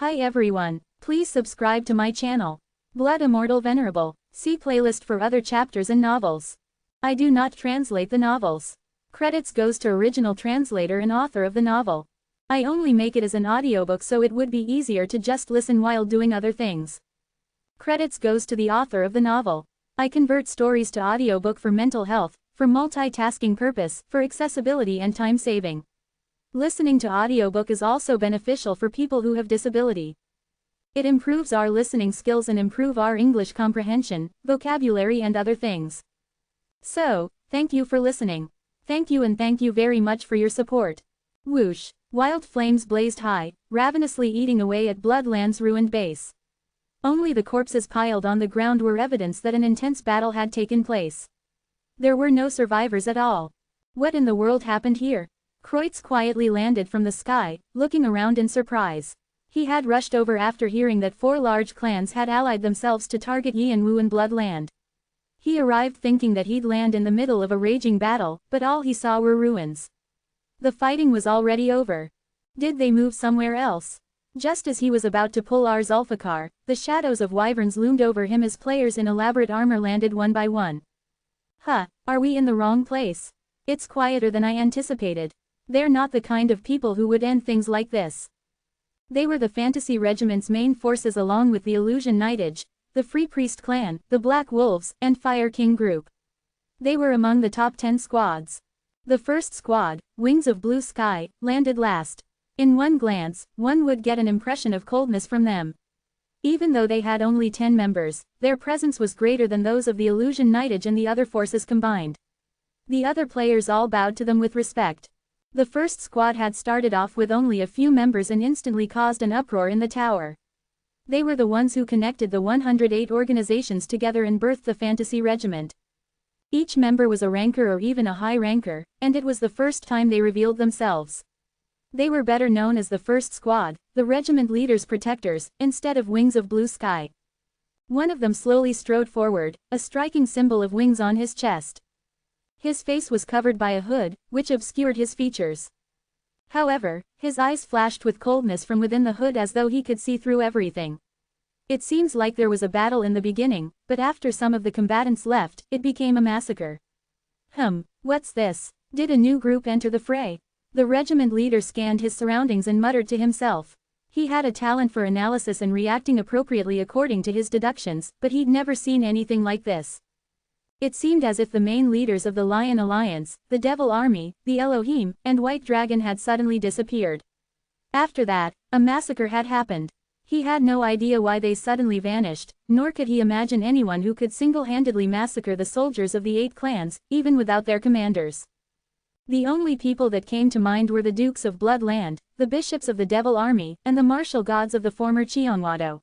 Hi everyone, please subscribe to my channel. Blood Immortal Venerable, see playlist for other chapters and novels. I do not translate the novels. Credits goes to original translator and author of the novel. I only make it as an audiobook so it would be easier to just listen while doing other things. Credits goes to the author of the novel. I convert stories to audiobook for mental health, for multitasking purpose, for accessibility and time saving. Listening to audiobook is also beneficial for people who have disability. It improves our listening skills and improve our English comprehension, vocabulary and other things. So, thank you for listening. Thank you and thank you very much for your support. Whoosh! Wild flames blazed high, ravenously eating away at Bloodland's ruined base. Only the corpses piled on the ground were evidence that an intense battle had taken place. There were no survivors at all. What in the world happened here? Kreutz quietly landed from the sky, looking around in surprise. He had rushed over after hearing that 4 large clans had allied themselves to target Yanwu and Bloodland. He arrived thinking that he'd land in the middle of a raging battle, but all he saw were ruins. The fighting was already over. Did they move somewhere else? Just as he was about to pull our Zulfikar, the shadows of wyverns loomed over him as players in elaborate armor landed one by one. Are we in the wrong place? It's quieter than I anticipated. They're not the kind of people who would end things like this. They were the Fantasy Regiment's main forces along with the Illusion Knightage, the Free Priest Clan, the Black Wolves, and Fire King Group. They were among the top 10 squads. The first squad, Wings of Blue Sky, landed last. In one glance, one would get an impression of coldness from them. Even though they had only 10 members, their presence was greater than those of the Illusion Knightage and the other forces combined. The other players all bowed to them with respect. The first squad had started off with only a few members and instantly caused an uproar in the tower. They were the ones who connected the 108 organizations together and birthed the Fantasy Regiment. Each member was a ranker or even a high ranker, and it was the first time they revealed themselves. They were better known as the First Squad, the regiment leaders' protectors, instead of Wings of Blue Sky. One of them slowly strode forward, a striking symbol of wings on his chest. His face was covered by a hood, which obscured his features. However, his eyes flashed with coldness from within the hood as though he could see through everything. It seems like there was a battle in the beginning, but after some of the combatants left, it became a massacre. What's this? Did a new group enter the fray? The regiment leader scanned his surroundings and muttered to himself. He had a talent for analysis and reacting appropriately according to his deductions, but he'd never seen anything like this. It seemed as if the main leaders of the Lion Alliance, the Devil Army, the Elohim, and White Dragon had suddenly disappeared. After that, a massacre had happened. He had no idea why they suddenly vanished, nor could he imagine anyone who could single-handedly massacre the soldiers of the 8 clans, even without their commanders. The only people that came to mind were the Dukes of Bloodland, the Bishops of the Devil Army, and the martial gods of the former Cheonwado.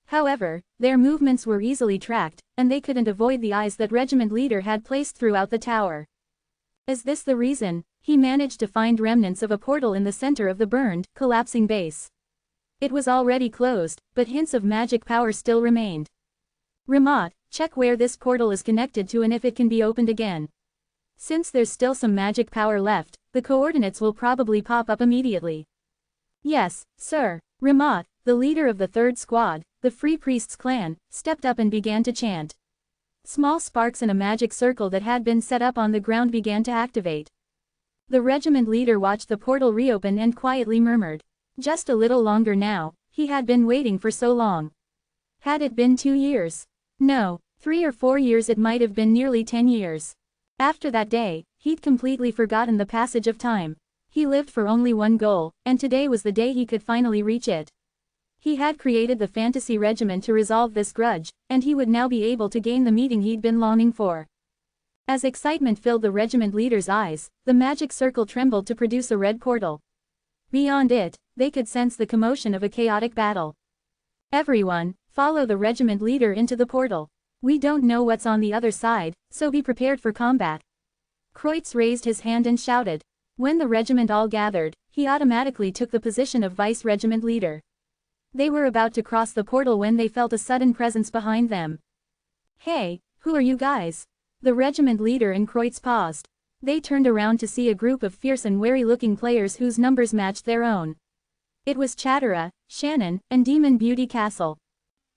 However, their movements were easily tracked, and they couldn't avoid the eyes that regiment leader had placed throughout the tower. Is this the reason? He managed to find remnants of a portal in the center of the burned, collapsing base. It was already closed, but hints of magic power still remained. Remote, check where this portal is connected to and if it can be opened again. Since there's still some magic power left, the coordinates will probably pop up immediately. Yes, sir. Remote, the leader of the 3rd squad, the Free Priests clan, stepped up and began to chant. Small sparks in a magic circle that had been set up on the ground began to activate. The regiment leader watched the portal reopen and quietly murmured. Just a little longer now, he had been waiting for so long. Had it been 2 years? No, 3 or 4 years, it might have been nearly 10 years. After that day, he'd completely forgotten the passage of time. He lived for only one goal, and today was the day he could finally reach it. He had created the Fantasy Regiment to resolve this grudge, and he would now be able to gain the meeting he'd been longing for. As excitement filled the regiment leader's eyes, the magic circle trembled to produce a red portal. Beyond it, they could sense the commotion of a chaotic battle. Everyone, follow the regiment leader into the portal. We don't know what's on the other side, so be prepared for combat. Kreutz raised his hand and shouted. When the regiment all gathered, he automatically took the position of vice regiment leader. They were about to cross the portal when they felt a sudden presence behind them. Hey, who are you guys? The regiment leader and Kreutz paused. They turned around to see a group of fierce and wary-looking players whose numbers matched their own. It was Chatara, Shannon, and Demon Beauty Castle.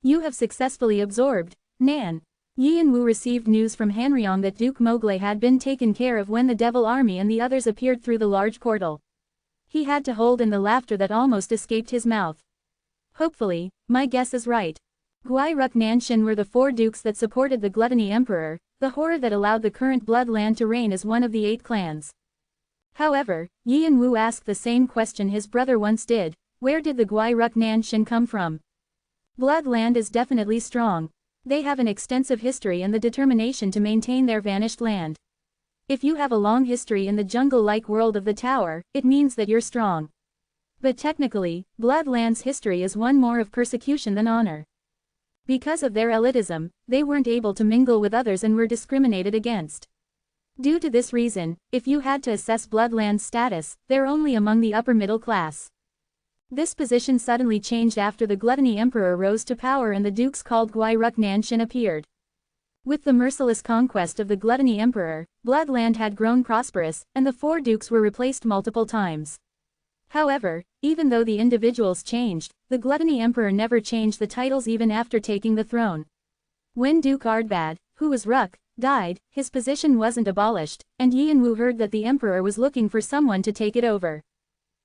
You have successfully absorbed, Nan. Yin Wu received news from Hanryong that Duke Mowgli had been taken care of when the Devil Army and the others appeared through the large portal. He had to hold in the laughter that almost escaped his mouth. Hopefully, my guess is right. Gwai Ruk Nanshin were the 4 dukes that supported the Gluttony Emperor, the horror that allowed the current bloodland to reign as one of the 8 clans. However, Yin Wu asked the same question his brother once did: where did the Gwai Ruk Nanshin come from? Bloodland is definitely strong. They have an extensive history and the determination to maintain their vanished land. If you have a long history in the jungle-like world of the tower, it means that you're strong. But technically, Bloodland's history is one more of persecution than honor. Because of their elitism, they weren't able to mingle with others and were discriminated against. Due to this reason, if you had to assess Bloodland's status, they're only among the upper middle class. This position suddenly changed after the Gluttony Emperor rose to power and the dukes called Gwai Ruk Nanshin appeared. With the merciless conquest of the Gluttony Emperor, Bloodland had grown prosperous, and the 4 dukes were replaced multiple times. However, even though the individuals changed, the Gluttony Emperor never changed the titles even after taking the throne. When Duke Ardbad, who was Ruk, died, his position wasn't abolished, and Yin Wu heard that the Emperor was looking for someone to take it over.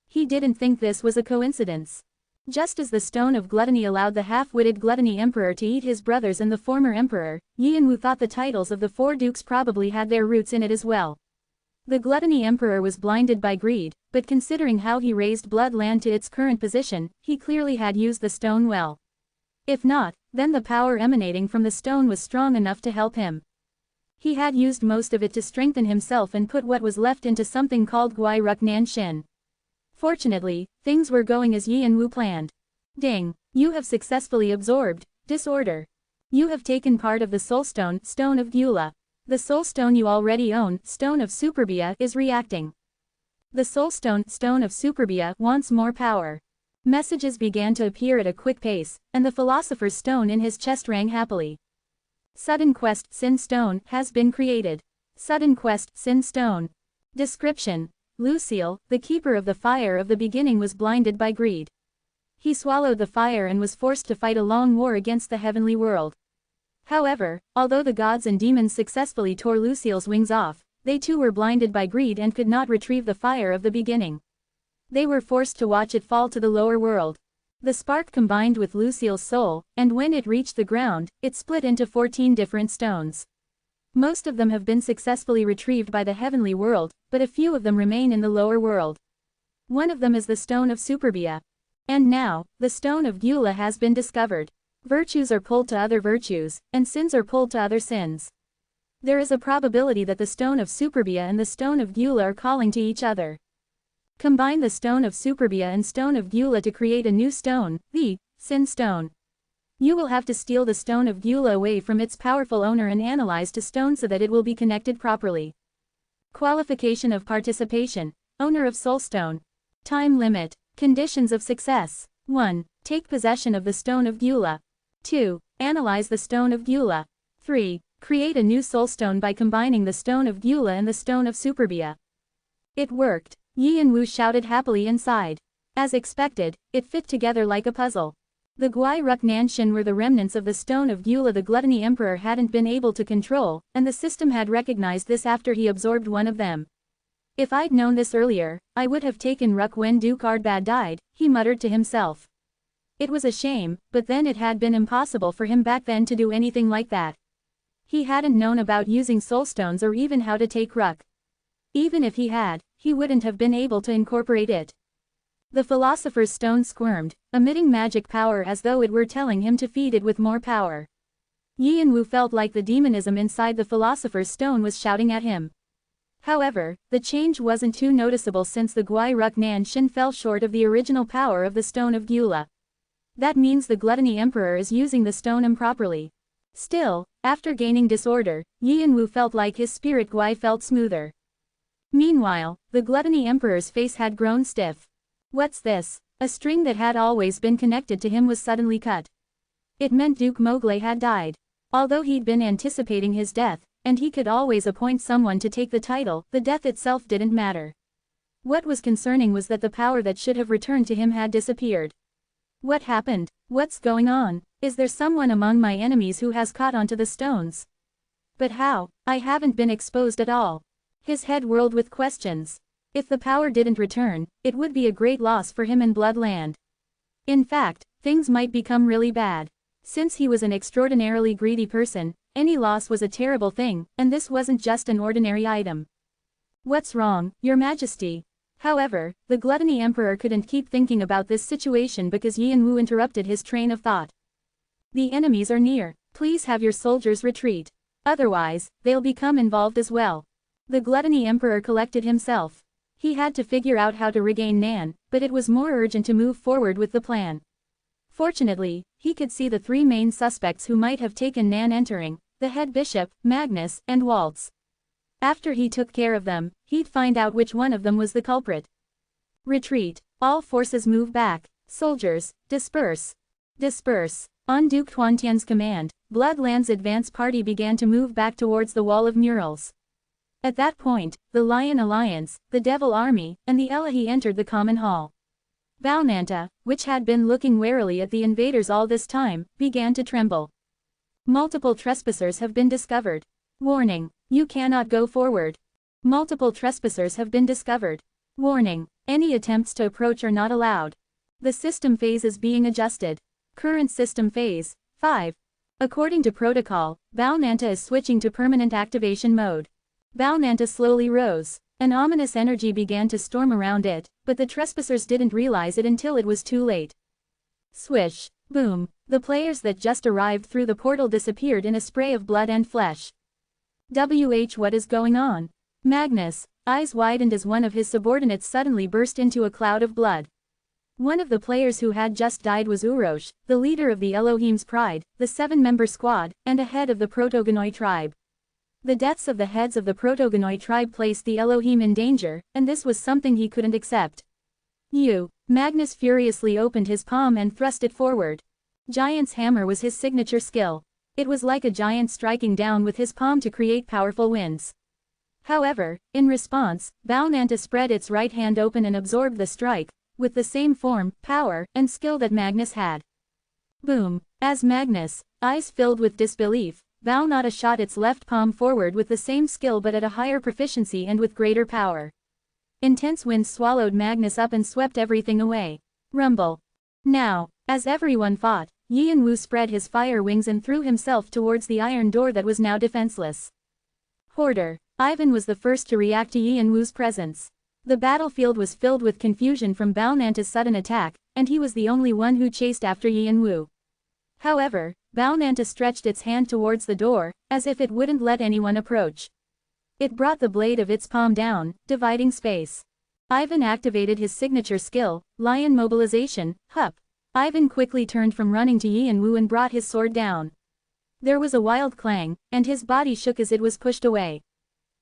He didn't think this was a coincidence. Just as the Stone of Gluttony allowed the half-witted Gluttony Emperor to eat his brothers and the former Emperor, Yin Wu thought the titles of the 4 dukes probably had their roots in it as well. The Gluttony Emperor was blinded by greed, but considering how he raised Bloodland to its current position, he clearly had used the stone well. If not, then the power emanating from the stone was strong enough to help him. He had used most of it to strengthen himself and put what was left into something called Gwai Ruk Nanshin. Fortunately, things were going as Yin Wu planned. Ding! You have successfully absorbed disorder. You have taken part of the Soulstone, Stone of Gyula. The Soulstone you already own, Stone of Superbia, is reacting. The Soulstone, Stone of Superbia, wants more power. Messages began to appear at a quick pace, and the Philosopher's Stone in his chest rang happily. Sudden Quest Sin Stone has been created. Sudden Quest Sin Stone. Description: Lucille, the keeper of the fire of the beginning, was blinded by greed. He swallowed the fire and was forced to fight a long war against the heavenly world. However, although the gods and demons successfully tore Lucille's wings off, they too were blinded by greed and could not retrieve the fire of the beginning. They were forced to watch it fall to the lower world. The spark combined with Lucille's soul, and when it reached the ground, it split into 14 different stones. Most of them have been successfully retrieved by the heavenly world, but a few of them remain in the lower world. One of them is the Stone of Superbia. And now, the Stone of Gyula has been discovered. Virtues are pulled to other virtues, and sins are pulled to other sins. There is a probability that the Stone of Superbia and the Stone of Gyula are calling to each other. Combine the Stone of Superbia and Stone of Gyula to create a new stone, the Sin Stone. You will have to steal the Stone of Gyula away from its powerful owner and analyze the stone so that it will be connected properly. Qualification of participation: Owner of Soulstone. Time limit. Conditions of success: 1. Take possession of the Stone of Gyula. 2. Analyze the Stone of Gyula. 3. Create a new Soulstone by combining the Stone of Gyula and the Stone of Superbia. It worked. Yin Wu shouted happily inside. As expected, it fit together like a puzzle. The Gwai Ruk Nanshin were the remnants of the Stone of Gyula the Gluttony Emperor hadn't been able to control, and the system had recognized this after he absorbed one of them. If I'd known this earlier, I would have taken Ruk when Duke Ardbad died, he muttered to himself. It was a shame, but then it had been impossible for him back then to do anything like that. He hadn't known about using soulstones or even how to take Ruk. Even if he had, he wouldn't have been able to incorporate it. The Philosopher's Stone squirmed, emitting magic power as though it were telling him to feed it with more power. Yin Wu felt like the demonism inside the Philosopher's Stone was shouting at him. However, the change wasn't too noticeable since the Gwai Ruk Nanshin fell short of the original power of the Stone of Gyula. That means the Gluttony Emperor is using the stone improperly. Still, after gaining disorder, Yin Wu felt like his spirit Gwai felt smoother. Meanwhile, the Gluttony Emperor's face had grown stiff. What's this? A string that had always been connected to him was suddenly cut. It meant Duke Mowgli had died. Although he'd been anticipating his death, and he could always appoint someone to take the title, the death itself didn't matter. What was concerning was that the power that should have returned to him had disappeared. What happened? What's going on? Is there someone among my enemies who has caught onto the stones? But how? I haven't been exposed at all. His head whirled with questions. If the power didn't return, it would be a great loss for him in Bloodland. In fact, things might become really bad. Since he was an extraordinarily greedy person, any loss was a terrible thing, and this wasn't just an ordinary item. What's wrong, Your Majesty? However, the Gluttony Emperor couldn't keep thinking about this situation because Yanwu interrupted his train of thought. The enemies are near. Please have your soldiers retreat. Otherwise, they'll become involved as well. The Gluttony Emperor collected himself. He had to figure out how to regain Nan, but it was more urgent to move forward with the plan. Fortunately, he could see the three main suspects who might have taken Nan entering, the head bishop, Magnus, and Waltz. After he took care of them, he'd find out which one of them was the culprit. Retreat. All forces move back. Soldiers, disperse. Disperse. On Duke Tuantian's command, Bloodland's advance party began to move back towards the wall of murals. At that point, the Lion Alliance, the Devil Army, and the Elahi entered the common hall. Baunanta, which had been looking warily at the invaders all this time, began to tremble. Multiple trespassers have been discovered. Warning. You cannot go forward. Multiple trespassers have been discovered. Warning. Any attempts to approach are not allowed. The system phase is being adjusted. Current system phase, 5. According to protocol, Baunanta is switching to permanent activation mode. Baunanta slowly rose. An ominous energy began to storm around it, but the trespassers didn't realize it until it was too late. Swish. Boom. The players that just arrived through the portal disappeared in a spray of blood and flesh. What is going on? Magnus, eyes widened as one of his subordinates suddenly burst into a cloud of blood. One of the players who had just died was Urosh, the leader of the Elohim's Pride, the 7-member squad, and a head of the Protogonoi tribe. The deaths of the heads of the Protogonoi tribe placed the Elohim in danger, and this was something he couldn't accept. Magnus furiously opened his palm and thrust it forward. Giant's hammer was his signature skill. It was like a giant striking down with his palm to create powerful winds. However, in response, Baunanta spread its right hand open and absorbed the strike, with the same form, power, and skill that Magnus had. Boom! As Magnus, eyes filled with disbelief, Baunanta shot its left palm forward with the same skill but at a higher proficiency and with greater power. Intense winds swallowed Magnus up and swept everything away. Rumble. Now, as everyone fought, Yanwu spread his fire wings and threw himself towards the iron door that was now defenseless. Hoarder. Ivan was the first to react to Yanwu's presence. The battlefield was filled with confusion from Baunanta's sudden attack, and he was the only one who chased after Yanwu. However, Baunanta stretched its hand towards the door, as if it wouldn't let anyone approach. It brought the blade of its palm down, dividing space. Ivan activated his signature skill, Lion Mobilization, Hup. Ivan quickly turned from running to Yanwu and brought his sword down. There was a wild clang, and his body shook as it was pushed away.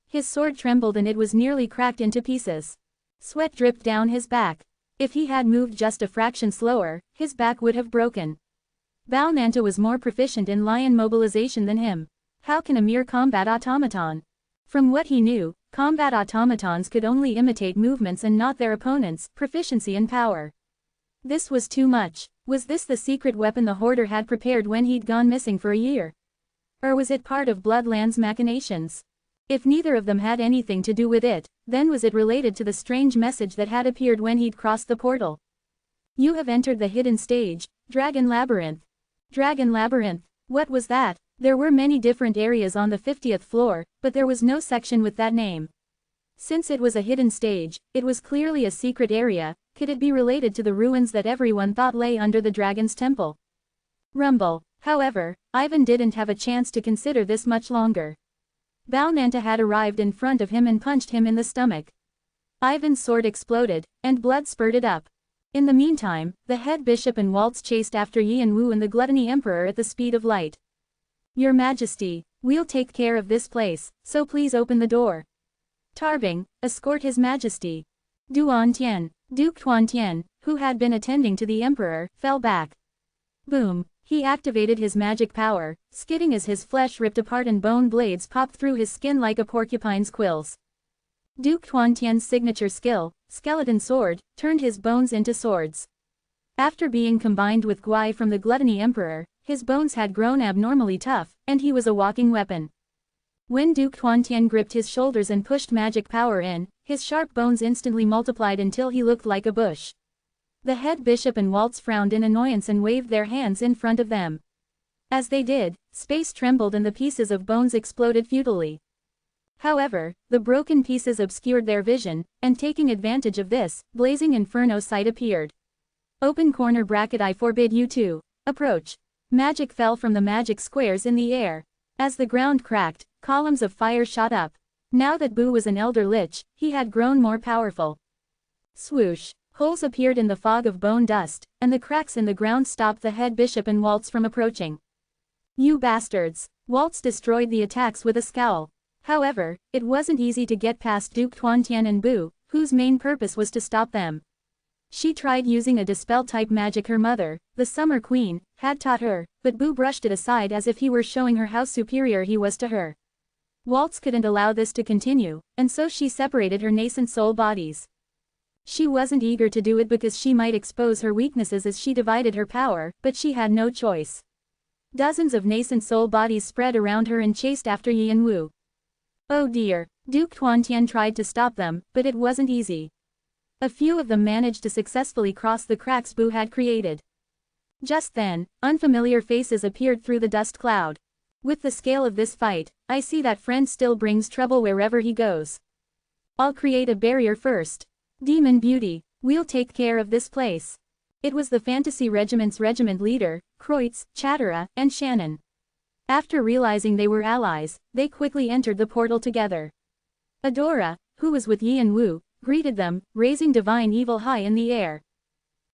His sword trembled and it was nearly cracked into pieces. Sweat dripped down his back. If he had moved just a fraction slower, his back would have broken. Baunanta was more proficient in lion mobilization than him. How can a mere combat automaton? From what he knew, combat automatons could only imitate movements and not their opponents' proficiency and power. This was too much. Was this the secret weapon the hoarder had prepared when he'd gone missing for a year? Or was it part of Bloodland's machinations? If neither of them had anything to do with it, then was it related to the strange message that had appeared when he'd crossed the portal? You have entered the hidden stage, Dragon Labyrinth. Dragon Labyrinth. What was that? There were many different areas on the 50th floor, but there was no section with that name. Since it was a hidden stage, it was clearly a secret area. Could it be related to the ruins that everyone thought lay under the dragon's temple? Rumble. However, Ivan didn't have a chance to consider this much longer. Baunanta had arrived in front of him and punched him in the stomach. Ivan's sword exploded, and blood spurted up. In the meantime, the head bishop and Waltz chased after Yanwu and the Gluttony Emperor at the speed of light. Your Majesty, we'll take care of this place, so please open the door. Tarbing, escort His Majesty. Duke Tuantian, who had been attending to the Emperor, fell back. Boom. He activated his magic power, skidding as his flesh ripped apart and bone blades popped through his skin like a porcupine's quills. Duke Tuantian's signature skill, skeleton sword, turned his bones into swords. After being combined with Guai from the Gluttony Emperor, his bones had grown abnormally tough, and he was a walking weapon. When Duke Tuantian gripped his shoulders and pushed magic power in, his sharp bones instantly multiplied until he looked like a bush. The head bishop and Waltz frowned in annoyance and waved their hands in front of them. As they did, space trembled and the pieces of bones exploded futilely. However, the broken pieces obscured their vision, and taking advantage of this, blazing inferno sight appeared. Open corner bracket I forbid you to approach. Magic fell from the magic squares in the air. As the ground cracked, columns of fire shot up. Now that Bu was an elder lich, he had grown more powerful. Swoosh. Holes appeared in the fog of bone dust, and the cracks in the ground stopped the head bishop and Waltz from approaching. You bastards! Waltz destroyed the attacks with a scowl. However, it wasn't easy to get past Duke Tuantian and Bu, whose main purpose was to stop them. She tried using a dispel-type magic her mother, the Summer Queen, had taught her, but Bu brushed it aside as if he were showing her how superior he was to her. Waltz couldn't allow this to continue, and so she separated her nascent soul bodies. She wasn't eager to do it because she might expose her weaknesses as she divided her power, but she had no choice. Dozens of nascent soul bodies spread around her and chased after Yi and Wu. Oh dear, Duke Tuantian tried to stop them, but it wasn't easy. A few of them managed to successfully cross the cracks Bu had created. Just then, unfamiliar faces appeared through the dust cloud. With the scale of this fight, I see that friend still brings trouble wherever he goes. I'll create a barrier first. Demon Beauty, we'll take care of this place. It was the Fantasy Regiment's regiment leader, Kreutz, Chatera, and Shannon. After realizing they were allies, they quickly entered the portal together. Adora, who was with Yi and Wu, greeted them, raising divine evil high in the air.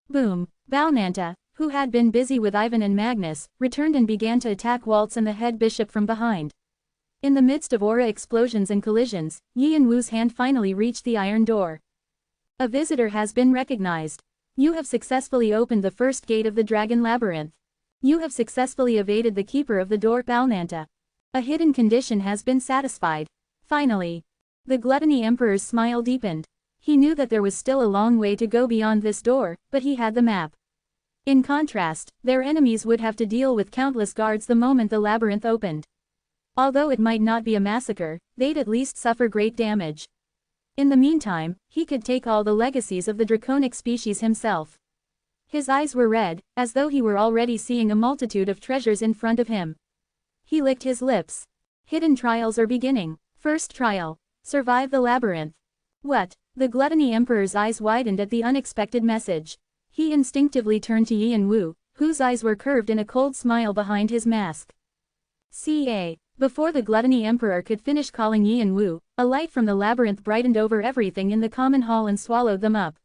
Boom! Balnanta, who had been busy with Ivan and Magnus, returned and began to attack Waltz and the head bishop from behind. In the midst of aura explosions and collisions, Yi and Wu's hand finally reached the iron door. A visitor has been recognized. You have successfully opened the first gate of the Dragon Labyrinth. You have successfully evaded the keeper of the door, Balnanta. A hidden condition has been satisfied. Finally. The Gluttony Emperor's smile deepened. He knew that there was still a long way to go beyond this door, but he had the map. In contrast, their enemies would have to deal with countless guards the moment the labyrinth opened. Although it might not be a massacre, they'd at least suffer great damage. In the meantime, he could take all the legacies of the draconic species himself. His eyes were red, as though he were already seeing a multitude of treasures in front of him. He licked his lips. Hidden trials are beginning. First trial. Survive the labyrinth. What? The Gluttony Emperor's eyes widened at the unexpected message. He instinctively turned to Yi and Wu, whose eyes were curved in a cold smile behind his mask. Ca. Before the Gluttony Emperor could finish calling Yi and Wu, a light from the labyrinth brightened over everything in the common hall and swallowed them up.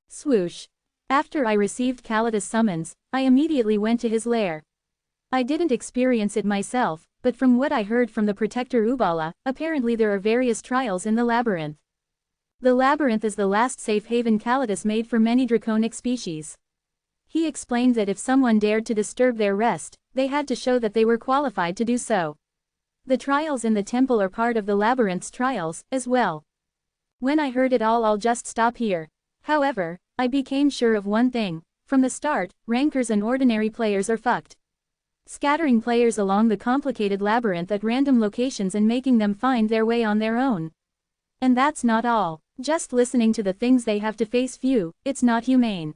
Swoosh. After I received Kalidas' summons, I immediately went to his lair. I didn't experience it myself, but from what I heard from the Protector Ubala, apparently there are various trials in the labyrinth. The labyrinth is the last safe haven Kalidas made for many draconic species. He explained that if someone dared to disturb their rest, they had to show that they were qualified to do so. The trials in the temple are part of the labyrinth's trials, as well. When I heard it all, I'll just stop here. However, I became sure of one thing. From the start, rankers and ordinary players are fucked. Scattering players along the complicated labyrinth at random locations and making them find their way on their own. And that's not all. Just listening to the things they have to face, it's not humane.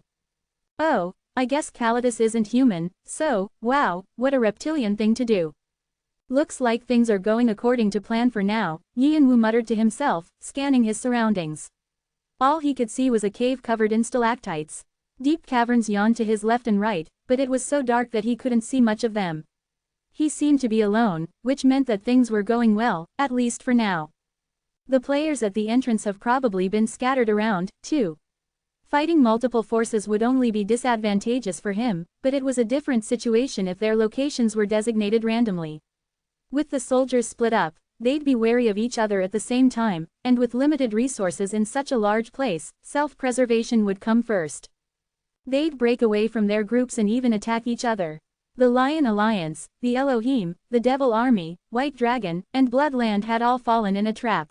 Oh, I guess Kalidas isn't human, so, wow, what a reptilian thing to do. Looks like things are going according to plan for now, Yi and Wu muttered to himself, scanning his surroundings. All he could see was a cave covered in stalactites. Deep caverns yawned to his left and right, but it was so dark that he couldn't see much of them. He seemed to be alone, which meant that things were going well, at least for now. The players at the entrance have probably been scattered around, too. Fighting multiple forces would only be disadvantageous for him, but it was a different situation if their locations were designated randomly. With the soldiers split up, they'd be wary of each other at the same time, and with limited resources in such a large place, self-preservation would come first. They'd break away from their groups and even attack each other. The Lion Alliance, the Elohim, the Devil Army, White Dragon, and Bloodland had all fallen in a trap.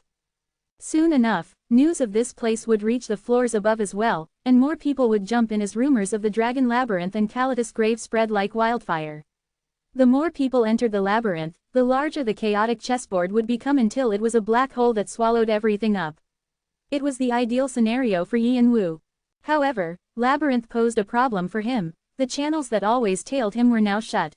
Soon enough, news of this place would reach the floors above as well, and more people would jump in as rumors of the Dragon Labyrinth and Kalidas' grave spread like wildfire. The more people entered the labyrinth, the larger the chaotic chessboard would become until it was a black hole that swallowed everything up. It was the ideal scenario for Yin Wu. However, labyrinth posed a problem for him. The channels that always tailed him were now shut.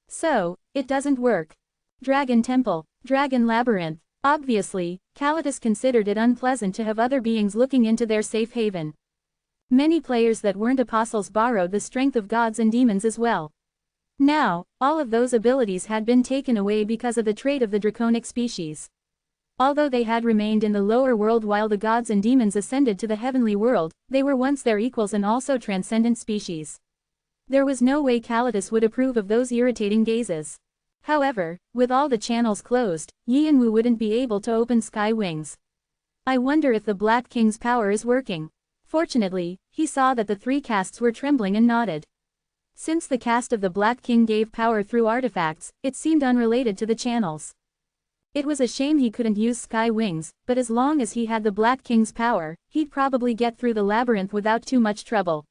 So, it doesn't work. Dragon Temple, Dragon Labyrinth. Obviously, Kalidas considered it unpleasant to have other beings looking into their safe haven. Many players that weren't apostles borrowed the strength of gods and demons as well. Now, all of those abilities had been taken away because of the trait of the draconic species. Although they had remained in the lower world while the gods and demons ascended to the heavenly world, they were once their equals and also transcendent species. There was no way Kalidas would approve of those irritating gazes. However, with all the channels closed, Yin Wu wouldn't be able to open sky wings. I wonder if the Black King's power is working. Fortunately, he saw that the three casts were trembling and nodded. Since the cast of the Black King gave power through artifacts, it seemed unrelated to the channels. It was a shame he couldn't use sky wings, but as long as he had the Black King's power, he'd probably get through the labyrinth without too much trouble.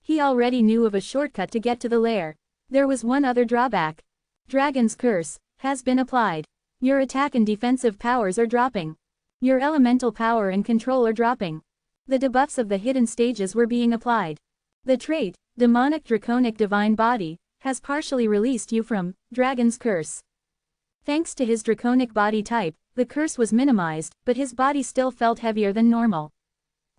He already knew of a shortcut to get to the lair. There was one other drawback. Dragon's Curse has been applied. Your attack and defensive powers are dropping. Your elemental power and control are dropping. The debuffs of the hidden stages were being applied. The trait, Demonic Draconic Divine Body, has partially released you from Dragon's Curse. Thanks to his draconic body type, the curse was minimized, but his body still felt heavier than normal.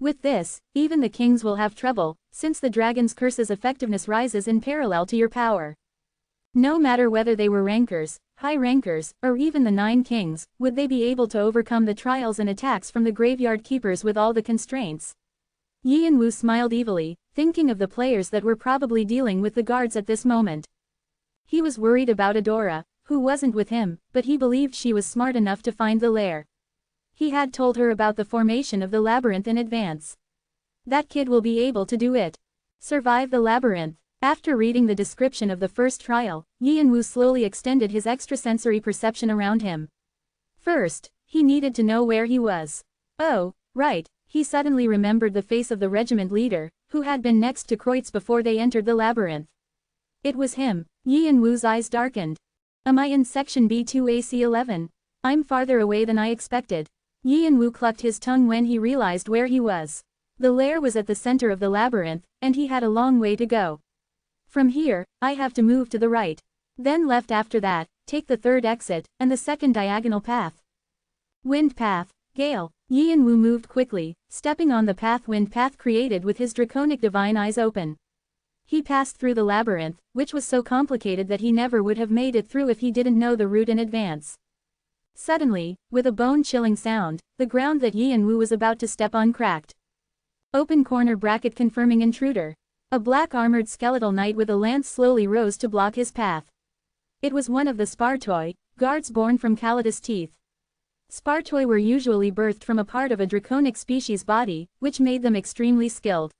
With this, even the kings will have trouble, since the Dragon's Curse's effectiveness rises in parallel to your power. No matter whether they were rankers, high rankers, or even the 9 kings, would they be able to overcome the trials and attacks from the graveyard keepers with all the constraints? Yin Wu smiled evilly, thinking of the players that were probably dealing with the guards at this moment. He was worried about Adora, who wasn't with him, but he believed she was smart enough to find the lair. He had told her about the formation of the labyrinth in advance. That kid will be able to do it. Survive the labyrinth. After reading the description of the first trial, Yin Wu slowly extended his extrasensory perception around him. First, he needed to know where he was. Oh, right, he suddenly remembered the face of the regiment leader, who had been next to Kreutz before they entered the labyrinth. It was him. Yin Wu's eyes darkened. Am I in section B2AC11? I'm farther away than I expected. Yin Wu clucked his tongue when he realized where he was. The lair was at the center of the labyrinth, and he had a long way to go. From here, I have to move to the right. Then left after that, take the third exit, and the second diagonal path. Wind path, gale. Yin Wu moved quickly, stepping on the wind path created with his draconic divine eyes open. He passed through the labyrinth, which was so complicated that he never would have made it through if he didn't know the route in advance. Suddenly, with a bone-chilling sound, the ground that Yin Wu was about to step on cracked. Open corner bracket confirming intruder. A black armored skeletal knight with a lance slowly rose to block his path. It was one of the Spartoi, guards born from Kalidas' teeth. Spartoi were usually birthed from a part of a draconic species body, which made them extremely skilled.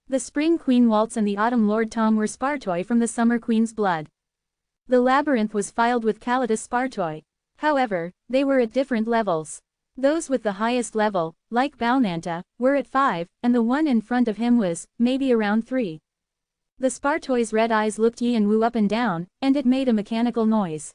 The Spring Queen Waltz and the Autumn Lord Tom were Spartoi from the Summer Queen's blood. The labyrinth was filled with Kalidas Spartoi. However, they were at different levels. Those with the highest level, like Balnanta, were at 5, and the one in front of him was, maybe around 3. The Spartoi's red eyes looked Yin Wu up and down, and it made a mechanical noise.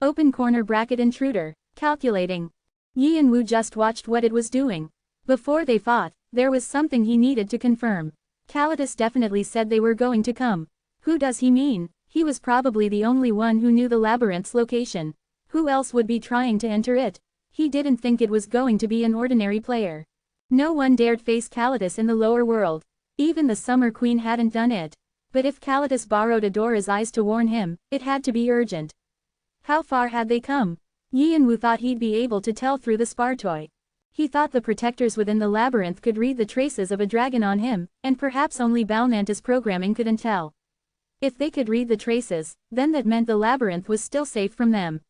Open corner bracket intruder, calculating. Yin Wu just watched what it was doing. Before they fought, there was something he needed to confirm. Kalidas definitely said they were going to come. Who does he mean? He was probably the only one who knew the labyrinth's location. Who else would be trying to enter it? He didn't think it was going to be an ordinary player. No one dared face Kalidas in the lower world. Even the Summer Queen hadn't done it. But if Kalidas borrowed Adora's eyes to warn him, it had to be urgent. How far had they come? Yin Wu thought he'd be able to tell through the Spartoi. He thought the protectors within the labyrinth could read the traces of a dragon on him, and perhaps only Balnanta's programming couldn't tell. If they could read the traces, then that meant the labyrinth was still safe from them.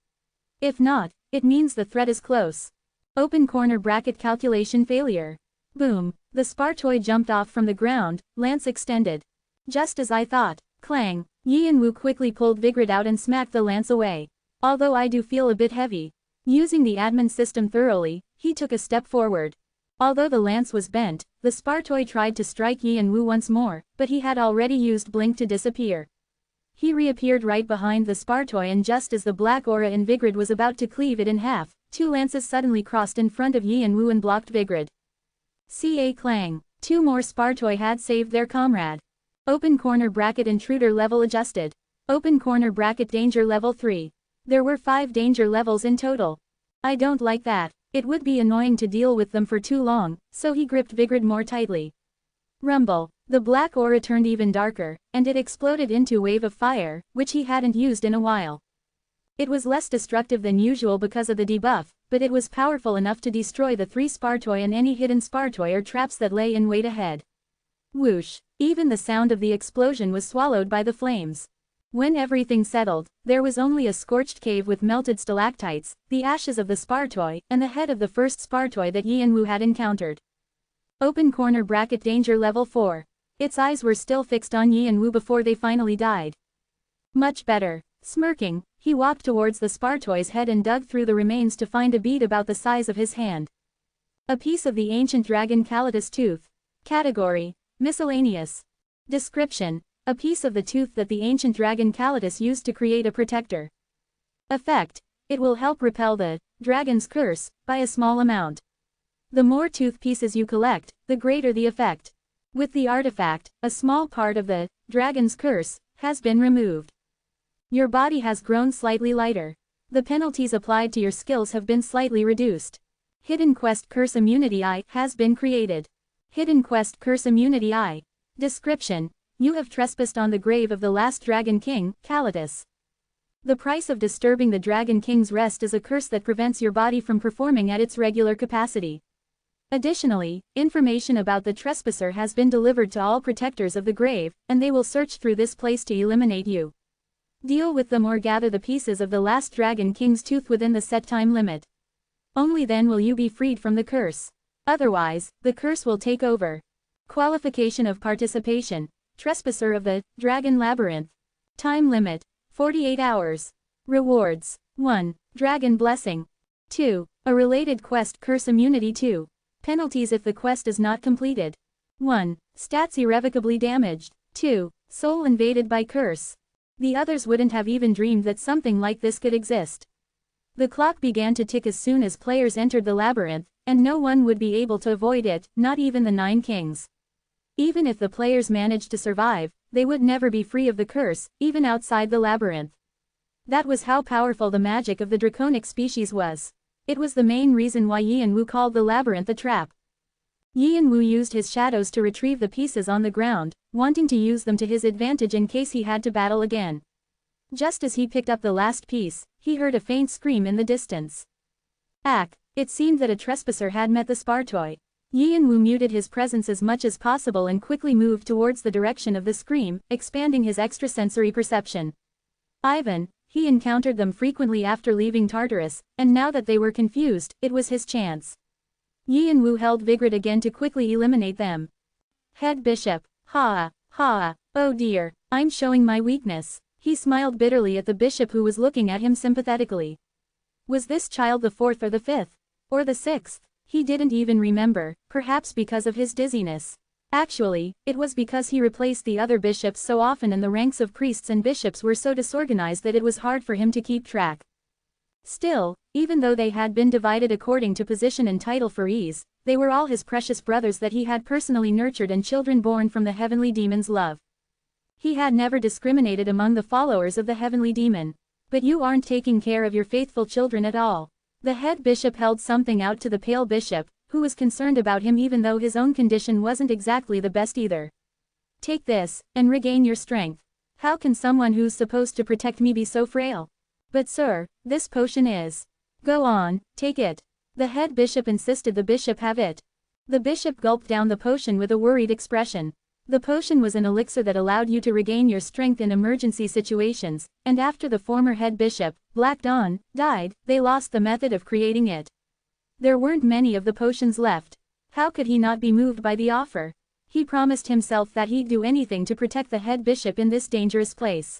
If not, it means the threat is close. Open corner bracket calculation failure. Boom, the Spartoi jumped off from the ground, lance extended. Just as I thought. Clang, Yin Wu quickly pulled Vigrid out and smacked the lance away. Although I do feel a bit heavy. Using the admin system thoroughly, he took a step forward. Although the lance was bent, the Spartoi tried to strike Yin Wu once more, but he had already used blink to disappear. He reappeared right behind the Spartoi, and just as the black aura in Vigrid was about to cleave it in half, two lances suddenly crossed in front of Yin Wu and blocked Vigrid. Ca clang. Two more Spartoi had saved their comrade. Open corner bracket intruder level adjusted. Open corner bracket danger level 3. There were 5 danger levels in total. I don't like that. It would be annoying to deal with them for too long, so he gripped Vigrid more tightly. Rumble. The black aura turned even darker, and it exploded into a wave of fire, which he hadn't used in a while. It was less destructive than usual because of the debuff, but it was powerful enough to destroy the 3 Spartoi and any hidden Spartoi or traps that lay in wait ahead. Whoosh. Even the sound of the explosion was swallowed by the flames. When everything settled, there was only a scorched cave with melted stalactites, the ashes of the Spartoi, and the head of the first Spartoi that Yin Wu had encountered. Open corner bracket danger level 4. Its eyes were still fixed on Yin Wu before they finally died. Much better. Smirking, he walked towards the Spartoi's head and dug through the remains to find a bead about the size of his hand. A piece of the ancient dragon Calitus tooth. Category: miscellaneous. Description: a piece of the tooth that the ancient dragon Calitus used to create a protector. Effect: it will help repel the dragon's curse by a small amount. The more tooth pieces you collect, the greater the effect. With the artifact, a small part of the dragon's curse has been removed. Your body has grown slightly lighter. The penalties applied to your skills have been slightly reduced. Hidden Quest Curse Immunity I has been created. Hidden Quest Curse Immunity I. Description: you have trespassed on the grave of the last Dragon King, Calitus. The price of disturbing the Dragon King's rest is a curse that prevents your body from performing at its regular capacity. Additionally, information about the trespasser has been delivered to all protectors of the grave, and they will search through this place to eliminate you. Deal with them or gather the pieces of the last Dragon King's tooth within the set time limit. Only then will you be freed from the curse. Otherwise, the curse will take over. Qualification of participation: Trespasser of the Dragon Labyrinth. Time limit: 48 hours. Rewards: 1. Dragon Blessing. 2. A related quest Curse Immunity 2. Penalties if the quest is not completed. 1. Stats irrevocably damaged. 2. Soul invaded by curse. The others wouldn't have even dreamed that something like this could exist. The clock began to tick as soon as players entered the labyrinth, and no one would be able to avoid it, not even the 9 kings. Even if the players managed to survive, they would never be free of the curse, even outside the labyrinth. That was how powerful the magic of the draconic species was. It was the main reason why Yin Wu called the labyrinth a trap. Yin Wu used his shadows to retrieve the pieces on the ground, wanting to use them to his advantage in case he had to battle again. Just as he picked up the last piece, he heard a faint scream in the distance. Ack! It seemed that a trespasser had met the Spartoi. Yin Wu muted his presence as much as possible and quickly moved towards the direction of the scream, expanding his extrasensory perception. Ivan. He encountered them frequently after leaving Tartarus, and now that they were confused, it was his chance. Yin Wu held Vigrid again to quickly eliminate them. Head Bishop. Ha! Ha! Oh dear, I'm showing my weakness. He smiled bitterly at the bishop who was looking at him sympathetically. Was this child the 4th or the 5th? Or the 6th? He didn't even remember, perhaps because of his dizziness. Actually, it was because he replaced the other bishops so often and the ranks of priests and bishops were so disorganized that it was hard for him to keep track. Still, even though they had been divided according to position and title for ease, they were all his precious brothers that he had personally nurtured and children born from the heavenly demon's love. He had never discriminated among the followers of the heavenly demon. But you aren't taking care of your faithful children at all. The head bishop held something out to the pale bishop, who was concerned about him even though his own condition wasn't exactly the best either. Take this, and regain your strength. How can someone who's supposed to protect me be so frail? But sir, this potion is. Go on, take it. The head bishop insisted the bishop have it. The bishop gulped down the potion with a worried expression. The potion was an elixir that allowed you to regain your strength in emergency situations, and after the former head bishop, Black Dawn, died, they lost the method of creating it. There weren't many of the potions left. How could he not be moved by the offer? He promised himself that he'd do anything to protect the head bishop in this dangerous place.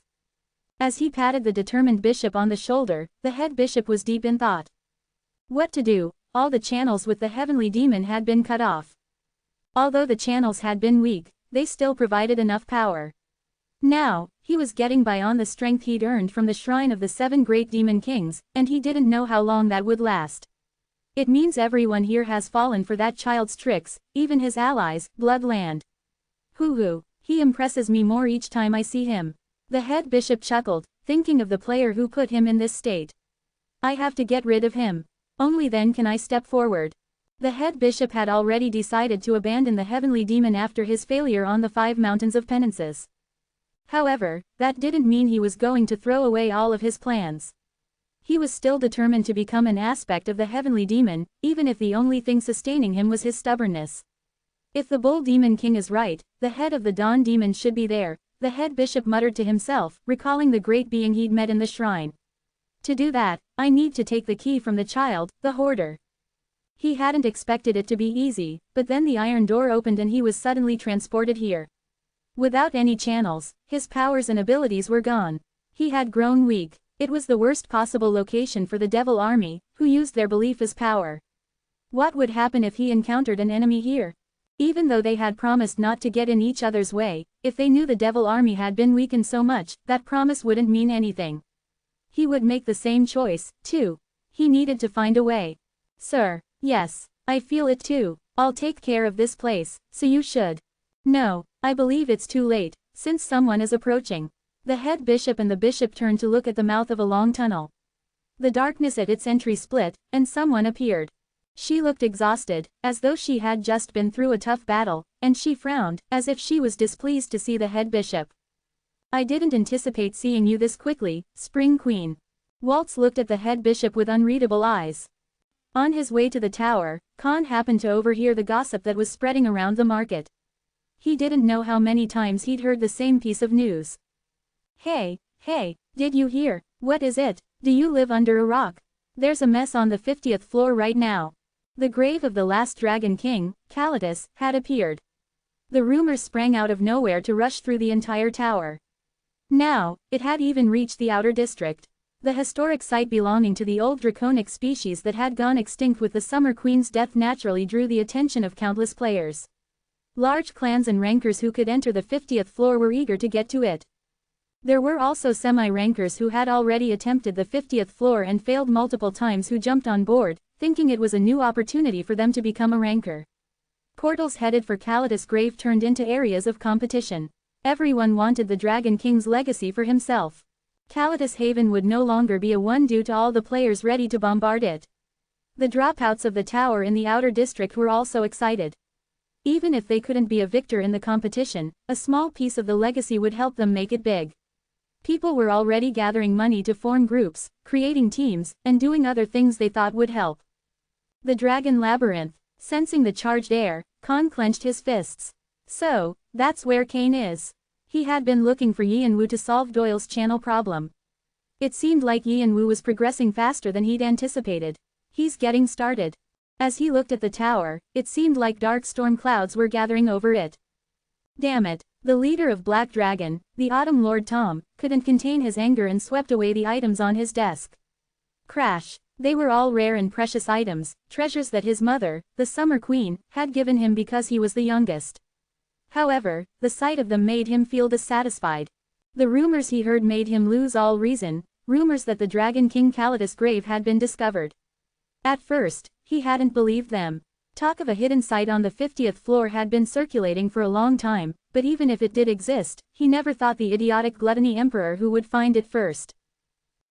As he patted the determined bishop on the shoulder, the head bishop was deep in thought. What to do? all the channels with the heavenly demon had been cut off. Although the channels had been weak, they still provided enough power. Now, he was getting by on the strength he'd earned from the shrine of the 7 great demon kings, and he didn't know how long that would last. It means everyone here has fallen for that child's tricks, even his allies, Bloodland. Hoo, he impresses me more each time I see him. The head bishop chuckled, thinking of the player who put him in this state. I have to get rid of him. Only then can I step forward. The head bishop had already decided to abandon the heavenly demon after his failure on the 5 mountains of penances. However, that didn't mean he was going to throw away all of his plans. He was still determined to become an aspect of the heavenly demon, even if the only thing sustaining him was his stubbornness. If the bull demon king is right, the head of the dawn demon should be there, the head bishop muttered to himself, recalling the great being he'd met in the shrine. To do that, I need to take the key from the child, the hoarder. He hadn't expected it to be easy, but then the iron door opened and he was suddenly transported here. Without any channels, his powers and abilities were gone. He had grown weak. It was the worst possible location for the devil army, who used their belief as power. What would happen if he encountered an enemy here? Even though they had promised not to get in each other's way, if they knew the devil army had been weakened so much, that promise wouldn't mean anything. He would make the same choice, too. He needed to find a way. Sir, yes, I feel it too. I'll take care of this place, so you should. No, I believe it's too late, since someone is approaching. The head bishop and the bishop turned to look at the mouth of a long tunnel. The darkness at its entry split, and someone appeared. She looked exhausted, as though she had just been through a tough battle, and she frowned, as if she was displeased to see the head bishop. I didn't anticipate seeing you this quickly, Spring Queen. Waltz looked at the head bishop with unreadable eyes. On his way to the tower, Khan happened to overhear the gossip that was spreading around the market. He didn't know how many times he'd heard the same piece of news. Hey, did you hear? What is it? Do you live under a rock? There's a mess on the 50th floor right now. The grave of the last dragon king, Kalitus, had appeared. The rumors sprang out of nowhere to rush through the entire tower. Now, it had even reached the outer district. The historic site belonging to the old draconic species that had gone extinct with the Summer Queen's death naturally drew the attention of countless players. Large clans and rankers who could enter the 50th floor were eager to get to it. There were also semi-rankers who had already attempted the 50th floor and failed multiple times who jumped on board, thinking it was a new opportunity for them to become a ranker. Portals headed for Kalitus' grave turned into areas of competition. Everyone wanted the Dragon King's legacy for himself. Kalitus Haven would no longer be a one due to all the players ready to bombard it. The dropouts of the tower in the outer district were also excited. Even if they couldn't be a victor in the competition, a small piece of the legacy would help them make it big. People were already gathering money to form groups, creating teams, and doing other things they thought would help. The Dragon Labyrinth. Sensing the charged air, Khan clenched his fists. So, that's where Kane is. He had been looking for Yianwu to solve Doyle's channel problem. It seemed like Yianwu was progressing faster than he'd anticipated. He's getting started. As he looked at the tower, it seemed like dark storm clouds were gathering over it. Damn it. The leader of Black Dragon, the Autumn Lord Tom, couldn't contain his anger and swept away the items on his desk. Crash. They were all rare and precious items, treasures that his mother, the Summer Queen, had given him because he was the youngest. However, the sight of them made him feel dissatisfied. The rumors he heard made him lose all reason, rumors that the Dragon King Kalitus' grave had been discovered. At first, he hadn't believed them. Talk of a hidden site on the 50th floor had been circulating for a long time, but even if it did exist, he never thought the idiotic Gluttony Emperor who would find it first.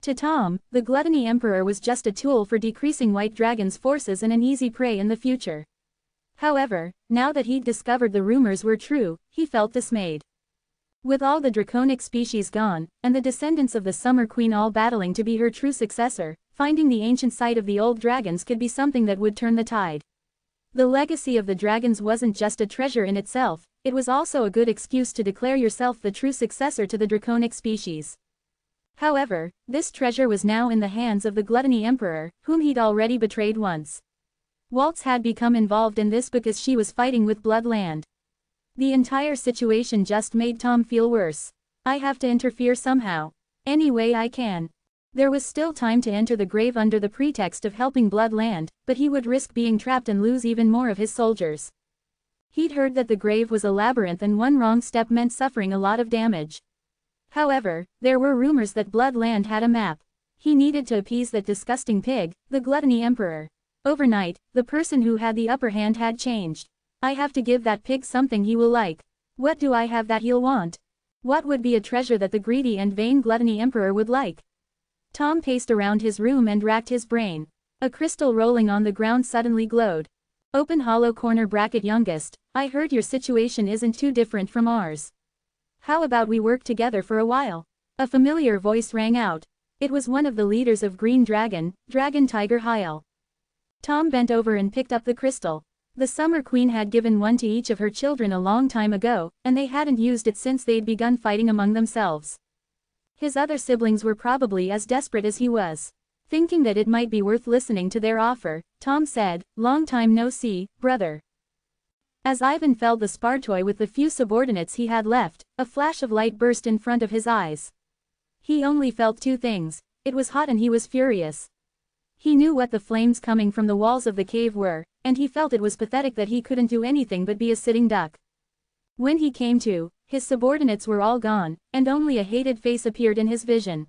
To Tom, the Gluttony Emperor was just a tool for decreasing White Dragon's forces and an easy prey in the future. However, now that he'd discovered the rumors were true, he felt dismayed. With all the draconic species gone, and the descendants of the Summer Queen all battling to be her true successor, finding the ancient site of the old dragons could be something that would turn the tide. The legacy of the dragons wasn't just a treasure in itself, it was also a good excuse to declare yourself the true successor to the draconic species. However, this treasure was now in the hands of the Gluttony Emperor, whom he'd already betrayed once. Waltz had become involved in this because she was fighting with Bloodland. The entire situation just made Tom feel worse. I have to interfere somehow. Any way I can. There was still time to enter the grave under the pretext of helping Blood land, but he would risk being trapped and lose even more of his soldiers. He'd heard that the grave was a labyrinth and one wrong step meant suffering a lot of damage. However, there were rumors that Blood land had a map. He needed to appease that disgusting pig, the Gluttony Emperor. Overnight, the person who had the upper hand had changed. I have to give that pig something he will like. What do I have that he'll want? What would be a treasure that the greedy and vain Gluttony Emperor would like? Tom paced around his room and racked his brain. A crystal rolling on the ground suddenly glowed. Open hollow corner bracket youngest, I heard your situation isn't too different from ours. How about we work together for a while? A familiar voice rang out. It was one of the leaders of Green Dragon, Dragon Tiger Hyel. Tom bent over and picked up the crystal. The Summer Queen had given one to each of her children a long time ago, and they hadn't used it since they'd begun fighting among themselves. His other siblings were probably as desperate as he was. Thinking that it might be worth listening to their offer, Tom said, "Long time no see, brother." As Ivan felled the spar toy with the few subordinates he had left, a flash of light burst in front of his eyes. He only felt two things: it was hot and he was furious. He knew what the flames coming from the walls of the cave were, and he felt it was pathetic that he couldn't do anything but be a sitting duck. When he came to, his subordinates were all gone, and only a hated face appeared in his vision.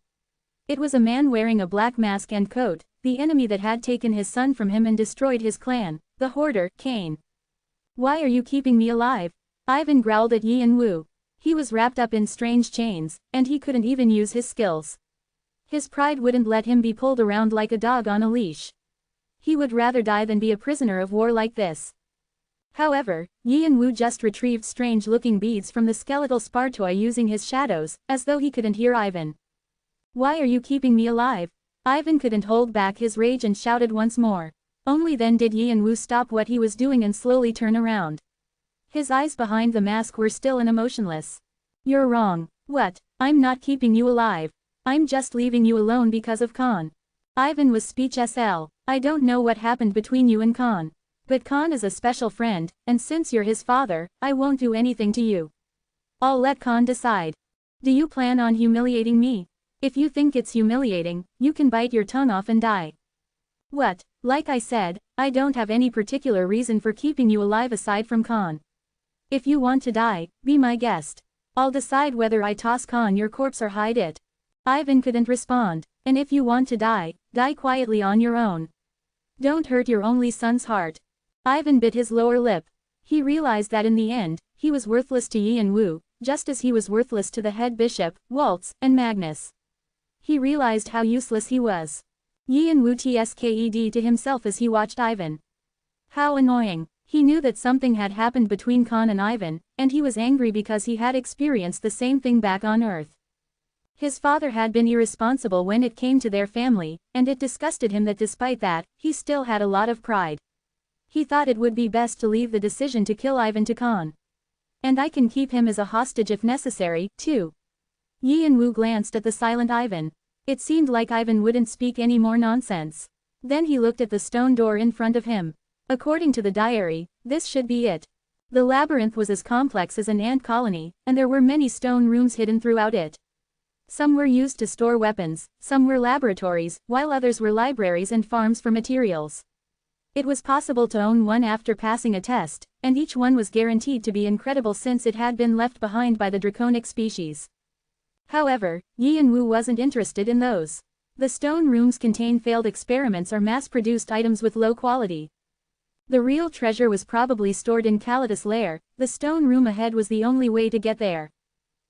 It was a man wearing a black mask and coat, the enemy that had taken his son from him and destroyed his clan, the hoarder, Cain. "Why are you keeping me alive?" Ivan growled at Yin Wu. He was wrapped up in strange chains, and he couldn't even use his skills. His pride wouldn't let him be pulled around like a dog on a leash. He would rather die than be a prisoner of war like this. However, Yin Wu just retrieved strange-looking beads from the skeletal spar toy using his shadows, as though he couldn't hear Ivan. "Why are you keeping me alive?" Ivan couldn't hold back his rage and shouted once more. Only then did Yin Wu stop what he was doing and slowly turn around. His eyes behind the mask were still and emotionless. "You're wrong." "What? I'm not keeping you alive. I'm just leaving you alone because of Khan." Ivan was speechless. "I don't know what happened between you and Khan. But Khan is a special friend, and since you're his father, I won't do anything to you. I'll let Khan decide. Do you plan on humiliating me? If you think it's humiliating, you can bite your tongue off and die." "What? Like I said, I don't have any particular reason for keeping you alive aside from Khan. If you want to die, be my guest. I'll decide whether I toss Khan your corpse or hide it." Ivan couldn't respond. "And if you want to die, die quietly on your own. Don't hurt your only son's heart." Ivan bit his lower lip. He realized that in the end, he was worthless to Yin Wu, just as he was worthless to the head bishop, Waltz, and Magnus. He realized how useless he was. Yin Wu tsked to himself as he watched Ivan. How annoying. He knew that something had happened between Khan and Ivan, and he was angry because he had experienced the same thing back on Earth. His father had been irresponsible when it came to their family, and it disgusted him that despite that, he still had a lot of pride. He thought it would be best to leave the decision to kill Ivan to Khan. "And I can keep him as a hostage if necessary, too." Yin Wu glanced at the silent Ivan. It seemed like Ivan wouldn't speak any more nonsense. Then he looked at the stone door in front of him. According to the diary, this should be it. The labyrinth was as complex as an ant colony, and there were many stone rooms hidden throughout it. Some were used to store weapons, some were laboratories, while others were libraries and farms for materials. It was possible to own one after passing a test, and each one was guaranteed to be incredible since it had been left behind by the draconic species. However, Yin Wu wasn't interested in those. The stone rooms contain failed experiments or mass-produced items with low quality. The real treasure was probably stored in Kalidas' lair. The stone room ahead was the only way to get there.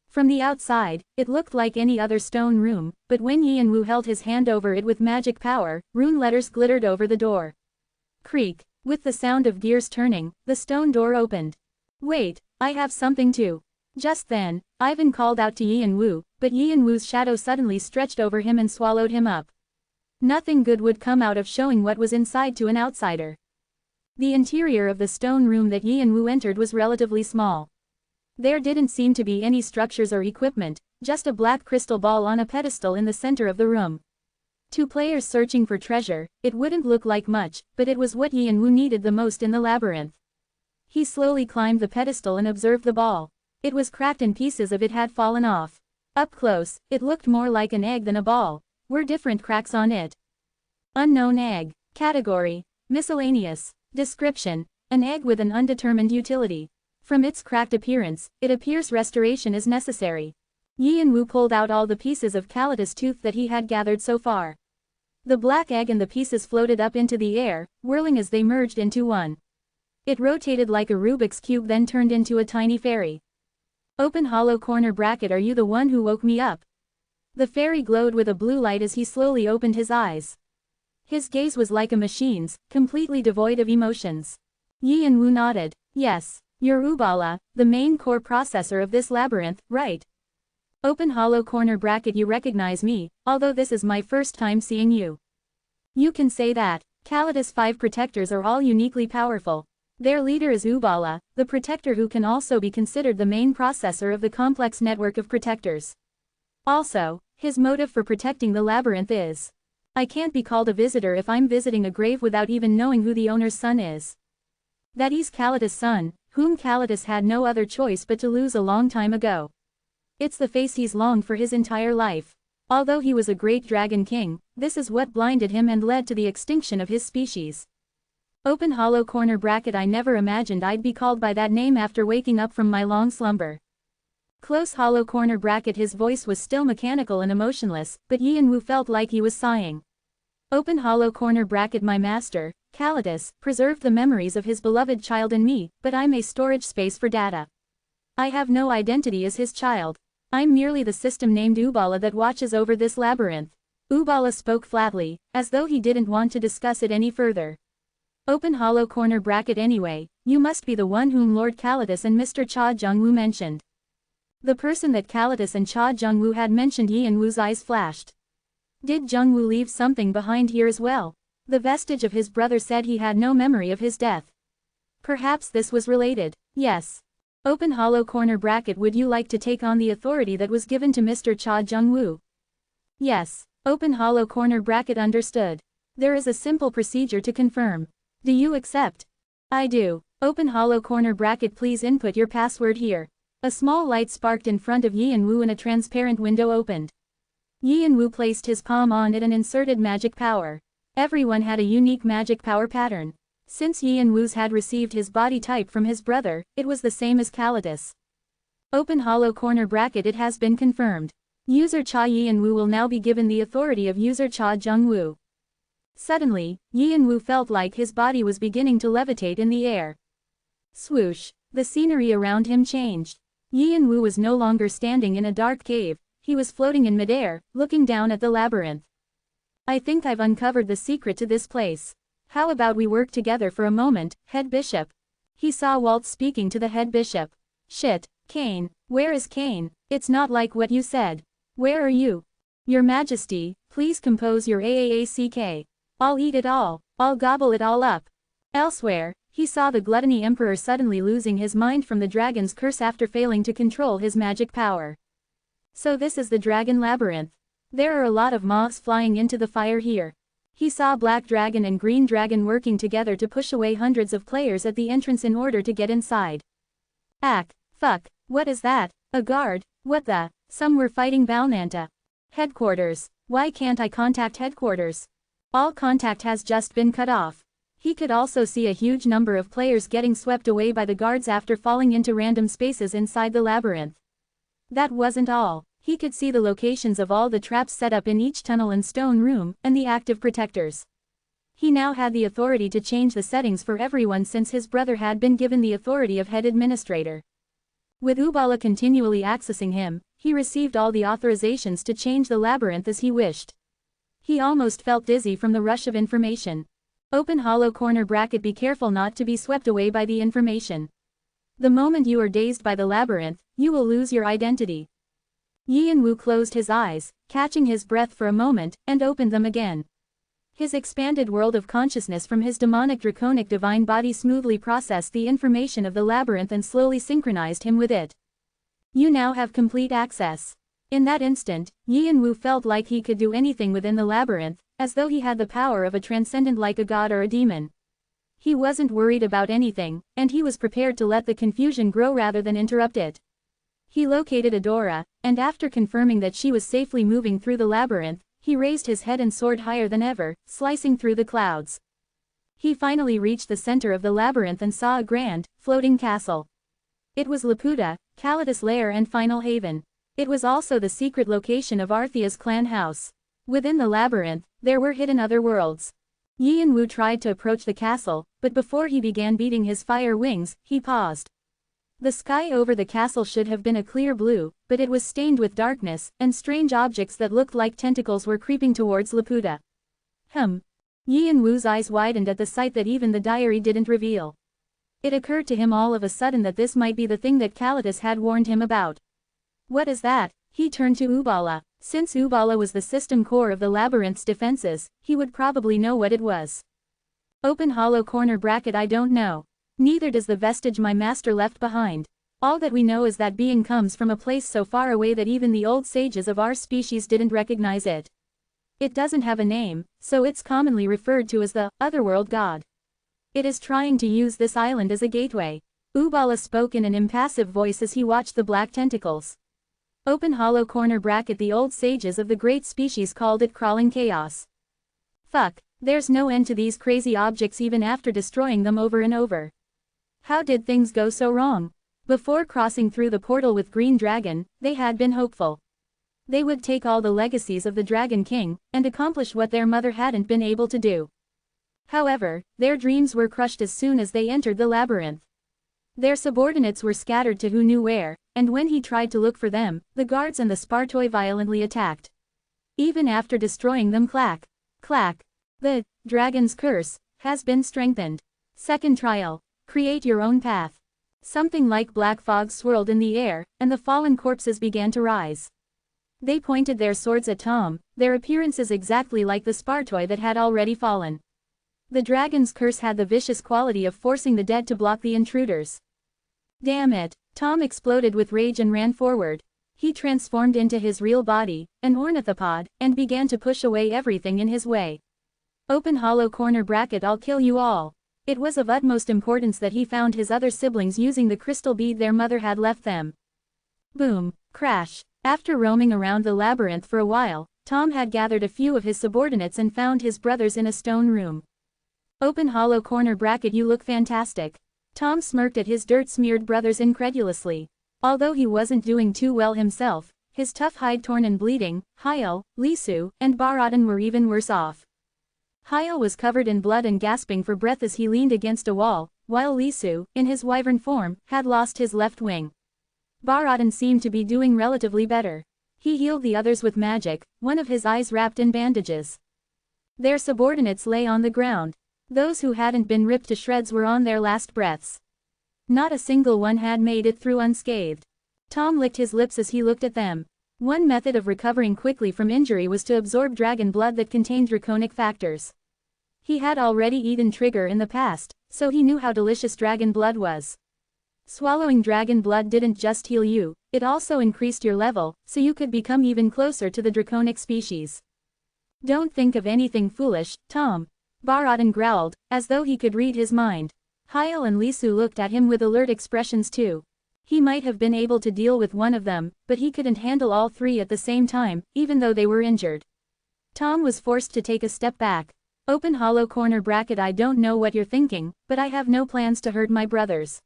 From the outside, it looked like any other stone room, but when Yin Wu held his hand over it with magic power, rune letters glittered over the door. Creak. With the sound of gears turning, the stone door opened. "Wait, I have something too." Just then, Ivan called out to Yin Wu, but Yin Wu's shadow suddenly stretched over him and swallowed him up. Nothing good would come out of showing what was inside to an outsider. The interior of the stone room that Yin Wu entered was relatively small. There didn't seem to be any structures or equipment, just a black crystal ball on a pedestal in the center of the room. To players searching for treasure, it wouldn't look like much, but it was what Yin Wu needed the most in the labyrinth. He slowly climbed the pedestal and observed the ball. It was cracked and pieces of it had fallen off. Up close, it looked more like an egg than a ball. were different cracks on it. Unknown egg. Category: miscellaneous. Description: an egg with an undetermined utility. From its cracked appearance, it appears restoration is necessary. Yi and Wu pulled out all the pieces of Kalida's tooth that he had gathered so far. The black egg and the pieces floated up into the air, whirling as they merged into one. It rotated like a Rubik's cube, then turned into a tiny fairy. Open hollow corner bracket. Are you the one who woke me up? The fairy glowed with a blue light as he slowly opened his eyes. His gaze was like a machine's, completely devoid of emotions. Yi and Wu nodded. Yes, you're Ubala, the main core processor of this labyrinth, right? Open hollow corner bracket. You recognize me, although this is my first time seeing you. You can say that. Kalida's 5 protectors are all uniquely powerful. Their leader is Ubala, the protector who can also be considered the main processor of the complex network of protectors. Also, his motive for protecting the labyrinth is: I can't be called a visitor if I'm visiting a grave without even knowing who the owner's son is. That he's Kalida's son, whom Kalidas had no other choice but to lose a long time ago. It's the face he's longed for his entire life. Although he was a great dragon king, this is what blinded him and led to the extinction of his species. Open hollow corner bracket. I never imagined I'd be called by that name after waking up from my long slumber. Close hollow corner bracket. His voice was still mechanical and emotionless, but Yi and Wu felt like he was sighing. Open hollow corner bracket. My master, Kalidas, preserved the memories of his beloved child in me, but I'm a storage space for data. I have no identity as his child. I'm merely the system named Ubala that watches over this labyrinth. Ubala spoke flatly, as though he didn't want to discuss it any further. Open hollow corner bracket. Anyway, you must be the one whom Lord Kalidas and Mr. Cha Jung-woo mentioned. The person that Kalidas and Cha Jung-woo had mentioned. Yi and Wu's eyes flashed. Did Jung-woo leave something behind here as well? The vestige of his brother said he had no memory of his death. Perhaps this was related. Yes. Open hollow corner bracket. Would you like to take on the authority that was given to Mr. Cha Jung-woo? Yes. Open hollow corner bracket. Understood. There is a simple procedure to confirm. Do you accept? I do. Open hollow corner bracket. Please input your password here. A small light sparked in front of Yi and Wu and a transparent window opened. Yi and Wu placed his palm on it and inserted magic power. Everyone had a unique magic power pattern. Since Yi and Wu's had received his body type from his brother, it was the same as Kalidas. Open hollow corner bracket. It has been confirmed. User Cha Yi and Wu will now be given the authority of user Cha Jung-woo. Suddenly, Yi and Wu felt like his body was beginning to levitate in the air. Swoosh! The scenery around him changed. Yi and Wu was no longer standing in a dark cave, he was floating in midair, looking down at the labyrinth. I think I've uncovered the secret to this place. How about we work together for a moment, head bishop? He saw Walt speaking to the head bishop. Shit, Kane, where is Kane? It's not like what you said. Where are you? Your Majesty, please compose your AAACK. I'll eat it all, I'll gobble it all up. Elsewhere, he saw the gluttony emperor suddenly losing his mind from the dragon's curse after failing to control his magic power. So this is the dragon labyrinth. There are a lot of moths flying into the fire here. He saw Black Dragon and Green Dragon working together to push away hundreds of players at the entrance in order to get inside. Fuck, what is that? A guard? What the? Some were fighting Balnanta. Headquarters. Why can't I contact headquarters? All contact has just been cut off. He could also see a huge number of players getting swept away by the guards after falling into random spaces inside the labyrinth. That wasn't all. He could see the locations of all the traps set up in each tunnel and stone room, and the active protectors. He now had the authority to change the settings for everyone since his brother had been given the authority of head administrator. With Ubala continually accessing him, he received all the authorizations to change the labyrinth as he wished. He almost felt dizzy from the rush of information. Open hollow corner bracket. Be careful not to be swept away by the information. The moment you are dazed by the labyrinth, you will lose your identity. Yi and Wu closed his eyes, catching his breath for a moment, and opened them again. His expanded world of consciousness from his demonic draconic divine body smoothly processed the information of the labyrinth and slowly synchronized him with it. You now have complete access. In that instant, Yi and Wu felt like he could do anything within the labyrinth, as though he had the power of a transcendent like a god or a demon. He wasn't worried about anything, and he was prepared to let the confusion grow rather than interrupt it. He located Adora, and after confirming that she was safely moving through the labyrinth, He raised his head and soared higher than ever, slicing through the clouds. He finally reached the center of the labyrinth and saw a grand, floating castle. It was Laputa, Kalidas' lair and final haven. It was also the secret location of Arthea's clan house. Within the labyrinth, there were hidden other worlds. Yi Wu tried to approach the castle, but before he began beating his fire wings, he paused. The sky over the castle should have been a clear blue, but it was stained with darkness, and strange objects that looked like tentacles were creeping towards Laputa. Yi Wu's eyes widened at the sight that even the diary didn't reveal. It occurred to him all of a sudden that this might be the thing that Kalidas had warned him about. What is that? He turned to Ubala. Since Ubala was the system core of the labyrinth's defenses, he would probably know what it was. Open hollow corner bracket. I don't know. Neither does the vestige my master left behind. All that we know is that being comes from a place so far away that even the old sages of our species didn't recognize it. It doesn't have a name, so it's commonly referred to as the otherworld god. It is trying to use this island as a gateway. Ubala spoke in an impassive voice as he watched the black tentacles. Open hollow corner bracket. The old sages of the great species called it crawling chaos. Fuck, there's no end to these crazy objects even after destroying them over and over. How did things go so wrong? Before crossing through the portal with Green Dragon, they had been hopeful. They would take all the legacies of the Dragon King, and accomplish what their mother hadn't been able to do. However, their dreams were crushed as soon as they entered the labyrinth. Their subordinates were scattered to who knew where, and when he tried to look for them, the guards and the Spartoi violently attacked. Even after destroying them, clack, clack. The dragon's curse has been strengthened. Second trial. Create your own path. Something like black fog swirled in the air, and the fallen corpses began to rise. They pointed their swords at Tom, their appearances exactly like the Spartoi that had already fallen. The dragon's curse had the vicious quality of forcing the dead to block the intruders. Damn it! Tom exploded with rage and ran forward. He transformed into his real body, an ornithopod, and began to push away everything in his way. Open hollow corner bracket. I'll kill you all. It was of utmost importance that he found his other siblings using the crystal bead their mother had left them. Boom, crash. After roaming around the labyrinth for a while, Tom had gathered a few of his subordinates and found his brothers in a stone room. Open hollow corner bracket. You look fantastic. Tom smirked at his dirt-smeared brothers incredulously. Although he wasn't doing too well himself, his tough hide torn and bleeding, Hyel, Lisu, and Baradan were even worse off. Hyel was covered in blood and gasping for breath as he leaned against a wall, while Lisu, in his wyvern form, had lost his left wing. Baradan seemed to be doing relatively better. He healed the others with magic, one of his eyes wrapped in bandages. Their subordinates lay on the ground. Those who hadn't been ripped to shreds were on their last breaths. Not a single one had made it through unscathed. Tom licked his lips as he looked at them. One method of recovering quickly from injury was to absorb dragon blood that contained draconic factors. He had already eaten trigger in the past, so he knew how delicious dragon blood was. Swallowing dragon blood didn't just heal you, it also increased your level, so you could become even closer to the draconic species. Don't think of anything foolish, Tom. Baradan growled, as though he could read his mind. Hyel and Lisu looked at him with alert expressions too. He might have been able to deal with one of them, but he couldn't handle all three at the same time, even though they were injured. Tom was forced to take a step back. Open hollow corner bracket. I don't know what you're thinking, but I have no plans to hurt my brothers.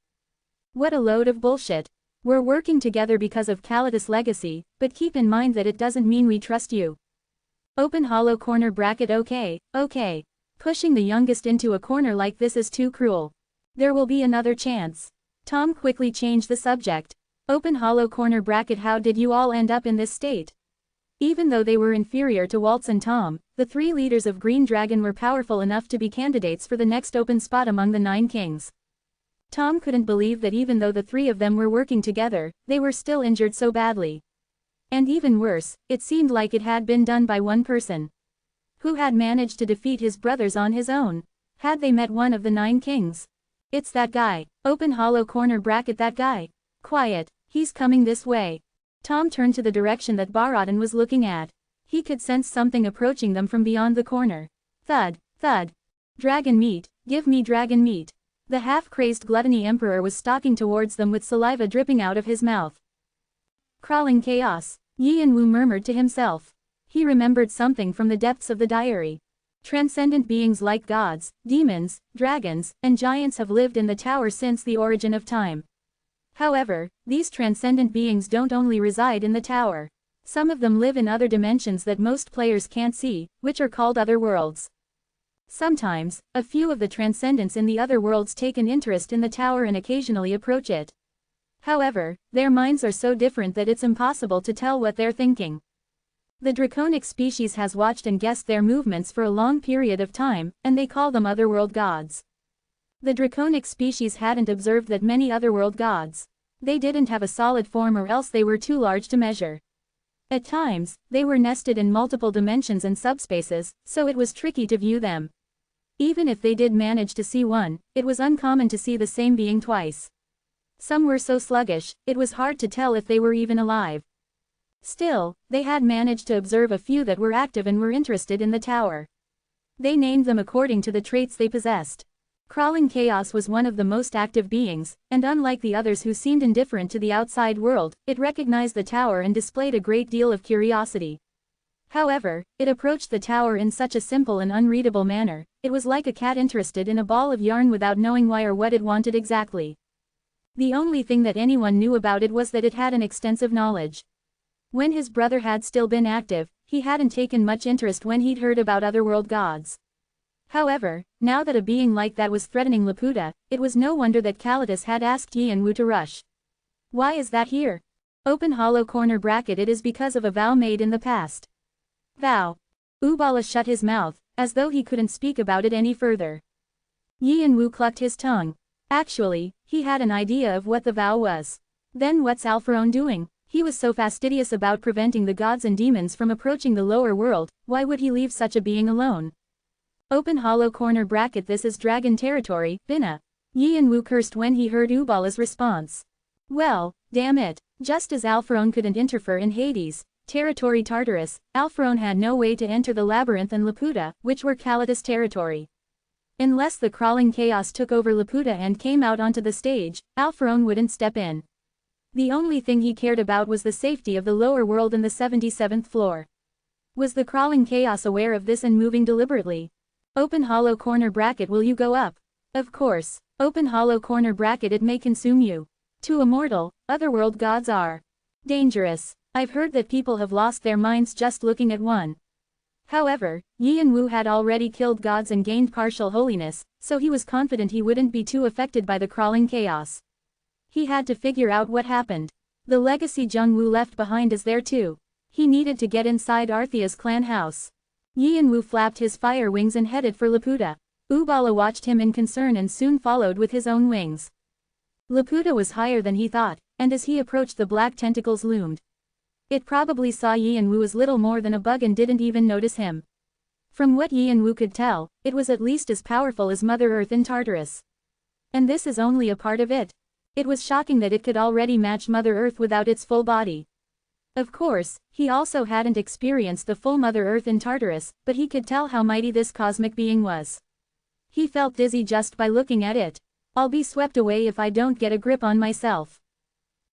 What a load of bullshit. We're working together because of Kalidas' legacy, but keep in mind that it doesn't mean we trust you. Open hollow corner bracket. Okay. Pushing the youngest into a corner like this is too cruel. There will be another chance. Tom quickly changed the subject. Open hollow corner bracket. How did you all end up in this state? Even though they were inferior to Waltz and Tom, the three leaders of Green Dragon were powerful enough to be candidates for the next open spot among the 9 kings. Tom couldn't believe that even though the three of them were working together, they were still injured so badly. And even worse, it seemed like it had been done by one person. Who had managed to defeat his brothers on his own? Had they met one of the 9 kings? It's that guy. Open hollow corner bracket. That guy. Quiet, he's coming this way. Tom turned to the direction that Baradan was looking at. He could sense something approaching them from beyond the corner. Thud, thud. Dragon meat, give me dragon meat. The half-crazed gluttony emperor was stalking towards them with saliva dripping out of his mouth. Crawling chaos, Yi Wu murmured to himself. He remembered something from the depths of the diary. Transcendent beings like gods, demons, dragons, and giants have lived in the tower since the origin of time. However, these transcendent beings don't only reside in the tower. Some of them live in other dimensions that most players can't see, which are called other worlds. Sometimes, a few of the transcendents in the other worlds take an interest in the tower and occasionally approach it. However, their minds are so different that it's impossible to tell what they're thinking. The draconic species has watched and guessed their movements for a long period of time, and they call them otherworld gods. The draconic species hadn't observed that many otherworld gods. They didn't have a solid form or else they were too large to measure. At times, they were nested in multiple dimensions and subspaces, so it was tricky to view them. Even if they did manage to see one, it was uncommon to see the same being twice. Some were so sluggish, it was hard to tell if they were even alive. Still, they had managed to observe a few that were active and were interested in the tower. They named them according to the traits they possessed. Crawling Chaos was one of the most active beings, and unlike the others who seemed indifferent to the outside world, it recognized the tower and displayed a great deal of curiosity. However, it approached the tower in such a simple and unreadable manner. It was like a cat interested in a ball of yarn without knowing why or what it wanted exactly. The only thing that anyone knew about it was that it had an extensive knowledge. When his brother had still been active, he hadn't taken much interest when he'd heard about otherworld gods. However, now that a being like that was threatening Laputa, it was no wonder that Kalitas had asked Yin Wu to rush. Why is that here? Open hollow corner bracket. It is because of a vow made in the past. Vow. Ubala shut his mouth, as though he couldn't speak about it any further. Yin Wu clucked his tongue. Actually, he had an idea of what the vow was. Then what's Alpharaon doing? He was so fastidious about preventing the gods and demons from approaching the lower world, why would he leave such a being alone? Open hollow corner bracket. This is dragon territory, Bina. Yin Wu cursed when he heard Ubala's response. Well, damn it, just as Alpharaon couldn't interfere in Hades, territory Tartarus, Alpharaon had no way to enter the labyrinth and Laputa, which were Kalitas territory. Unless the crawling chaos took over Laputa and came out onto the stage, Alpharaon wouldn't step in. The only thing he cared about was the safety of the lower world and the 77th floor. Was the crawling chaos aware of this and moving deliberately? Open hollow corner bracket. Will you go up? Of course. Open hollow corner bracket. It may consume you. To a mortal, otherworld gods are dangerous. I've heard that people have lost their minds just looking at one. However, Yin Wu had already killed gods and gained partial holiness, so he was confident he wouldn't be too affected by the crawling chaos. He had to figure out what happened. The legacy Jung Wu left behind is there too. He needed to get inside Arthea's clan house. Yin Wu flapped his fire wings and headed for Laputa. Ubala watched him in concern and soon followed with his own wings. Laputa was higher than he thought, and as he approached the black tentacles loomed. It probably saw Yin Wu as little more than a bug and didn't even notice him. From what Yin Wu could tell, it was at least as powerful as Mother Earth in Tartarus. And this is only a part of it. It was shocking that it could already match Mother Earth without its full body. Of course, he also hadn't experienced the full Mother Earth in Tartarus, but he could tell how mighty this cosmic being was. He felt dizzy just by looking at it. I'll be swept away if I don't get a grip on myself.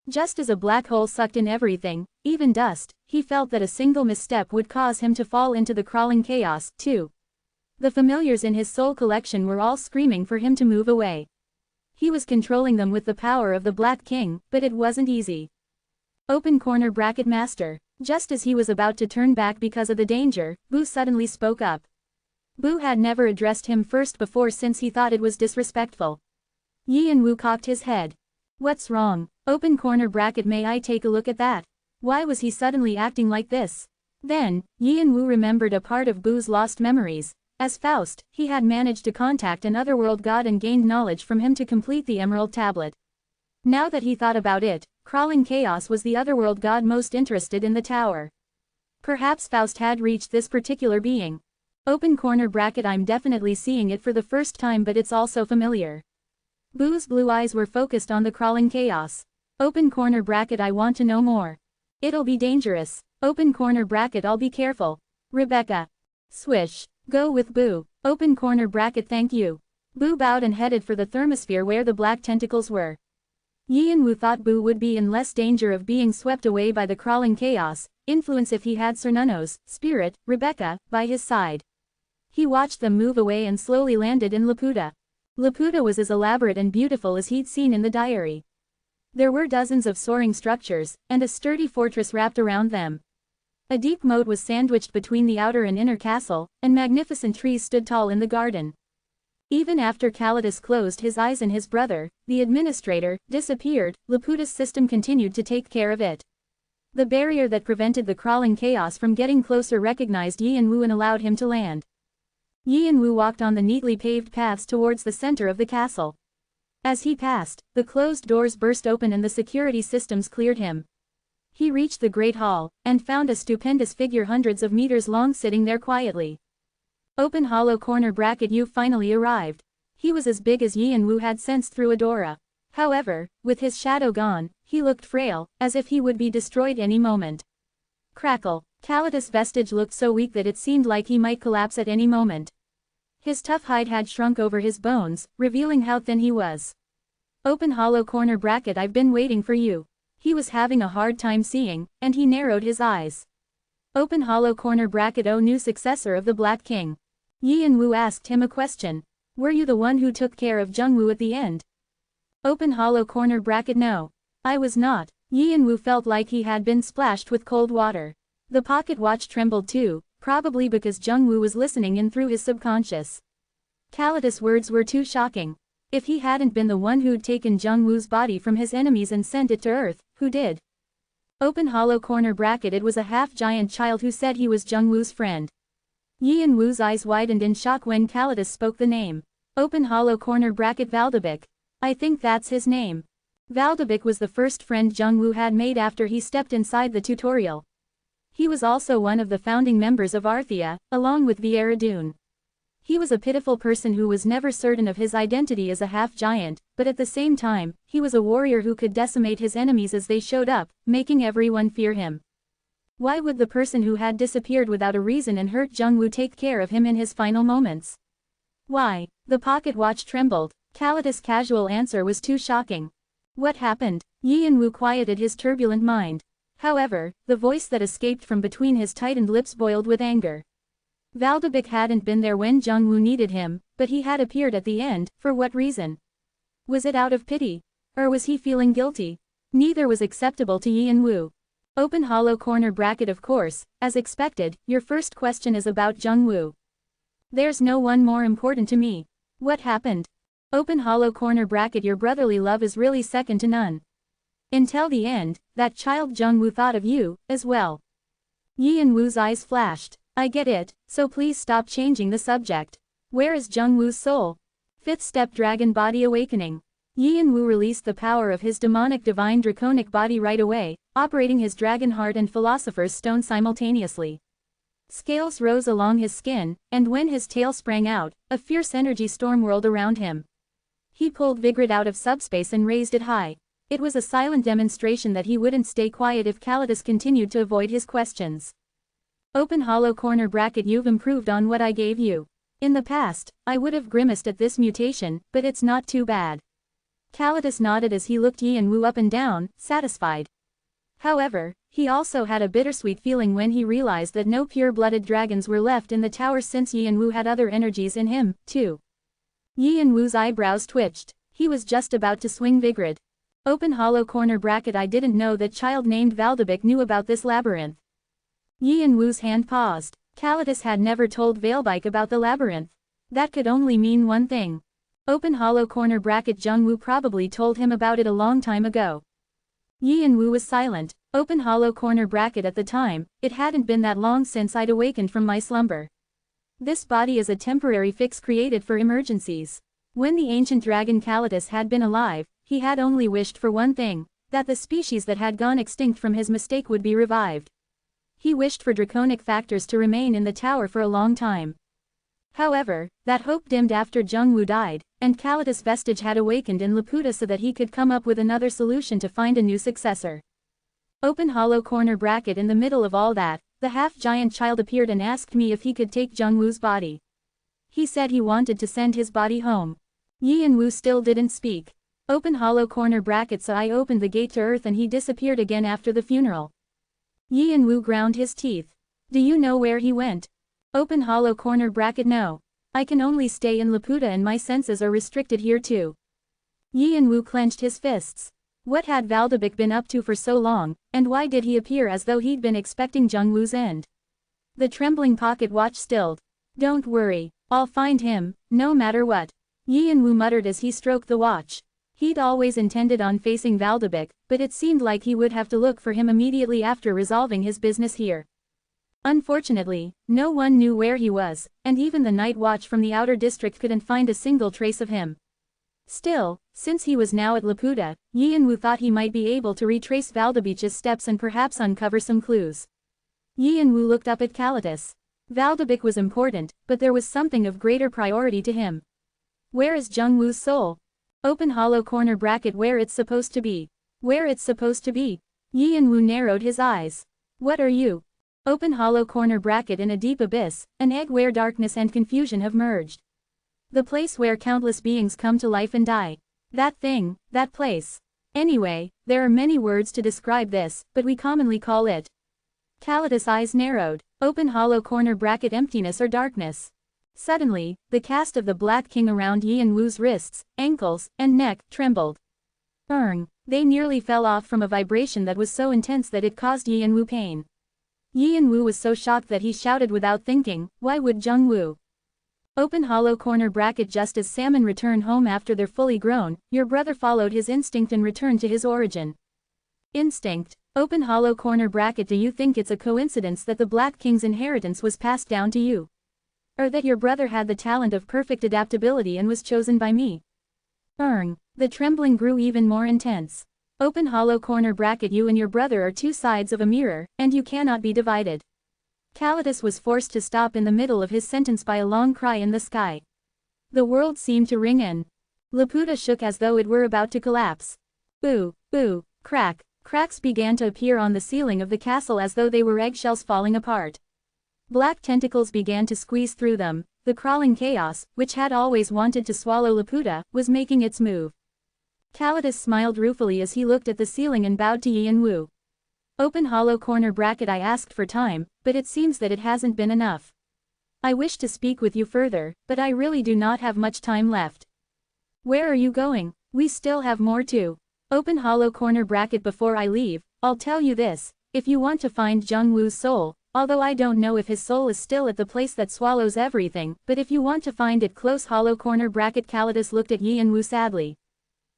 Just as a black hole sucked in everything, even dust, he felt that a single misstep would cause him to fall into the crawling chaos, too. The familiars in his soul collection were all screaming for him to move away. He was controlling them with the power of the Black King, but it wasn't easy. Open corner bracket master. Just as he was about to turn back because of the danger, Boo suddenly spoke up. Boo had never addressed him first before since he thought it was disrespectful. Yin Wu cocked his head. What's wrong? Open corner bracket. May I take a look at that? Why was he suddenly acting like this? Then, Yin Wu remembered a part of Boo's lost memories. As Faust, he had managed to contact an otherworld god and gained knowledge from him to complete the Emerald Tablet. Now that he thought about it, Crawling Chaos was the otherworld god most interested in the tower. Perhaps Faust had reached this particular being. Open corner bracket. I'm definitely seeing it for the first time, but it's also familiar. Boo's blue eyes were focused on the Crawling Chaos. Open corner bracket. I want to know more. It'll be dangerous. Open corner bracket. I'll be careful. Rebecca. Swish. Go with Boo. Open corner bracket. Thank you. Boo bowed and headed for the thermosphere where the black tentacles were. Yin Wu thought Boo would be in less danger of being swept away by the crawling chaos, influence if he had Cernunno's spirit, Rebecca, by his side. He watched them move away and slowly landed in Laputa. Laputa was as elaborate and beautiful as he'd seen in the diary. There were dozens of soaring structures, and a sturdy fortress wrapped around them. A deep moat was sandwiched between the outer and inner castle, and magnificent trees stood tall in the garden. Even after Calidus closed his eyes and his brother, the administrator, disappeared, Laputa's system continued to take care of it. The barrier that prevented the crawling chaos from getting closer recognized Yin Wu and allowed him to land. Yin Wu walked on the neatly paved paths towards the center of the castle. As he passed, the closed doors burst open and the security systems cleared him. He reached the great hall, and found a stupendous figure hundreds of meters long sitting there quietly. Open hollow corner bracket Yu finally arrived. He was as big as Yin Wu had sensed through Adora. However, with his shadow gone, he looked frail, as if he would be destroyed any moment. Crackle. Calidus' vestige looked so weak that it seemed like he might collapse at any moment. His tough hide had shrunk over his bones, revealing how thin he was. Open hollow corner bracket I've been waiting for you. He was having a hard time seeing, and he narrowed his eyes. Open hollow corner bracket O new successor of the Black King. Yin Wu asked him a question. Were you the one who took care of Jungwoo at the end? Open hollow corner bracket no. I was not. Yin Wu felt like he had been splashed with cold water. The pocket watch trembled too, probably because Jungwoo was listening in through his subconscious. Calidus' words were too shocking. If he hadn't been the one who'd taken Jungwoo's body from his enemies and sent it to Earth, who did? Open hollow corner bracket it was a half-giant child who said he was Jungwoo's friend. Yin Wu's eyes widened in shock when Calidus spoke the name. Open hollow corner bracket Valdebik. I think that's his name. Valdebik was the first friend Jungwoo had made after he stepped inside the tutorial. He was also one of the founding members of Arthea, along with Viera. He was a pitiful person who was never certain of his identity as a half-giant, but at the same time, he was a warrior who could decimate his enemies as they showed up, making everyone fear him. Why would the person who had disappeared without a reason and hurt Jungwoo take care of him in his final moments? Why? The pocket watch trembled. Calidus' casual answer was too shocking. What happened? Yin Wu quieted his turbulent mind. However, the voice that escaped from between his tightened lips boiled with anger. Valdebik hadn't been there when Jungwoo needed him, but he had appeared at the end, for what reason? Was it out of pity? Or was he feeling guilty? Neither was acceptable to Yin Wu. Open hollow corner bracket of course, as expected, your first question is about Jungwoo. There's no one more important to me. What happened? Open hollow corner bracket your brotherly love is really second to none. Until the end, that child Jungwoo thought of you, as well. Yin Wu's eyes flashed. I get it, so please stop changing the subject. Where is Jungwoo's soul? Fifth step dragon body awakening. Yin Wu released the power of his demonic divine draconic body right away, operating his dragon heart and philosopher's stone simultaneously. Scales rose along his skin, and when his tail sprang out, a fierce energy storm whirled around him. He pulled Vigrid out of subspace and raised it high. It was a silent demonstration that he wouldn't stay quiet if Calidus continued to avoid his questions. Open hollow corner bracket you've improved on what I gave you. In the past, I would have grimaced at this mutation, but it's not too bad. Calidus nodded as he looked Yin Wu up and down, satisfied. However, he also had a bittersweet feeling when he realized that no pure-blooded dragons were left in the tower since Yin Wu had other energies in him, too. Yin Wu's eyebrows twitched. He was just about to swing Vigrid. Open hollow corner bracket I didn't know that child named Valdebik knew about this labyrinth. Yin Wu's hand paused. Calidus had never told Valdebik about the labyrinth. That could only mean one thing. Open hollow corner bracket Jungwoo probably told him about it a long time ago. Yin Wu was silent. Open hollow corner bracket at the time, it hadn't been that long since I'd awakened from my slumber. This body is a temporary fix created for emergencies. When the ancient dragon Calidus had been alive, he had only wished for one thing, that the species that had gone extinct from his mistake would be revived. He wished for draconic factors to remain in the tower for a long time. However, that hope dimmed after Jungwoo died, and Calidus' vestige had awakened in Laputa so that he could come up with another solution to find a new successor. Open hollow corner bracket in the middle of all that, the half-giant child appeared and asked me if he could take Jungwoo's body. He said he wanted to send his body home. Yin Wu still didn't speak. Open hollow corner bracket so I opened the gate to Earth and he disappeared again after the funeral. Yi and Wu ground his teeth. Do you know where he went? Open hollow corner bracket no. I can only stay in Laputa and my senses are restricted here too. Yi and Wu clenched his fists. What had Valdebik been up to for so long, and why did he appear as though he'd been expecting Jung Wu's end? The trembling pocket watch stilled. Don't worry, I'll find him, no matter what. Yi and Wu muttered as he stroked the watch. He'd always intended on facing Valdebik, but it seemed like he would have to look for him immediately after resolving his business here. Unfortunately, no one knew where he was, and even the night watch from the outer district couldn't find a single trace of him. Still, since he was now at Laputa, Yi and Wu thought he might be able to retrace Valdebik's steps and perhaps uncover some clues. Yi and Wu looked up at Kalitas. Valdebik was important, but there was something of greater priority to him. Where is Jung Wu's soul? Open hollow corner bracket where it's supposed to be. Where it's supposed to be. Yi and Wu narrowed his eyes. What are you? Open hollow corner bracket in a deep abyss, an egg where darkness and confusion have merged. The place where countless beings come to life and die. That thing, that place. Anyway, there are many words to describe this, but we commonly call it. Kalitas' eyes narrowed. Open hollow corner bracket emptiness or darkness. Suddenly, the cast of the Black King around Yi and Wu's wrists, ankles, and neck trembled. They nearly fell off from a vibration that was so intense that it caused Yi and Wu pain. Yi and Wu was so shocked that he shouted without thinking, why would Jung Wu? Open hollow corner bracket just as salmon return home after they're fully grown, your brother followed his instinct and returned to his origin. Instinct. Open hollow corner bracket do you think it's a coincidence that the Black King's inheritance was passed down to you? Or that your brother had the talent of perfect adaptability and was chosen by me? The trembling grew even more intense. Open hollow corner bracket you and your brother are two sides of a mirror, and you cannot be divided. Kalitas was forced to stop in the middle of his sentence by a long cry in the sky. The world seemed to ring in. Laputa shook as though it were about to collapse. Boo, boo, crack. Cracks began to appear on the ceiling of the castle as though they were eggshells falling apart. Black tentacles began to squeeze through them. The crawling chaos, which had always wanted to swallow Laputa, was making its move. Kalitas smiled ruefully as he looked at the ceiling and bowed to Yi and Wu. Open hollow corner bracket I asked for time, but it seems that it hasn't been enough. I wish to speak with you further, but I really do not have much time left. Where are you going? We still have more to. Open hollow corner bracket before I leave, I'll tell you this, if you want to find Jung Wu's soul, although I don't know if his soul is still at the place that swallows everything, but if you want to find it close hollow corner bracket Kalitas looked at Yi and Wu sadly.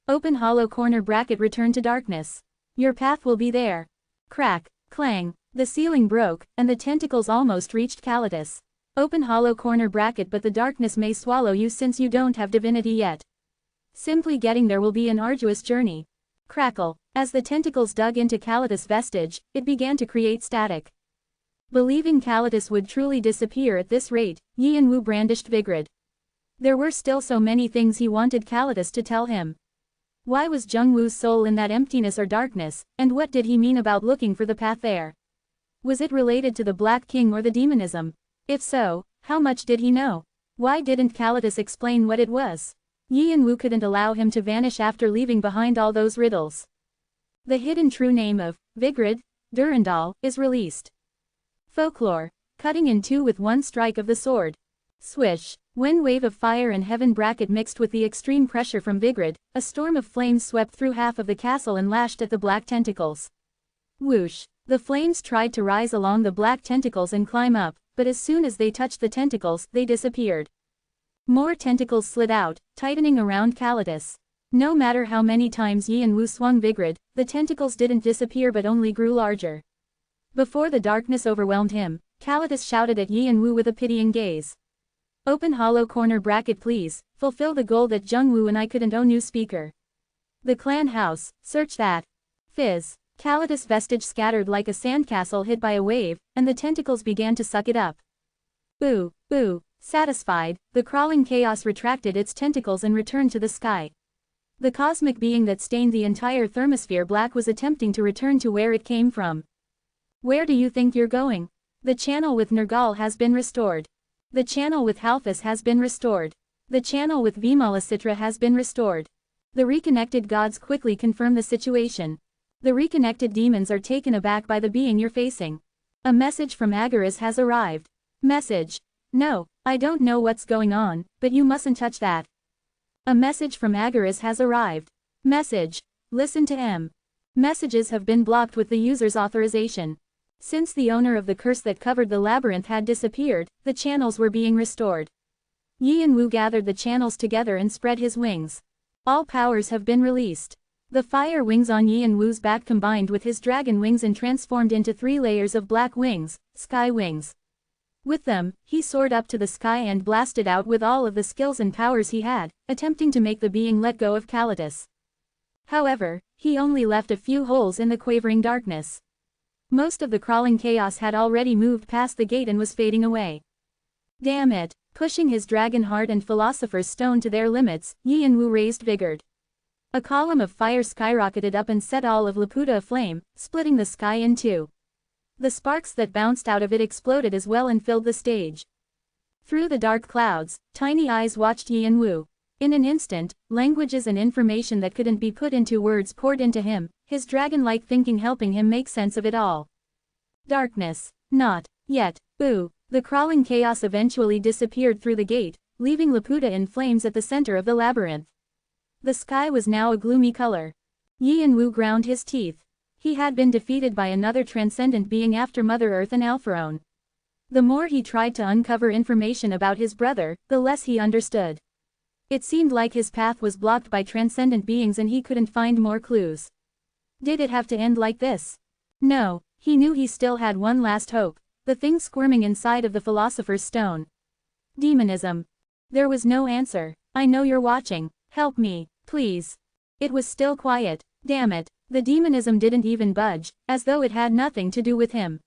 Open hollow corner bracket return to darkness. Your path will be there. Crack, clang, the ceiling broke, and the tentacles almost reached Kalitas. Open hollow corner bracket but the darkness may swallow you since you don't have divinity yet. Simply getting there will be an arduous journey. Crackle, as the tentacles dug into Kalitas' vestige, it began to create static. Believing Kalitas would truly disappear at this rate, Yi and Wu brandished Vigrid. There were still so many things he wanted Kalitas to tell him. Why was Jung Wu's soul in that emptiness or darkness, and what did he mean about looking for the path there? Was it related to the Black King or the demonism? If so, how much did he know? Why didn't Kalitas explain what it was? Yi and Wu couldn't allow him to vanish after leaving behind all those riddles. The hidden true name of Vigrid, Durandal, is released. Folklore, cutting in two with one strike of the sword. Swish, when wave of fire and heaven bracket mixed with the extreme pressure from Vigrid, a storm of flames swept through half of the castle and lashed at the black tentacles. Whoosh, the flames tried to rise along the black tentacles and climb up, but as soon as they touched the tentacles, they disappeared. More tentacles slid out, tightening around Kalitas. No matter how many times Yi and Wu swung Vigrid, the tentacles didn't disappear but only grew larger. Before the darkness overwhelmed him, Kalitas shouted at Yi and Wu with a pitying gaze. Open hollow corner bracket please, fulfill the goal that Jung Wu and I couldn't. Oh new speaker. The clan house, search that. Fizz. Kalitas' vestige scattered like a sandcastle hit by a wave, and the tentacles began to suck it up. Boo, boo. Satisfied, the crawling chaos retracted its tentacles and returned to the sky. The cosmic being that stained the entire thermosphere black was attempting to return to where it came from. Where do you think you're going? The channel with Nergal has been restored. The channel with Halfus has been restored. The channel with Vimalasitra has been restored. The reconnected gods quickly confirm the situation. The reconnected demons are taken aback by the being you're facing. A message from Agaris has arrived. Message. No, I don't know what's going on, but you mustn't touch that. A message from Agaris has arrived. Message. Listen to M. Messages have been blocked with the user's authorization. Since the owner of the curse that covered the labyrinth had disappeared, the channels were being restored. Yi Wu gathered the channels together and spread his wings. All powers have been released. The fire wings on Yi Wu's back combined with his dragon wings and transformed into 3 layers of black wings, sky wings. With them, he soared up to the sky and blasted out with all of the skills and powers he had, attempting to make the being let go of Kalitas. However, he only left a few holes in the quavering darkness. Most of the crawling chaos had already moved past the gate and was fading away. Damn it! Pushing his dragon heart and philosopher's stone to their limits, Yi Wu raised vigored. A column of fire skyrocketed up and set all of Laputa aflame, splitting the sky in two. The sparks that bounced out of it exploded as well and filled the stage. Through the dark clouds, tiny eyes watched Yi Wu. In an instant, languages and information that couldn't be put into words poured into him, his dragon-like thinking helping him make sense of it all. Darkness. Not yet. Ooh. The crawling chaos eventually disappeared through the gate, leaving Laputa in flames at the center of the labyrinth. The sky was now a gloomy color. Yi Wu ground his teeth. He had been defeated by another transcendent being after Mother Earth and Alpharone. The more he tried to uncover information about his brother, the less he understood. It seemed like his path was blocked by transcendent beings and he couldn't find more clues. Did it have to end like this? No, he knew he still had one last hope, the thing squirming inside of the Philosopher's Stone. Demonism. There was no answer. I know you're watching. Help me, please. It was still quiet. Damn it. The demonism didn't even budge, as though it had nothing to do with him.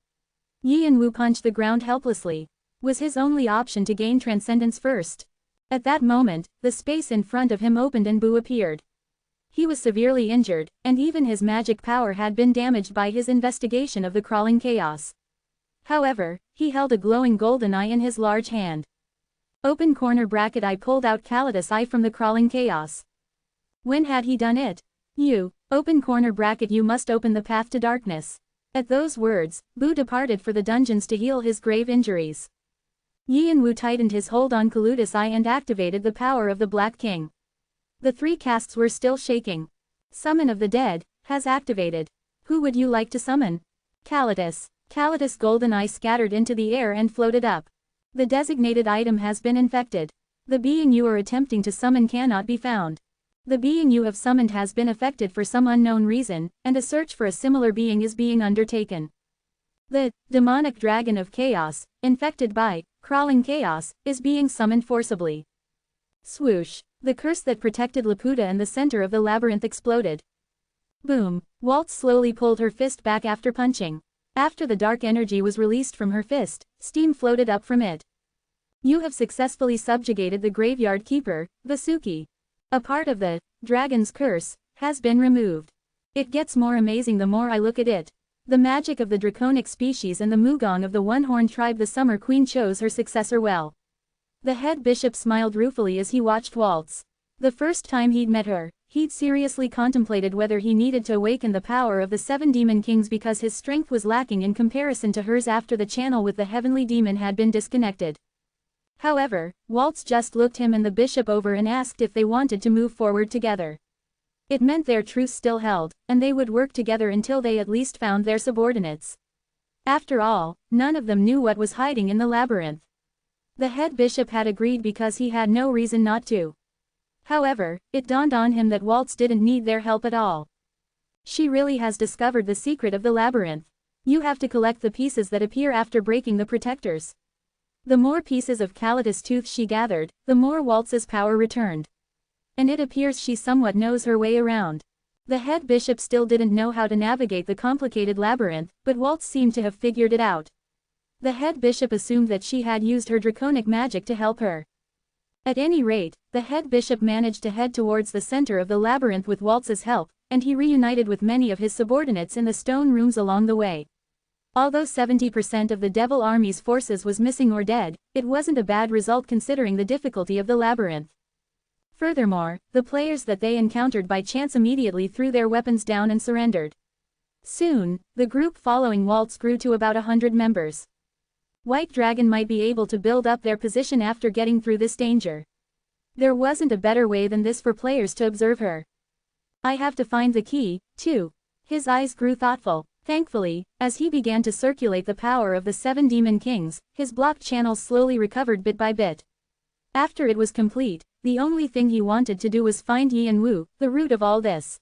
Yi Wu punched the ground helplessly. Was his only option to gain transcendence first? At that moment, the space in front of him opened and Bu appeared. He was severely injured, and even his magic power had been damaged by his investigation of the crawling chaos. However, he held a glowing golden eye in his large hand. Open corner bracket I pulled out Kalitas eye from the crawling chaos. When had he done it? Open corner bracket you must open the path to darkness. At those words, Bu departed for the dungeons to heal his grave injuries. Yi Wu tightened his hold on Kalitas eye and activated the power of the Black King. The 3 casts were still shaking. Summon of the Dead has activated. Who would you like to summon? Kalitas. Kalitas' golden eye scattered into the air and floated up. The designated item has been infected. The being you are attempting to summon cannot be found. The being you have summoned has been affected for some unknown reason, and a search for a similar being is being undertaken. The demonic dragon of chaos, infected by crawling chaos, is being summoned forcibly. Swoosh. The curse that protected Laputa and the center of the labyrinth exploded. Boom. Waltz slowly pulled her fist back after punching. After the dark energy was released from her fist, steam floated up from it. You have successfully subjugated the graveyard keeper, Vasuki. A part of the dragon's curse has been removed. It gets more amazing the more I look at it. The magic of the draconic species and the Mugong of the one-horned tribe. The Summer Queen chose her successor well. The head bishop smiled ruefully as he watched Waltz. The first time he'd met her, he'd seriously contemplated whether he needed to awaken the power of the 7 demon kings because his strength was lacking in comparison to hers after the channel with the heavenly demon had been disconnected. However, Waltz just looked him and the bishop over and asked if they wanted to move forward together. It meant their truce still held, and they would work together until they at least found their subordinates. After all, none of them knew what was hiding in the labyrinth. The head bishop had agreed because he had no reason not to. However, it dawned on him that Waltz didn't need their help at all. She really has discovered the secret of the labyrinth. You have to collect the pieces that appear after breaking the protectors. The more pieces of Kalitas' tooth she gathered, the more Waltz's power returned. And it appears she somewhat knows her way around. The head bishop still didn't know how to navigate the complicated labyrinth, but Waltz seemed to have figured it out. The head bishop assumed that she had used her draconic magic to help her. At any rate, the head bishop managed to head towards the center of the labyrinth with Waltz's help, and he reunited with many of his subordinates in the stone rooms along the way. Although 70% of the Devil Army's forces was missing or dead, it wasn't a bad result considering the difficulty of the labyrinth. Furthermore, the players that they encountered by chance immediately threw their weapons down and surrendered. Soon, the group following Waltz grew to about 100 members. White Dragon might be able to build up their position after getting through this danger. There wasn't a better way than this for players to observe her. I have to find the key, too. His eyes grew thoughtful. Thankfully, as he began to circulate the power of the 7 demon kings, his blocked channels slowly recovered bit by bit. After it was complete, the only thing he wanted to do was find Yi and Wu, the root of all this.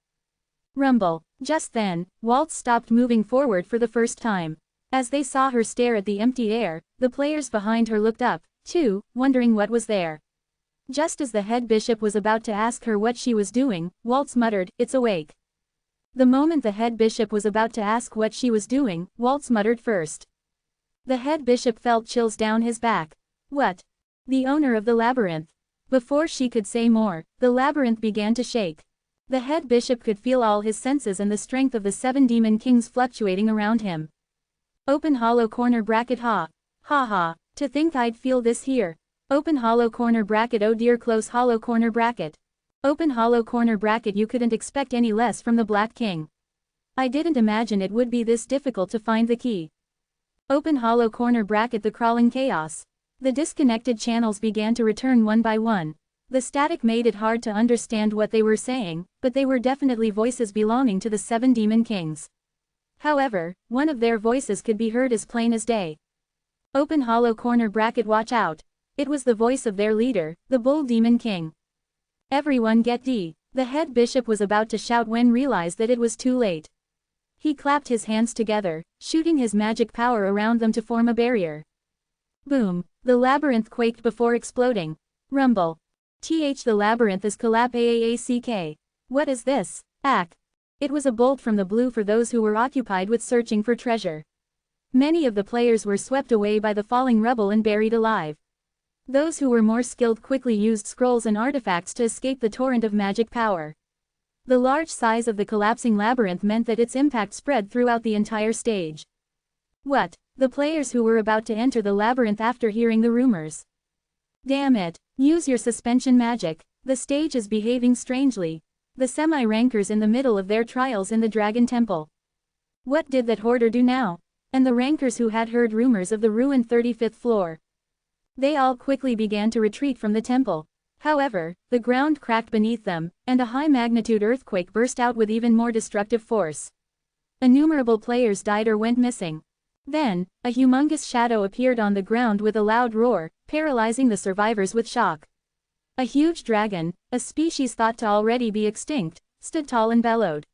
Rumble. Just then, Waltz stopped moving forward for the first time. As they saw her stare at the empty air, the players behind her looked up, too, wondering what was there. Just as the head bishop was about to ask her what she was doing, Waltz muttered, "It's awake." The moment the head bishop was about to ask what she was doing, Waltz muttered first. The head bishop felt chills down his back. What? The owner of the labyrinth. Before she could say more, the labyrinth began to shake. The head bishop could feel all his senses and the strength of the 7 demon kings fluctuating around him. Open hollow corner bracket ha. Ha ha, to think I'd feel this here. Open hollow corner bracket, oh dear, close hollow corner bracket. Open hollow corner bracket, you couldn't expect any less from the Black King. I didn't imagine it would be this difficult to find the key. Open hollow corner bracket, the crawling chaos. The disconnected channels began to return one by one. The static made it hard to understand what they were saying, but they were definitely voices belonging to the 7 demon kings. However, one of their voices could be heard as plain as day. Open hollow corner bracket, watch out. It was the voice of their leader, the Bull Demon King. Everyone get D. The head bishop was about to shout when realized that it was too late. He clapped his hands together, shooting his magic power around them to form a barrier. Boom! The labyrinth quaked before exploding. Rumble. The labyrinth is collapse. What is this? Ack. It was a bolt from the blue for those who were occupied with searching for treasure. Many of the players were swept away by the falling rubble and buried alive. Those who were more skilled quickly used scrolls and artifacts to escape the torrent of magic power. The large size of the collapsing labyrinth meant that its impact spread throughout the entire stage. What? The players who were about to enter the labyrinth after hearing the rumors. Damn it! Use your suspension magic. The stage is behaving strangely. The semi-rankers in the middle of their trials in the Dragon Temple. What did that hoarder do now? And the rankers who had heard rumors of the ruined 35th floor. They all quickly began to retreat from the temple. However, the ground cracked beneath them, and a high-magnitude earthquake burst out with even more destructive force. Innumerable players died or went missing. Then, a humongous shadow appeared on the ground with a loud roar, paralyzing the survivors with shock. A huge dragon, a species thought to already be extinct, stood tall and bellowed.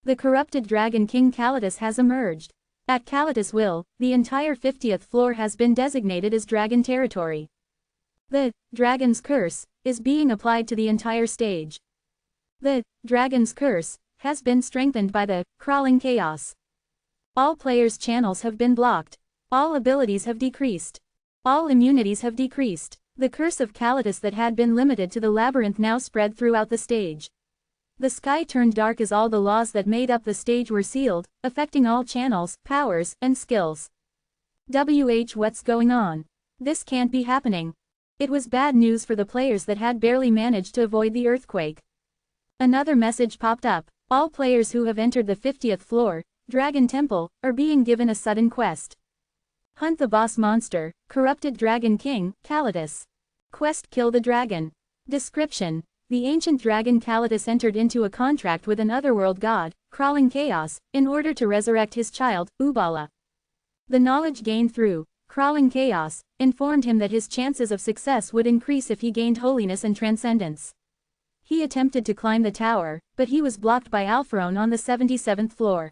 The corrupted Dragon King Kalitas has emerged. At Kalitas' will, the entire 50th floor has been designated as dragon territory. The dragon's curse is being applied to the entire stage. The dragon's curse has been strengthened by the crawling chaos. All players' channels have been blocked. All abilities have decreased. All immunities have decreased. The curse of Kalitas that had been limited to the labyrinth now spread throughout the stage. The sky turned dark as all the laws that made up the stage were sealed, affecting all channels, powers, and skills. What's going on? This can't be happening. It was bad news for the players that had barely managed to avoid the earthquake. Another message popped up. All players who have entered the 50th floor, Dragon Temple, are being given a sudden quest. Hunt the boss monster, corrupted Dragon King, Kalitas. Quest: kill the dragon. Description: the ancient dragon Kalitas entered into a contract with an otherworld god, Crawling Chaos, in order to resurrect his child, Ubala. The knowledge gained through Crawling Chaos informed him that his chances of success would increase if he gained holiness and transcendence. He attempted to climb the tower, but he was blocked by Alpharon on the 77th floor.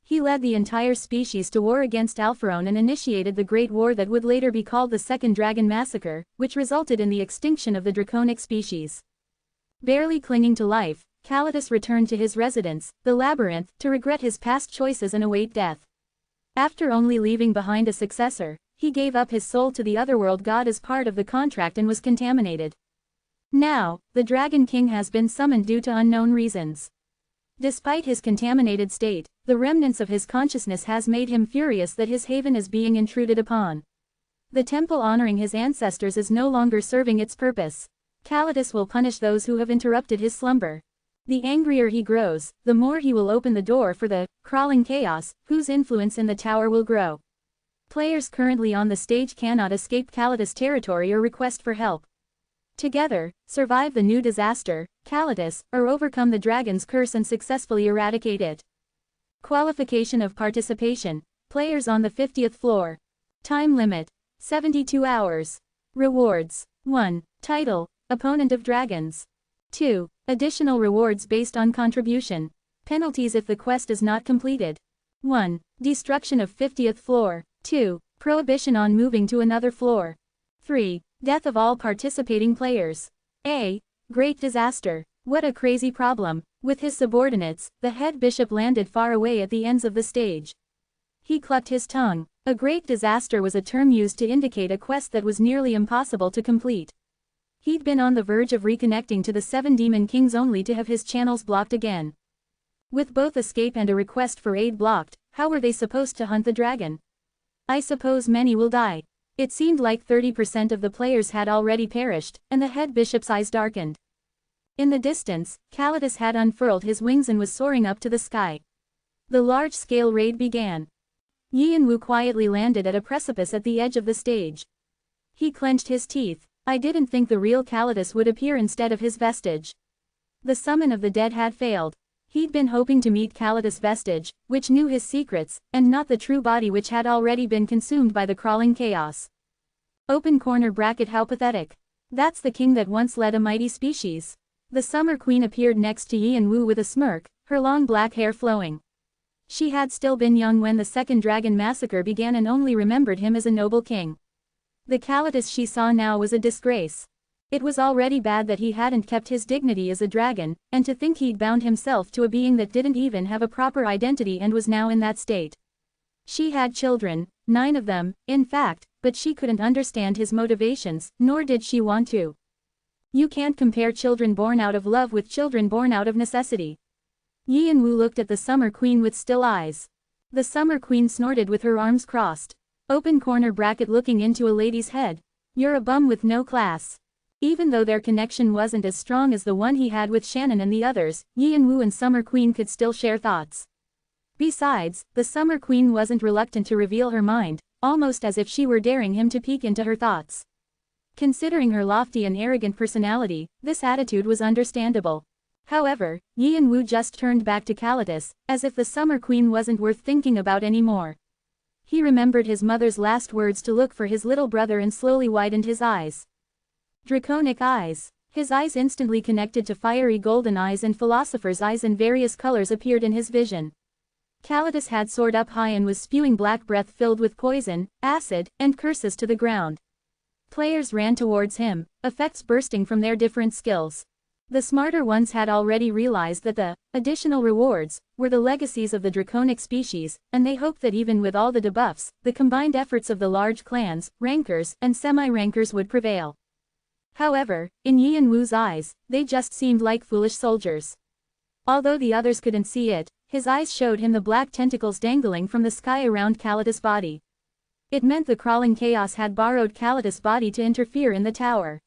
He led the entire species to war against Alpharon and initiated the Great War that would later be called the Second Dragon Massacre, which resulted in the extinction of the draconic species. Barely clinging to life, Kalitas returned to his residence, the labyrinth, to regret his past choices and await death. After only leaving behind a successor, he gave up his soul to the otherworld god as part of the contract and was contaminated. Now, the Dragon King has been summoned due to unknown reasons. Despite his contaminated state, the remnants of his consciousness has made him furious that his haven is being intruded upon. The temple honoring his ancestors is no longer serving its purpose. Kalitas will punish those who have interrupted his slumber. The angrier he grows, the more he will open the door for the crawling chaos, whose influence in the tower will grow. Players currently on the stage cannot escape Kalidas territory or request for help. Together, survive the new disaster, Kalidas, or overcome the dragon's curse and successfully eradicate it. Qualification of participation. Players on the 50th floor. Time limit. 72 hours. Rewards. 1. Title, Opponent of Dragons. 2. Additional rewards based on contribution. Penalties if the quest is not completed. 1. Destruction of 50th floor. 2. Prohibition on moving to another floor. 3. Death of all participating players. A. Great disaster. What a crazy problem. With his subordinates, the head bishop landed far away at the ends of the stage. He clucked his tongue. A great disaster was a term used to indicate a quest that was nearly impossible to complete. He'd been on the verge of reconnecting to the 7 demon kings only to have his channels blocked again. With both escape and a request for aid blocked, how were they supposed to hunt the dragon? I suppose many will die. It seemed like 30% of the players had already perished, and the head bishop's eyes darkened. In the distance, Kalidas had unfurled his wings and was soaring up to the sky. The large-scale raid began. Yianwu quietly landed at a precipice at the edge of the stage. He clenched his teeth. I didn't think the real Kalidas would appear instead of his vestige. The summon of the dead had failed. He'd been hoping to meet Kalidas' vestige, which knew his secrets, and not the true body which had already been consumed by the crawling chaos. Open corner bracket. How pathetic. That's the king that once led a mighty species. The Summer Queen appeared next to Yianwu with a smirk, her long black hair flowing. She had still been young when the second dragon massacre began and only remembered him as a noble king. The Kalidas she saw now was a disgrace. It was already bad that he hadn't kept his dignity as a dragon, and to think he'd bound himself to a being that didn't even have a proper identity and was now in that state. She had children, 9 of them, in fact, but she couldn't understand his motivations, nor did she want to. You can't compare children born out of love with children born out of necessity. Yianwu looked at the Summer Queen with still eyes. The Summer Queen snorted with her arms crossed. Open corner bracket. Looking into a lady's head. You're a bum with no class. Even though their connection wasn't as strong as the one he had with Shannon and the others, Yianwu and Summer Queen could still share thoughts. Besides, the Summer Queen wasn't reluctant to reveal her mind, almost as if she were daring him to peek into her thoughts. Considering her lofty and arrogant personality, this attitude was understandable. However, Yianwu just turned back to Kalidas, as if the Summer Queen wasn't worth thinking about anymore. He remembered his mother's last words to look for his little brother and slowly widened his eyes. Draconic eyes. His eyes instantly connected to fiery golden eyes, and philosopher's eyes in various colors appeared in his vision. Kalidas had soared up high and was spewing black breath filled with poison, acid, and curses to the ground. Players ran towards him, effects bursting from their different skills. The smarter ones had already realized that the additional rewards were the legacies of the draconic species, and they hoped that even with all the debuffs, the combined efforts of the large clans, rankers, and semi-rankers would prevail. However, in Yianwu's eyes, they just seemed like foolish soldiers. Although the others couldn't see it, his eyes showed him the black tentacles dangling from the sky around Kalidas' body. It meant the crawling chaos had borrowed Kalidas' body to interfere in the tower.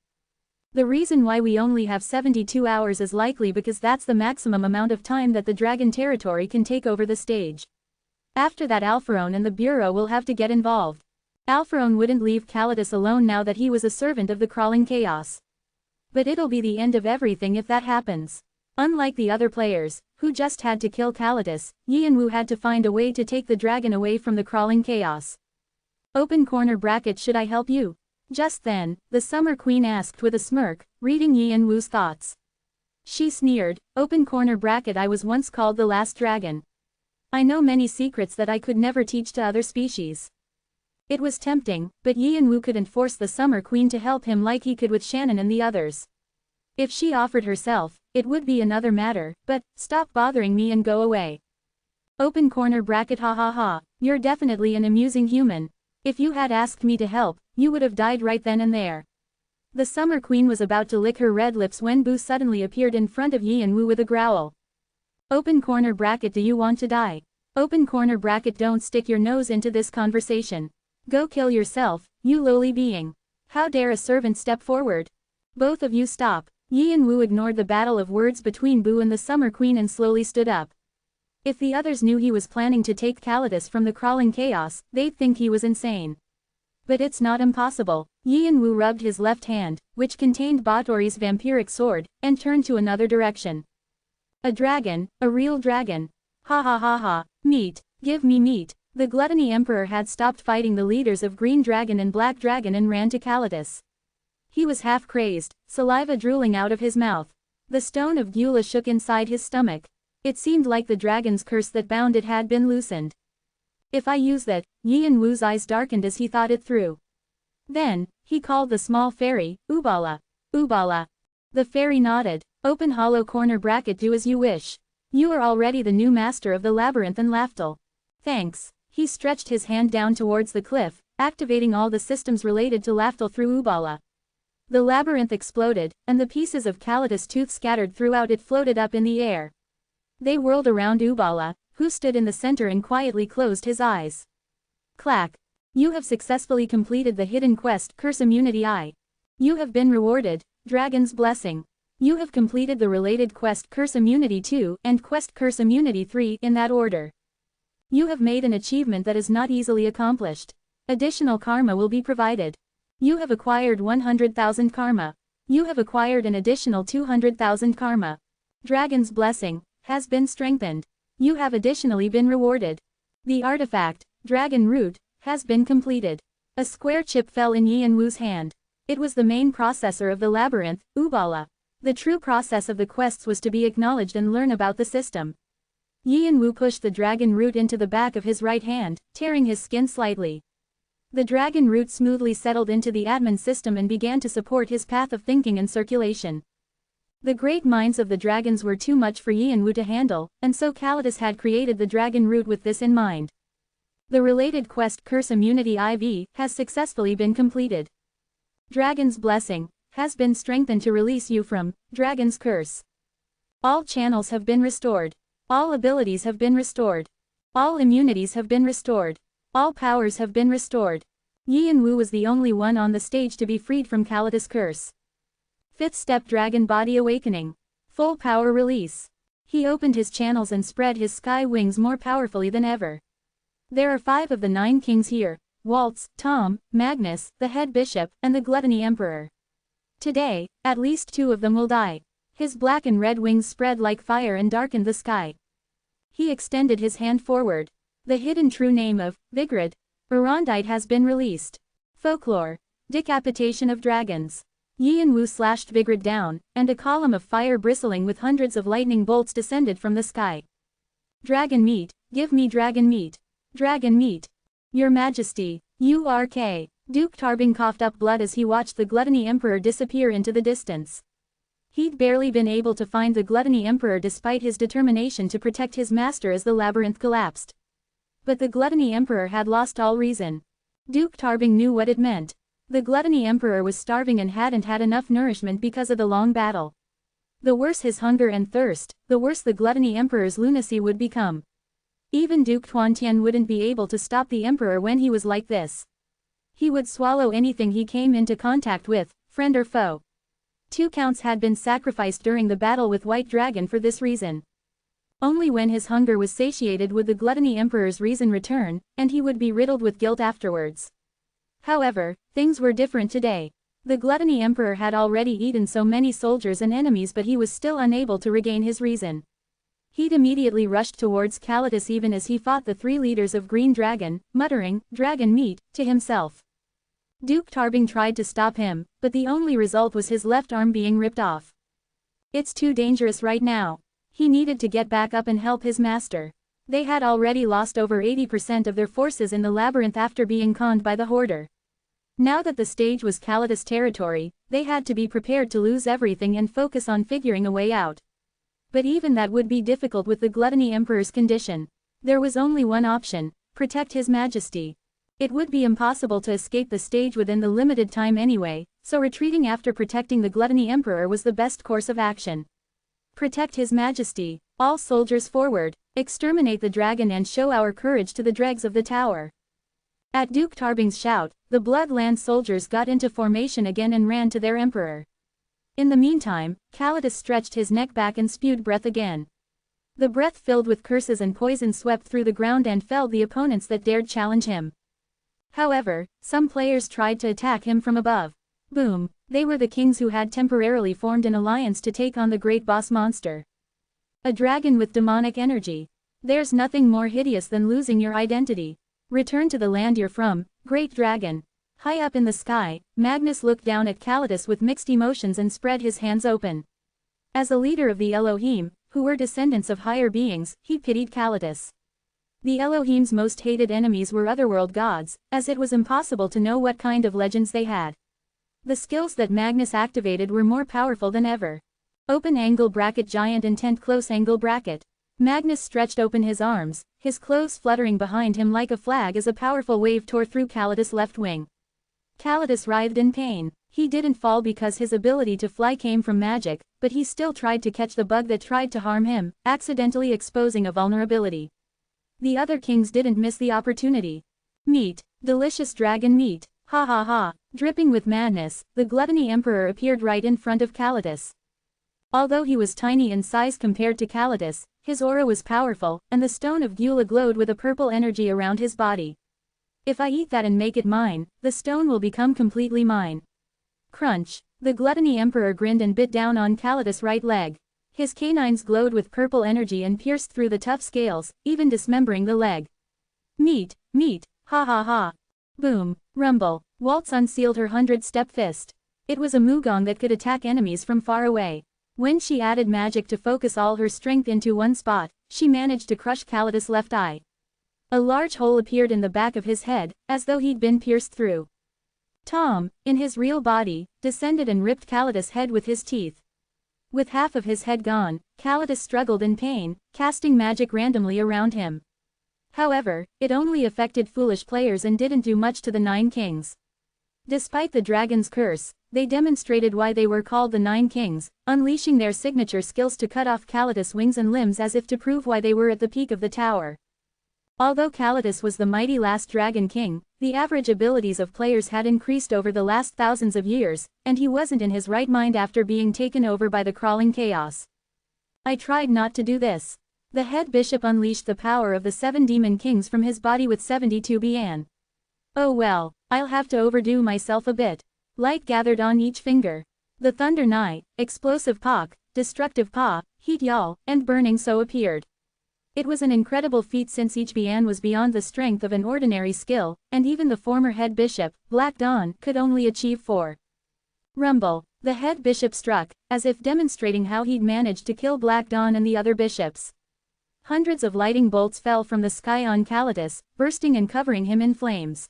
The reason why we only have 72 hours is likely because that's the maximum amount of time that the dragon territory can take over the stage. After that, Alpharon and the Bureau will have to get involved. Alpharon wouldn't leave Kalidas alone now that he was a servant of the crawling chaos. But it'll be the end of everything if that happens. Unlike the other players, who just had to kill Kalidas, Yianwu had to find a way to take the dragon away from the crawling chaos. Open corner bracket. Should I help you? Just then, the Summer Queen asked with a smirk, reading Yianwu's thoughts. She sneered, open corner bracket. I was once called the last dragon. I know many secrets that I could never teach to other species. It was tempting, but Yianwu couldn't force the Summer Queen to help him like he could with Shannon and the others. If she offered herself, it would be another matter, but, stop bothering me and go away. Open corner bracket. Ha ha ha, you're definitely an amusing human. If you had asked me to help, you would have died right then and there. The Summer Queen was about to lick her red lips when Boo suddenly appeared in front of Yianwu with a growl. Open corner bracket. Do you want to die? Open corner bracket. Don't stick your nose into this conversation. Go kill yourself, you lowly being. How dare a servant step forward? Both of you stop. Yin Wu ignored the battle of words between Bu and the Summer Queen and slowly stood up. If the others knew he was planning to take Calidus from the crawling chaos, they'd think he was insane. But it's not impossible. Yin Wu rubbed his left hand, which contained Batory's vampiric sword, and turned to another direction. A dragon, a real dragon. Ha ha ha ha, meat, give me meat. The Gluttony Emperor had stopped fighting the leaders of Green Dragon and Black Dragon and ran to Calidus. He was half crazed, saliva drooling out of his mouth. The stone of Gula shook inside his stomach. It seemed like the dragon's curse that bound it had been loosened. If I use that, Yin Wu's eyes darkened as he thought it through. Then, he called the small fairy, Ubala. Ubala. The fairy nodded. Open hollow corner bracket, do as you wish. You are already the new master of the labyrinth and Laftel. Thanks. He stretched his hand down towards the cliff, activating all the systems related to Laftel through Ubala. The labyrinth exploded, and the pieces of Calidus' tooth scattered throughout it floated up in the air. They whirled around Ubala, who stood in the center and quietly closed his eyes. Clack. You have successfully completed the hidden quest, Curse Immunity I. You have been rewarded, Dragon's Blessing. You have completed the related quest Curse Immunity 2 and quest Curse Immunity 3 in that order. You have made an achievement that is not easily accomplished. Additional karma will be provided. You have acquired 100,000 karma. You have acquired an additional 200,000 karma. Dragon's Blessing has been strengthened. You have additionally been rewarded. The artifact, Dragon Root, has been completed. A square chip fell in Yin Wu's hand. It was the main processor of the labyrinth, Ubala. The true process of the quests was to be acknowledged and learn about the system. Yin Wu pushed the Dragon Root into the back of his right hand, tearing his skin slightly. The Dragon Root smoothly settled into the admin system and began to support his path of thinking and circulation. The great minds of the dragons were too much for Yin Wu to handle, and so Calidus had created the Dragon Root with this in mind. The related quest Curse Immunity IV has successfully been completed. Dragon's Blessing has been strengthened to release you from Dragon's Curse. All channels have been restored. All abilities have been restored. All immunities have been restored. All powers have been restored. Yin Wu was the only one on the stage to be freed from Calidus' curse. Fifth step, Dragon Body Awakening. Full power release. He opened his channels and spread his sky wings more powerfully than ever. There are 5 of the 9 kings here: Waltz, Tom, Magnus, the head bishop, and the Gluttony Emperor. Today, at least 2 of them will die. His black and red wings spread like fire and darkened the sky. He extended his hand forward. The hidden true name of Vigrid, Urondite has been released. Folklore. Decapitation of dragons. Yin Wu slashed Vigrid down, and a column of fire bristling with hundreds of lightning bolts descended from the sky. Dragon meat, give me dragon meat. Dragon meat. Your Majesty, URK. Duke Tarbing coughed up blood as he watched the Gluttony Emperor disappear into the distance. He'd barely been able to find the Gluttony Emperor despite his determination to protect his master as the labyrinth collapsed. But the Gluttony Emperor had lost all reason. Duke Tarbing knew what it meant. The Gluttony Emperor was starving and hadn't had enough nourishment because of the long battle. The worse his hunger and thirst, the worse the Gluttony Emperor's lunacy would become. Even Duke Tuantian wouldn't be able to stop the Emperor when he was like this. He would swallow anything he came into contact with, friend or foe. 2 counts had been sacrificed during the battle with White Dragon for this reason. Only when his hunger was satiated would the Gluttony Emperor's reason return, and he would be riddled with guilt afterwards. However, things were different today. The Gluttony Emperor had already eaten so many soldiers and enemies, but he was still unable to regain his reason. He'd immediately rushed towards Calidus even as he fought the 3 leaders of Green Dragon, muttering, "Dragon meat," to himself. Duke Tarbing tried to stop him, but the only result was his left arm being ripped off. It's too dangerous right now. He needed to get back up and help his master. They had already lost over 80% of their forces in the labyrinth after being conned by the Hoarder. Now that the stage was Calidus territory, they had to be prepared to lose everything and focus on figuring a way out. But even that would be difficult with the Gluttony Emperor's condition. There was only one option: protect His Majesty. It would be impossible to escape the stage within the limited time anyway, so retreating after protecting the Gluttony Emperor was the best course of action. Protect His Majesty. All soldiers forward. Exterminate the dragon and show our courage to the dregs of the tower. At Duke Tarbing's shout, the Bloodland soldiers got into formation again and ran to their emperor. In the meantime, Calidus stretched his neck back and spewed breath again. The breath filled with curses and poison swept through the ground and felled the opponents that dared challenge him. However, some players tried to attack him from above. Boom! They were the kings who had temporarily formed an alliance to take on the great boss monster. A dragon with demonic energy. There's nothing more hideous than losing your identity. Return to the land you're from, great dragon. High up in the sky, Magnus looked down at Calidus with mixed emotions and spread his hands open. As a leader of the Elohim, who were descendants of higher beings, he pitied Calidus. The Elohim's most hated enemies were otherworld gods, as it was impossible to know what kind of legends they had. The skills that Magnus activated were more powerful than ever. Open angle bracket giant intent close angle bracket. Magnus stretched open his arms, his clothes fluttering behind him like a flag as a powerful wave tore through Calidus' left wing. Calidus writhed in pain. He didn't fall because his ability to fly came from magic, but he still tried to catch the bug that tried to harm him, accidentally exposing a vulnerability. The other kings didn't miss the opportunity. Meat. Delicious dragon meat. Ha ha ha. Dripping with madness, the gluttony emperor appeared right in front of Calidus. Although he was tiny in size compared to Calidus, his aura was powerful, and the stone of Gula glowed with a purple energy around his body. If I eat that and make it mine, the stone will become completely mine. Crunch. The gluttony emperor grinned and bit down on Calidus' right leg. His canines glowed with purple energy and pierced through the tough scales, even dismembering the leg. Meat, meat, ha ha ha. Boom, rumble. Waltz unsealed her 100-step fist. It was a Mugong that could attack enemies from far away. When she added magic to focus all her strength into one spot, she managed to crush Calidus' left eye. A large hole appeared in the back of his head, as though he'd been pierced through. Tom, in his real body, descended and ripped Calidus' head with his teeth. With half of his head gone, Calidus struggled in pain, casting magic randomly around him. However, it only affected foolish players and didn't do much to the 9 kings. Despite the dragon's curse, they demonstrated why they were called the 9 kings, unleashing their signature skills to cut off Calidus' wings and limbs as if to prove why they were at the peak of the tower. Although Calidus was the mighty last dragon king, the average abilities of players had increased over the last thousands of years, and he wasn't in his right mind after being taken over by the crawling chaos. I tried not to do this. The head bishop unleashed the power of the 7 demon kings from his body with 72 Bian. Oh well, I'll have to overdo myself a bit. Light gathered on each finger. The thunder nigh, explosive pak, destructive pa, heat yal, and burning so appeared. It was an incredible feat since each Bian was beyond the strength of an ordinary skill, and even the former head bishop, Black Dawn, could only achieve 4. Rumble. The head bishop struck, as if demonstrating how he'd managed to kill Black Dawn and the other bishops. Hundreds of lightning bolts fell from the sky on Calidus, bursting and covering him in flames.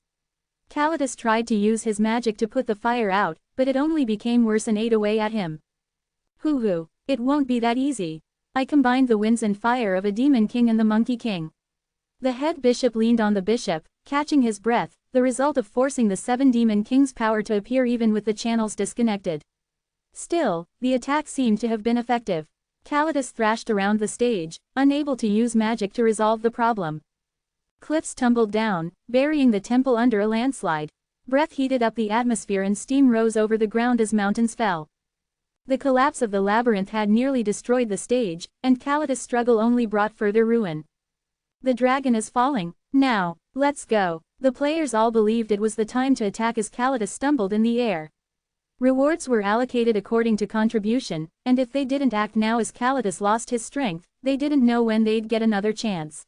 Calidus tried to use his magic to put the fire out, but it only became worse and ate away at him. Hoo-hoo. It won't be that easy. I combined the winds and fire of a demon king and the monkey king. The head bishop leaned on the bishop, catching his breath, the result of forcing the 7 demon kings' power to appear even with the channels disconnected. Still, the attack seemed to have been effective. Calidus thrashed around the stage, unable to use magic to resolve the problem. Cliffs tumbled down, burying the temple under a landslide. Breath heated up the atmosphere and steam rose over the ground as mountains fell. The collapse of the labyrinth had nearly destroyed the stage, and Calidus' struggle only brought further ruin. The dragon is falling. Now, let's go. The players all believed it was the time to attack as Calidus stumbled in the air. Rewards were allocated according to contribution, and if they didn't act now as Calidus lost his strength, they didn't know when they'd get another chance.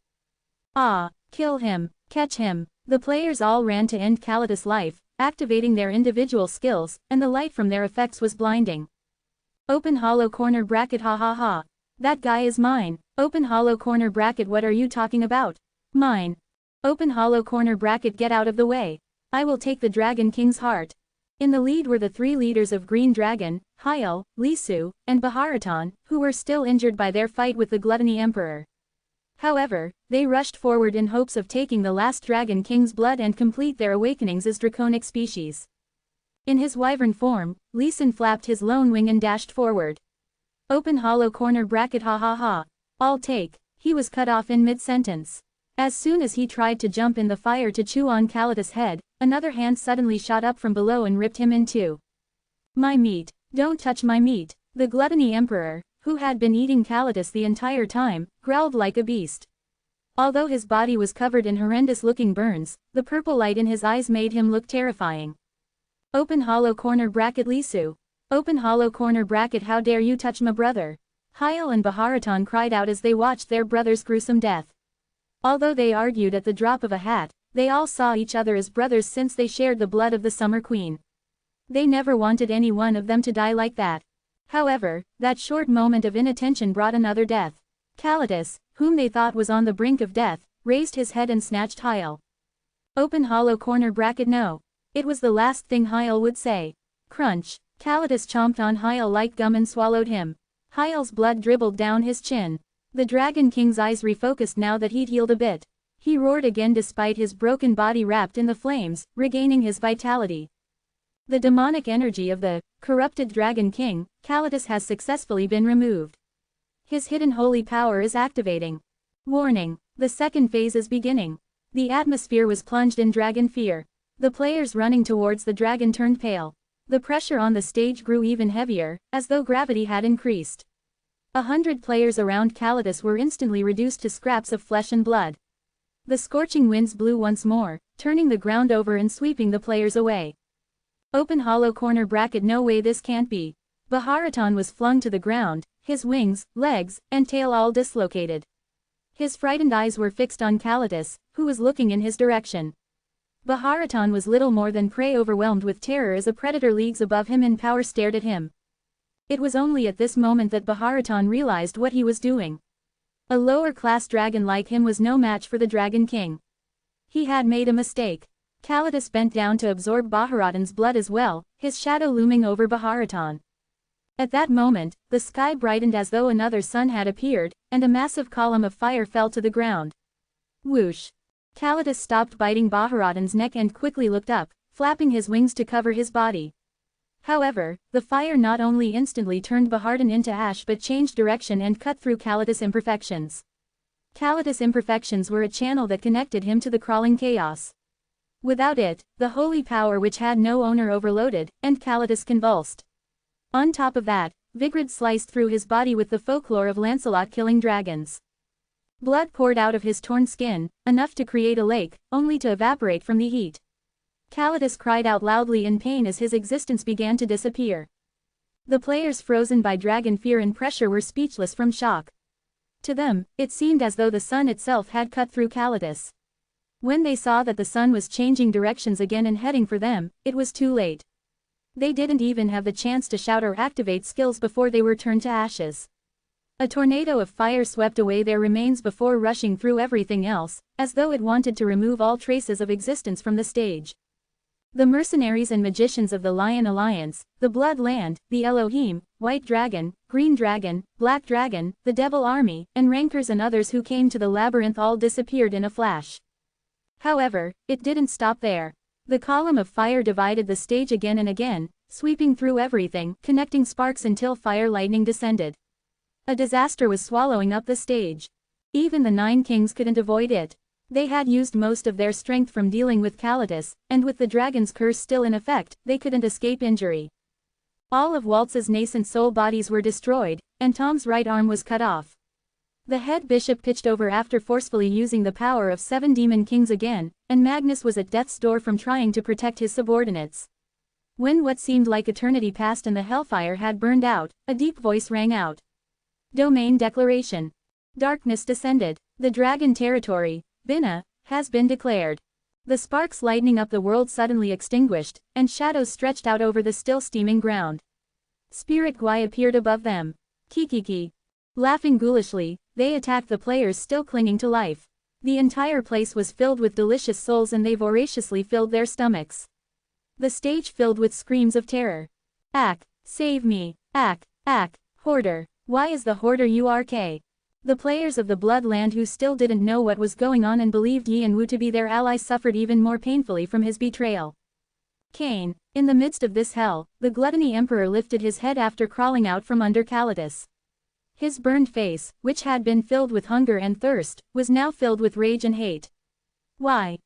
Ah, kill him, catch him. The players all ran to end Calidus' life, activating their individual skills, and the light from their effects was blinding. Open hollow corner bracket ha ha ha. That guy is mine. Open hollow corner bracket what are you talking about? Mine. Open hollow corner bracket get out of the way. I will take the Dragon King's heart. In the lead were the 3 leaders of Green Dragon, Hyel, Lisu, and Baharatan, who were still injured by their fight with the Gluttony Emperor. However, they rushed forward in hopes of taking the last Dragon King's blood and complete their awakenings as draconic species. In his wyvern form, Lisun flapped his lone wing and dashed forward. Open hollow corner bracket ha ha ha. I'll take. He was cut off in mid-sentence. As soon as he tried to jump in the fire to chew on Calidus' head, another hand suddenly shot up from below and ripped him in two. My meat. Don't touch my meat. The gluttony emperor, who had been eating Kalitas the entire time, growled like a beast. Although his body was covered in horrendous-looking burns, the purple light in his eyes made him look terrifying. Open hollow corner bracket Lisu. Open hollow corner bracket how dare you touch my brother. Hyel and Bharatan cried out as they watched their brother's gruesome death. Although they argued at the drop of a hat, they all saw each other as brothers since they shared the blood of the Summer Queen. They never wanted any one of them to die like that. However, that short moment of inattention brought another death. Kalitas, whom they thought was on the brink of death, raised his head and snatched Hyel. Open hollow corner bracket no. It was the last thing Hyel would say. Crunch. Kalitas chomped on Hyel like gum and swallowed him. Hyel's blood dribbled down his chin. The Dragon King's eyes refocused now that he'd healed a bit. He roared again despite his broken body wrapped in the flames, regaining his vitality. The demonic energy of the corrupted Dragon King, Kalitas has successfully been removed. His hidden holy power is activating. Warning. The second phase is beginning. The atmosphere was plunged in dragon fear. The players running towards the dragon turned pale. The pressure on the stage grew even heavier, as though gravity had increased. 100 players around Kalitas were instantly reduced to scraps of flesh and blood. The scorching winds blew once more, turning the ground over and sweeping the players away. Open hollow corner bracket no way this can't be. Bharatan was flung to the ground, his wings, legs, and tail all dislocated. His frightened eyes were fixed on Kalitas, who was looking in his direction. Bharatan was little more than prey overwhelmed with terror as a predator leagues above him in power stared at him. It was only at this moment that Bharatan realized what he was doing. A lower-class dragon like him was no match for the Dragon King. He had made a mistake. Kalitas bent down to absorb Bharatan's blood as well, his shadow looming over Bharatan. At that moment, the sky brightened as though another sun had appeared, and a massive column of fire fell to the ground. Whoosh! Kalitas stopped biting Bharatan's neck and quickly looked up, flapping his wings to cover his body. However, the fire not only instantly turned Bharatan into ash but changed direction and cut through Kalitas' imperfections. Kalitas' imperfections were a channel that connected him to the crawling chaos. Without it, the holy power which had no owner overloaded, and Kalitas convulsed. On top of that, Vigrid sliced through his body with the folklore of Lancelot killing dragons. Blood poured out of his torn skin, enough to create a lake, only to evaporate from the heat. Kalitas cried out loudly in pain as his existence began to disappear. The players frozen by dragon fear and pressure were speechless from shock. To them, it seemed as though the sun itself had cut through Kalitas. When they saw that the sun was changing directions again and heading for them, it was too late. They didn't even have the chance to shout or activate skills before they were turned to ashes. A tornado of fire swept away their remains before rushing through everything else, as though it wanted to remove all traces of existence from the stage. The mercenaries and magicians of the Lion Alliance, the Blood Land, the Elohim, White Dragon, Green Dragon, Black Dragon, the Devil Army, and Rankers and others who came to the labyrinth all disappeared in a flash. However, it didn't stop there. The column of fire divided the stage again and again, sweeping through everything, connecting sparks until fire lightning descended. A disaster was swallowing up the stage. Even the 9 kings couldn't avoid it. They had used most of their strength from dealing with Kalitas, and with the dragon's curse still in effect, they couldn't escape injury. All of Waltz's nascent soul bodies were destroyed, and Tom's right arm was cut off. The head bishop pitched over after forcefully using the power of 7 demon kings again, and Magnus was at death's door from trying to protect his subordinates. When what seemed like eternity passed and the hellfire had burned out, a deep voice rang out. Domain declaration. Darkness descended. The dragon territory, Bina, has been declared. The sparks lighting up the world suddenly extinguished, and shadows stretched out over the still steaming ground. Spirit Gwai appeared above them. Kikiki. Laughing ghoulishly, they attacked the players still clinging to life. The entire place was filled with delicious souls and they voraciously filled their stomachs. The stage filled with screams of terror. Ack, save me, ack, hoarder, why is the hoarder URK? The players of the Bloodland who still didn't know what was going on and believed Yi and Wu to be their ally suffered even more painfully from his betrayal. Cain, in the midst of this hell, the Gluttony Emperor lifted his head after crawling out from under Kalitas. His burned face, which had been filled with hunger and thirst, was now filled with rage and hate. Why?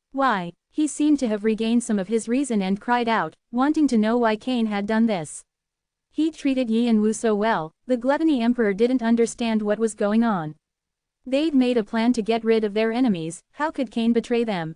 He seemed to have regained some of his reason and cried out, wanting to know why Cain had done this. He treated Yi and Wu so well, the Gluttony Emperor didn't understand what was going on. They'd made a plan to get rid of their enemies, how could Cain betray them?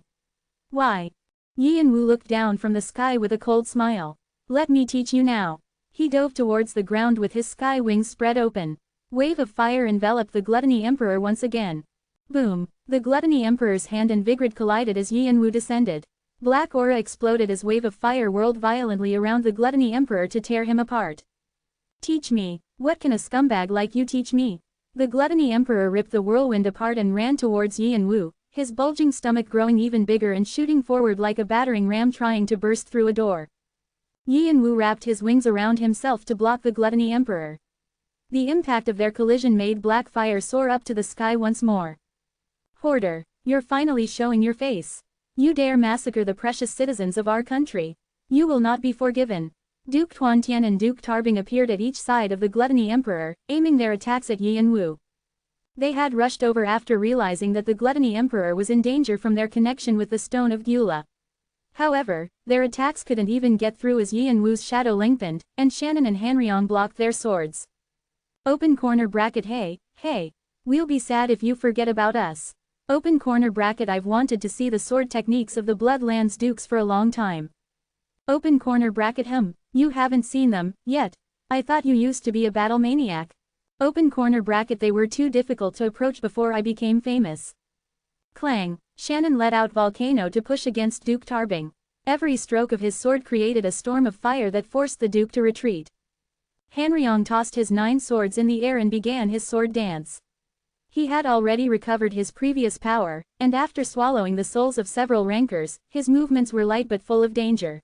Why? Yi and Wu looked down from the sky with a cold smile. Let me teach you now. He dove towards the ground with his sky wings spread open. Wave of fire enveloped the Gluttony Emperor once again. Boom! The Gluttony Emperor's hand and Vigrid collided as Yi and Wu descended. Black aura exploded as wave of fire whirled violently around the Gluttony Emperor to tear him apart. Teach me. What can a scumbag like you teach me? The Gluttony Emperor ripped the whirlwind apart and ran towards Yi and Wu, his bulging stomach growing even bigger and shooting forward like a battering ram trying to burst through a door. Yi and Wu wrapped his wings around himself to block the Gluttony Emperor. The impact of their collision made black fire soar up to the sky once more. Hoarder, you're finally showing your face. You dare massacre the precious citizens of our country. You will not be forgiven. Duke Tuantian and Duke Tarbing appeared at each side of the Gluttony Emperor, aiming their attacks at Yi and Wu. They had rushed over after realizing that the Gluttony Emperor was in danger from their connection with the Stone of Gyula. However, their attacks couldn't even get through as Yi and Wu's shadow lengthened, and Shannon and Hanryong blocked their swords. Open corner bracket. Hey, we'll be sad if you forget about us. Open corner bracket. I've wanted to see the sword techniques of the Bloodlands Dukes for a long time. Open corner bracket. You haven't seen them, yet. I thought you used to be a battle maniac. Open corner bracket. They were too difficult to approach before I became famous. Clang. Shannon let out Volcano to push against Duke Tarbing. Every stroke of his sword created a storm of fire that forced the Duke to retreat. Hanryong tossed his 9 swords in the air and began his sword dance. He had already recovered his previous power, and after swallowing the souls of several rankers, his movements were light but full of danger.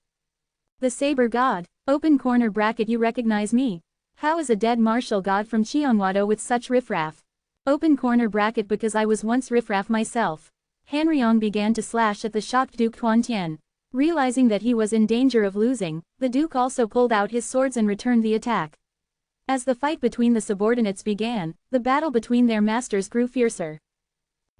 The Saber God. Open corner bracket. You recognize me? How is a dead martial god from Cheonwado with such riffraff? Open corner bracket. Because I was once riffraff myself. Hanryong began to slash at the shocked Duke Tuantian. Realizing that he was in danger of losing, the Duke also pulled out his swords and returned the attack. As the fight between the subordinates began, the battle between their masters grew fiercer.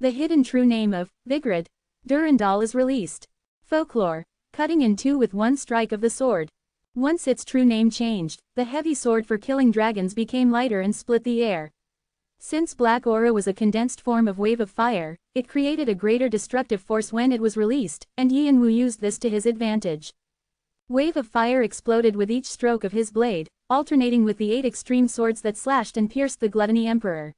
The hidden true name of Vigrid Durandal is released. Folklore. Cutting in two with one strike of the sword. Once its true name changed, the heavy sword for killing dragons became lighter and split the air. Since Black Aura was a condensed form of wave of fire, it created a greater destructive force when it was released, and Yi and Wu used this to his advantage. Wave of fire exploded with each stroke of his blade, alternating with the 8 extreme swords that slashed and pierced the Gluttony Emperor.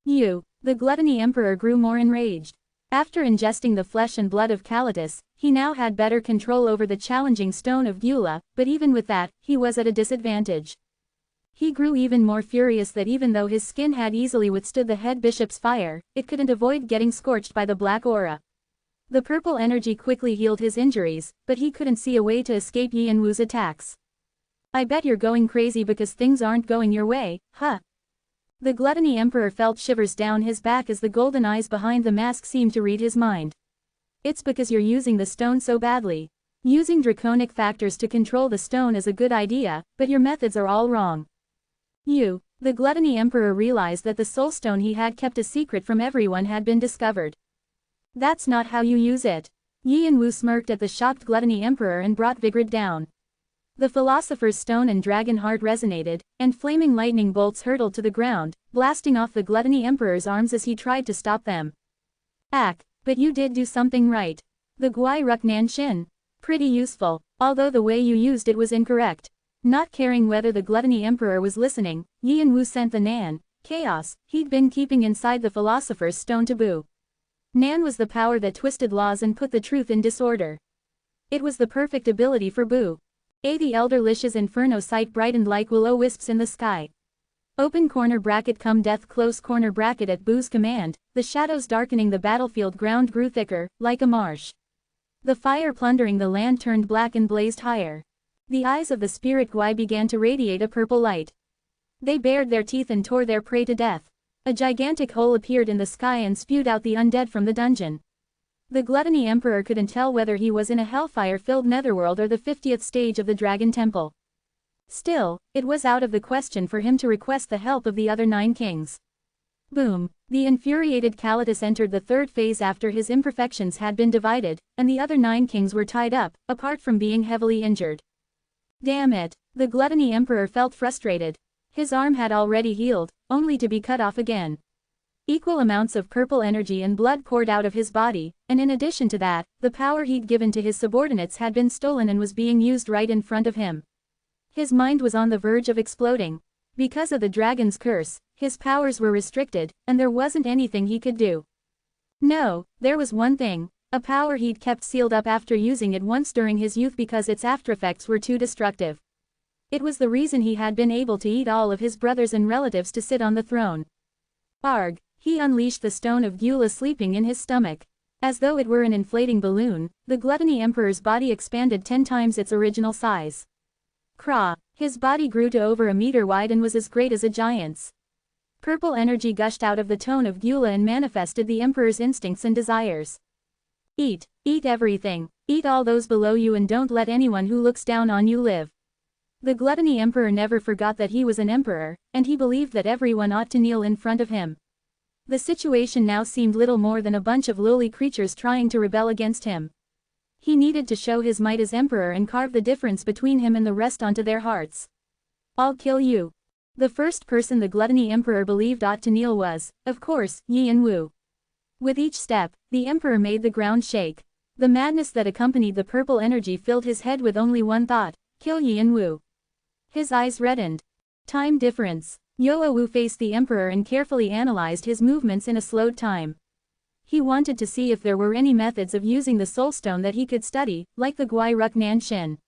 The Gluttony Emperor grew more enraged. After ingesting the flesh and blood of Kalitas, he now had better control over the challenging Stone of Gyula, but even with that, he was at a disadvantage. He grew even more furious that even though his skin had easily withstood the head bishop's fire, it couldn't avoid getting scorched by the black aura. The purple energy quickly healed his injuries, but he couldn't see a way to escape Yi and Wu's attacks. I bet you're going crazy because things aren't going your way, huh? The Gluttony Emperor felt shivers down his back as the golden eyes behind the mask seemed to read his mind. It's because you're using the stone so badly. Using draconic factors to control the stone is a good idea, but your methods are all wrong. The Gluttony Emperor realized that the soulstone he had kept a secret from everyone had been discovered. That's not how you use it. Yi and Wu smirked at the shocked Gluttony Emperor and brought Vigrid down. The Philosopher's Stone and Dragon Heart resonated, and flaming lightning bolts hurtled to the ground, blasting off the Gluttony Emperor's arms as he tried to stop them. But you did do something right. The Guai Ruk Nan Shin. Pretty useful, although the way you used it was incorrect. Not caring whether the Gluttony Emperor was listening, Yi and Wu sent the Nan, chaos, he'd been keeping inside the Philosopher's Stone to Boo. Nan was the power that twisted laws and put the truth in disorder. It was the perfect ability for Boo. The Elder Lish's inferno sight brightened like will-o-wisps in the sky. Open corner bracket come death close corner bracket at Boo's command, the shadows darkening the battlefield ground grew thicker, like a marsh. The fire plundering the land turned black and blazed higher. The eyes of the spirit Guai began to radiate a purple light. They bared their teeth and tore their prey to death. A gigantic hole appeared in the sky and spewed out the undead from the dungeon. The Gluttony Emperor couldn't tell whether he was in a hellfire-filled netherworld or the 50th stage of the Dragon Temple. Still, it was out of the question for him to request the help of the other 9 kings. Boom! The infuriated Kalitas entered the 3rd phase after his imperfections had been divided, and the other 9 kings were tied up, apart from being heavily injured. Damn it, the Gluttony Emperor felt frustrated. His arm had already healed, only to be cut off again. Equal amounts of purple energy and blood poured out of his body, and in addition to that, the power he'd given to his subordinates had been stolen and was being used right in front of him. His mind was on the verge of exploding. Because of the dragon's curse, his powers were restricted, and there wasn't anything he could do. No, there was one thing, a power he'd kept sealed up after using it once during his youth because its aftereffects were too destructive. It was the reason he had been able to eat all of his brothers and relatives to sit on the throne. Arg, he unleashed the stone of Gyula sleeping in his stomach. As though it were an inflating balloon, the Gluttony Emperor's body expanded 10 times its original size. Krah, his body grew to over a meter wide and was as great as a giant's. Purple energy gushed out of the tone of Gyula and manifested the Emperor's instincts and desires. Eat everything, eat all those below you and don't let anyone who looks down on you live. The Gluttony Emperor never forgot that he was an emperor, and he believed that everyone ought to kneel in front of him. The situation now seemed little more than a bunch of lowly creatures trying to rebel against him. He needed to show his might as emperor and carve the difference between him and the rest onto their hearts. I'll kill you. The first person the Gluttony Emperor believed ought to kneel was, of course, Yin Wu. With each step, the emperor made the ground shake. The madness that accompanied the purple energy filled his head with only one thought, kill Yin Wu. His eyes reddened. Time difference. Yoa Wu faced the emperor and carefully analyzed his movements in a slowed time. He wanted to see if there were any methods of using the soul stone that he could study, like the Gui Ruk Nan Shin.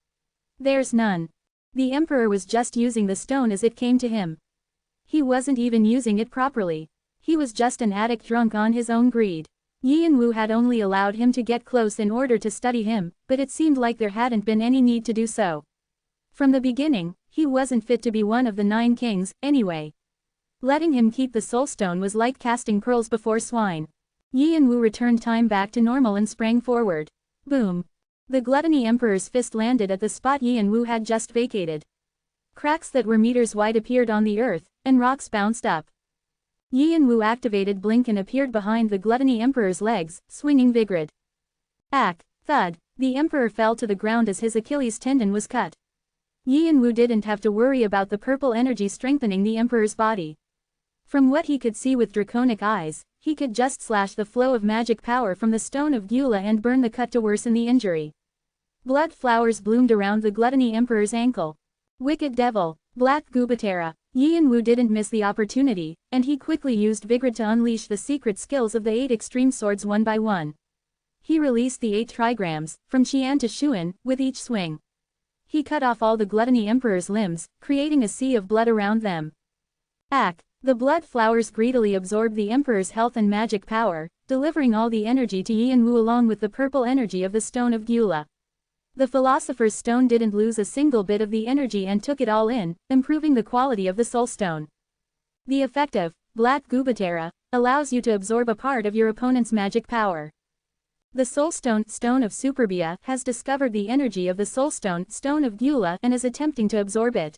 There's none. The emperor was just using the stone as it came to him. He wasn't even using it properly. He was just an addict drunk on his own greed. Yin Wu had only allowed him to get close in order to study him, but it seemed like there hadn't been any need to do so. From the beginning, he wasn't fit to be one of the 9 kings, anyway. Letting him keep the soul stone was like casting pearls before swine. Yin Wu returned time back to normal and sprang forward. Boom. The Gluttony Emperor's fist landed at the spot Yin Wu had just vacated. Cracks that were meters wide appeared on the earth, and rocks bounced up. Yin Wu activated Blink and appeared behind the Gluttony Emperor's legs, swinging Vigrid. Ack, thud, the Emperor fell to the ground as his Achilles tendon was cut. Yin Wu didn't have to worry about the purple energy strengthening the Emperor's body. From what he could see with draconic eyes, he could just slash the flow of magic power from the stone of Gyula and burn the cut to worsen the injury. Blood flowers bloomed around the Gluttony Emperor's ankle. Wicked devil, Black Gubatera. Yin Wu didn't miss the opportunity, and he quickly used Vigrid to unleash the secret skills of the 8 extreme swords one by one. He released the 8 trigrams, from Qian to Shuan, with each swing. He cut off all the Gluttony Emperor's limbs, creating a sea of blood around them. Ack, the blood flowers greedily absorbed the Emperor's health and magic power, delivering all the energy to Yin Wu along with the purple energy of the Stone of Gyula. The Philosopher's Stone didn't lose a single bit of the energy and took it all in, improving the quality of the Soul Stone. The effective, Black Gubatera, allows you to absorb a part of your opponent's magic power. The Soul Stone, Stone of Superbia, has discovered the energy of the Soul Stone, Stone of Gyula, and is attempting to absorb it.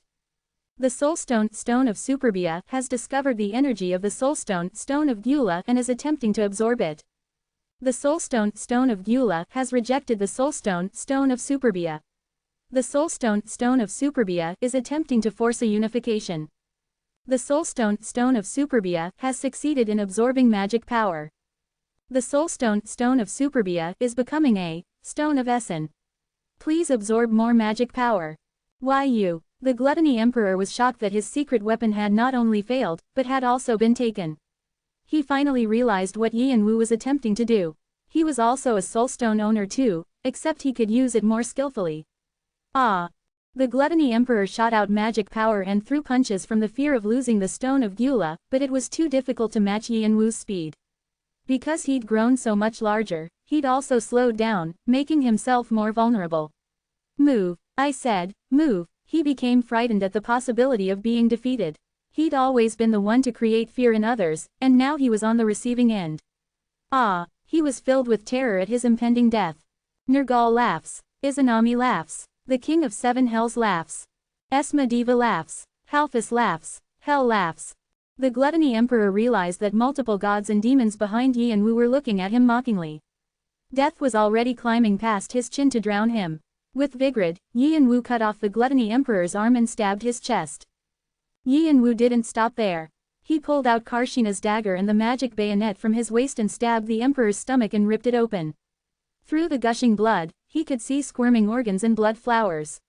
The Soul Stone, Stone of Superbia, has discovered the energy of the Soul Stone, Stone of Gyula, and is attempting to absorb it. The Soul Stone, Stone of Gyula, has rejected the Soul Stone, Stone of Superbia. The Soul Stone, Stone of Superbia, is attempting to force a unification. The Soul Stone, Stone of Superbia, has succeeded in absorbing magic power. The Soul Stone, Stone of Superbia, is becoming a Stone of Essen. Please absorb more magic power. Why you? The Gluttony Emperor was shocked that his secret weapon had not only failed, but had also been taken. He finally realized what Yin Wu was attempting to do. He was also a Soul Stone owner too, except he could use it more skillfully. Ah! The Gluttony Emperor shot out magic power and threw punches from the fear of losing the Stone of Gyula, but it was too difficult to match Yin Wu's speed. Because he'd grown so much larger, he'd also slowed down, making himself more vulnerable. Move, I said, move. He became frightened at the possibility of being defeated. He'd always been the one to create fear in others, and now he was on the receiving end. Ah, he was filled with terror at his impending death. Nergal laughs. Izanami laughs. The King of 7 Hells laughs. Esma Diva laughs. Halphus laughs. Hell laughs. The Gluttony Emperor realized that multiple gods and demons behind Yin Wu were looking at him mockingly. Death was already climbing past his chin to drown him. With vigor, Yi and Wu cut off the Gluttony Emperor's arm and stabbed his chest. Yi and Wu didn't stop there. He pulled out Karshina's dagger and the magic bayonet from his waist and stabbed the Emperor's stomach and ripped it open. Through the gushing blood, he could see squirming organs and blood flowers.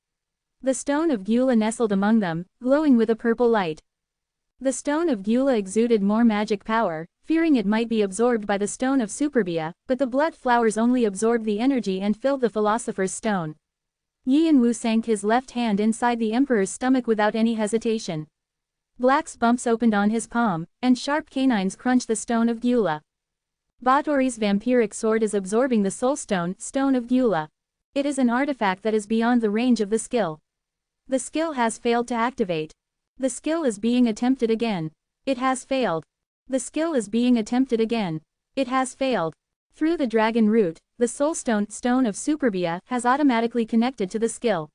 The stone of Gyula nestled among them, glowing with a purple light. The stone of Gyula exuded more magic power, fearing it might be absorbed by the stone of Superbia, but the blood flowers only absorbed the energy and filled the philosopher's stone. Yi and Wu sank his left hand inside the Emperor's stomach without any hesitation. Black bumps opened on his palm, and sharp canines crunched the stone of Gyula. Batory's vampiric sword is absorbing the soul stone, stone of Gyula. It is an artifact that is beyond the range of the skill. The skill has failed to activate. The skill is being attempted again. It has failed. The skill is being attempted again. It has failed. Through the dragon root, the soul stone, stone of Superbia, has automatically connected to the skill.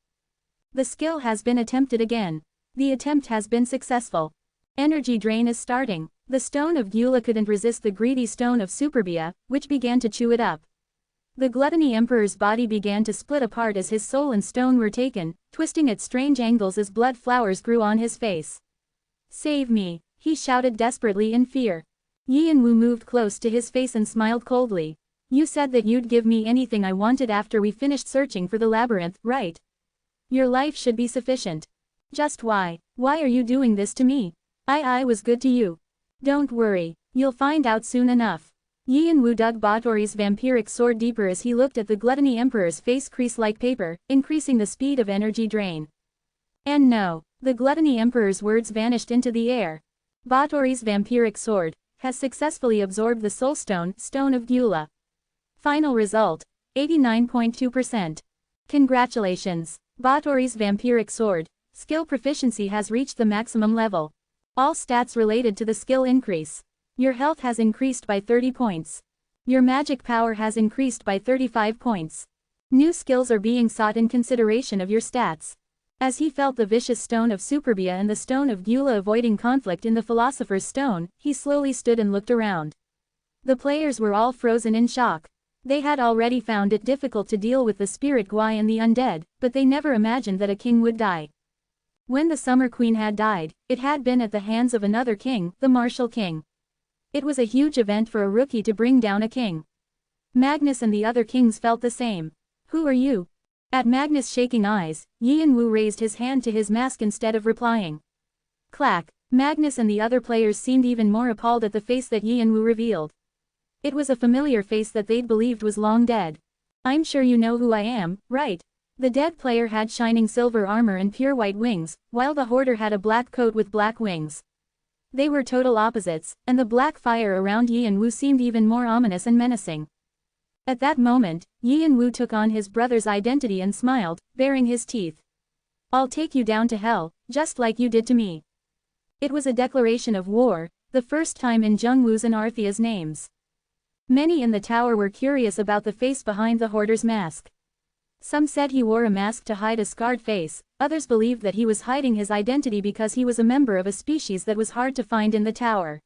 The skill has been attempted again. The attempt has been successful. Energy drain is starting. The stone of Gyula couldn't resist the greedy stone of Superbia, which began to chew it up. The Gluttony Emperor's body began to split apart as his soul and stone were taken, twisting at strange angles as blood flowers grew on his face. "Save me," he shouted desperately in fear. Yi and Wu moved close to his face and smiled coldly. "You said that you'd give me anything I wanted after we finished searching for the labyrinth, right? Your life should be sufficient. Just why are you doing this to me? I was good to you. Don't worry, you'll find out soon enough." Yi and Wu dug Batory's vampiric sword deeper as he looked at the Gluttony Emperor's face crease like paper, increasing the speed of energy drain. And no, the Gluttony Emperor's words vanished into the air. Batory's vampiric sword has successfully absorbed the soul stone, stone of Gyula. Final result, 89.2%. Congratulations. Batory's vampiric sword skill proficiency has reached the maximum level. All stats related to the skill increase. Your health has increased by 30 points. Your magic power has increased by 35 points. New skills are being sought in consideration of your stats. As he felt the vicious stone of Superbia and the stone of Gyula avoiding conflict in the Philosopher's Stone, he slowly stood and looked around. The players were all frozen in shock. They had already found it difficult to deal with the spirit Gwai and the undead, but they never imagined that a king would die. When the Summer Queen had died, it had been at the hands of another king, the Martial King. It was a huge event for a rookie to bring down a king. Magnus and the other kings felt the same. "Who are you?" At Magnus' shaking eyes, Yi and Wu raised his hand to his mask instead of replying. Clack. Magnus and the other players seemed even more appalled at the face that Yi and Wu revealed. It was a familiar face that they'd believed was long dead. "I'm sure you know who I am, right?" The dead player had shining silver armor and pure white wings, while the hoarder had a black coat with black wings. They were total opposites, and the black fire around Yi and Wu seemed even more ominous and menacing. At that moment, Yi and Wu took on his brother's identity and smiled, baring his teeth. "I'll take you down to hell, just like you did to me." It was a declaration of war, the first time in Jungwoo's and Arthia's names. Many in the tower were curious about the face behind the hoarder's mask. Some said he wore a mask to hide a scarred face, others believed that he was hiding his identity because he was a member of a species that was hard to find in the tower.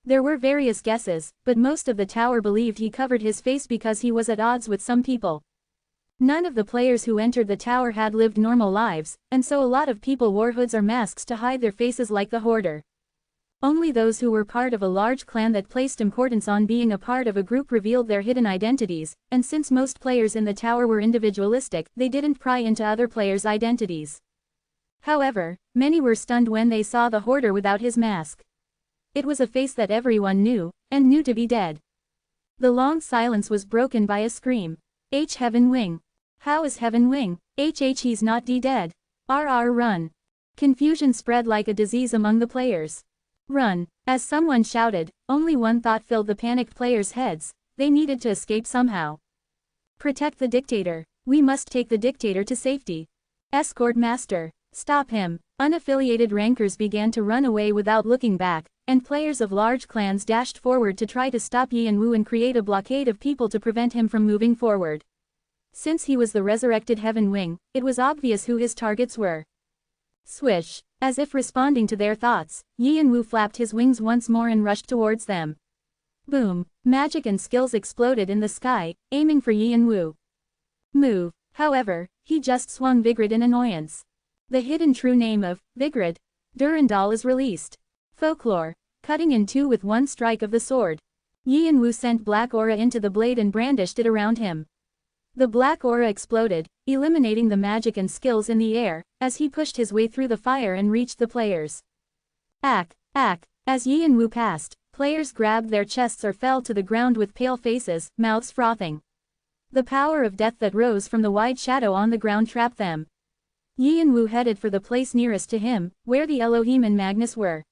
There were various guesses, but most of the tower believed he covered his face because he was at odds with some people. None of the players who entered the tower had lived normal lives, and so a lot of people wore hoods or masks to hide their faces like the hoarder. Only those who were part of a large clan that placed importance on being a part of a group revealed their hidden identities, and since most players in the tower were individualistic, they didn't pry into other players' identities. However, many were stunned when they saw the hoarder without his mask. It was a face that everyone knew, and knew to be dead. The long silence was broken by a scream. Heaven Wing. How is Heaven Wing? He's not dead. Run. Confusion spread like a disease among the players. Run. As someone shouted, only one thought filled the panicked players' heads: they needed to escape somehow. Protect the dictator. We must take the dictator to safety. Escort master. Stop him. Unaffiliated rankers began to run away without looking back, and players of large clans dashed forward to try to stop Yi and Wu and create a blockade of people to prevent him from moving forward. Since he was the resurrected Heaven Wing, it was obvious who his targets were. Swish. As if responding to their thoughts, Yi and Wu flapped his wings once more and rushed towards them. Boom. Magic and skills exploded in the sky, aiming for Yi and Wu. Move. However, he just swung Vigrid in annoyance. The hidden true name of Vigrid Durandal is released. Folklore. Cutting in two with one strike of the sword. Yi and Wu sent black aura into the blade and brandished it around him. The black aura exploded, eliminating the magic and skills in the air, as he pushed his way through the fire and reached the players. Ack, ack. As Yi and Wu passed, players grabbed their chests or fell to the ground with pale faces, mouths frothing. The power of death that rose from the wide shadow on the ground trapped them. Yi and Wu headed for the place nearest to him, where the Elohim and Magnus were.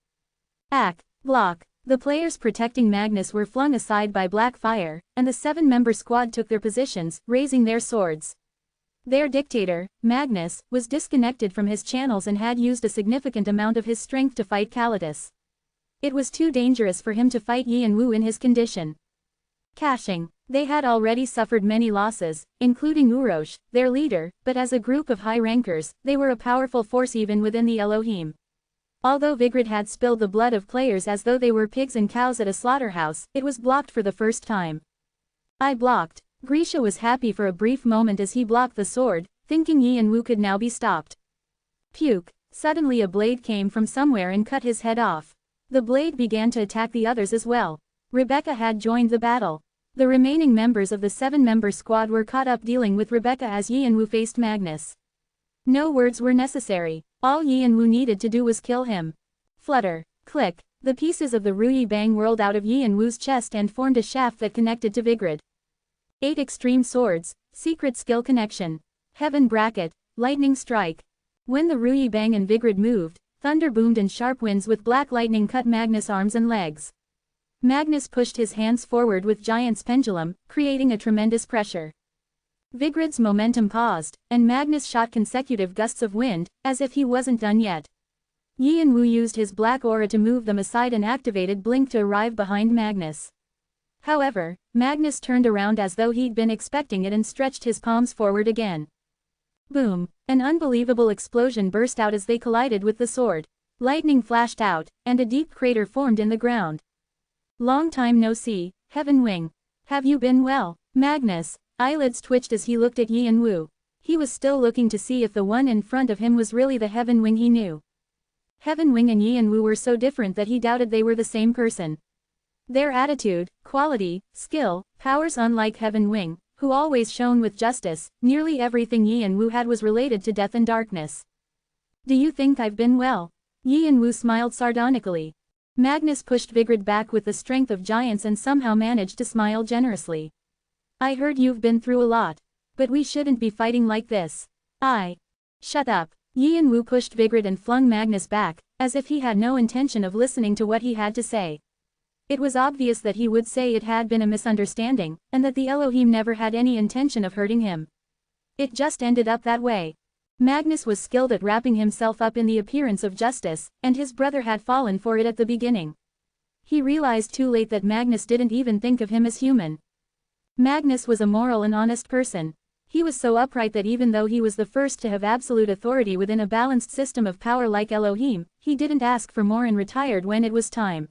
Ack, block. The players protecting Magnus were flung aside by black fire, and the 7-member squad took their positions, raising their swords. Their dictator, Magnus, was disconnected from his channels and had used a significant amount of his strength to fight Kalitus. It was too dangerous for him to fight Yi and Wu in his condition. Caching. They had already suffered many losses, including Urosh, their leader, but as a group of high rankers, they were a powerful force even within the Elohim. Although Vigrid had spilled the blood of players as though they were pigs and cows at a slaughterhouse, it was blocked for the first time. I blocked. Grisha was happy for a brief moment as he blocked the sword, thinking Yi and Wu could now be stopped. Puke. Suddenly a blade came from somewhere and cut his head off. The blade began to attack the others as well. Rebecca had joined the battle. The remaining members of the 7-member squad were caught up dealing with Rebecca as Yi and Wu faced Magnus. No words were necessary. All Yi and Wu needed to do was kill him. Flutter. Click. The pieces of the Ruyi Bang whirled out of Yi and Wu's chest and formed a shaft that connected to Vigrid. 8 extreme swords, secret skill connection. Heaven bracket, lightning strike. When the Ruyi Bang and Vigrid moved, thunder boomed and sharp winds with black lightning cut Magnus' arms and legs. Magnus pushed his hands forward with Giant's pendulum, creating a tremendous pressure. Vigrid's momentum paused, and Magnus shot consecutive gusts of wind, as if he wasn't done yet. Yi and Wu used his black aura to move them aside and activated Blink to arrive behind Magnus. However, Magnus turned around as though he'd been expecting it and stretched his palms forward again. Boom! An unbelievable explosion burst out as they collided with the sword. Lightning flashed out, and a deep crater formed in the ground. Long time no see, Heaven Wing. Have you been well, Magnus? Eyelids twitched as he looked at Yi and Wu. He was still looking to see if the one in front of him was really the Heaven Wing he knew. Heaven Wing and Yi and Wu were so different that he doubted they were the same person. Their attitude, quality, skill, powers unlike Heaven Wing, who always shone with justice, nearly everything Yi and Wu had was related to death and darkness. Do you think I've been well? Yi and Wu smiled sardonically. Magnus pushed Vigrid back with the strength of giants and somehow managed to smile generously. I heard you've been through a lot. But we shouldn't be fighting like this. Shut up. Yi and Wu pushed Vigrid and flung Magnus back, as if he had no intention of listening to what he had to say. It was obvious that he would say it had been a misunderstanding, and that the Elohim never had any intention of hurting him. It just ended up that way. Magnus was skilled at wrapping himself up in the appearance of justice, and his brother had fallen for it at the beginning. He realized too late that Magnus didn't even think of him as human. Magnus was a moral and honest person. He was so upright that even though he was the first to have absolute authority within a balanced system of power like Elohim, he didn't ask for more and retired when it was time.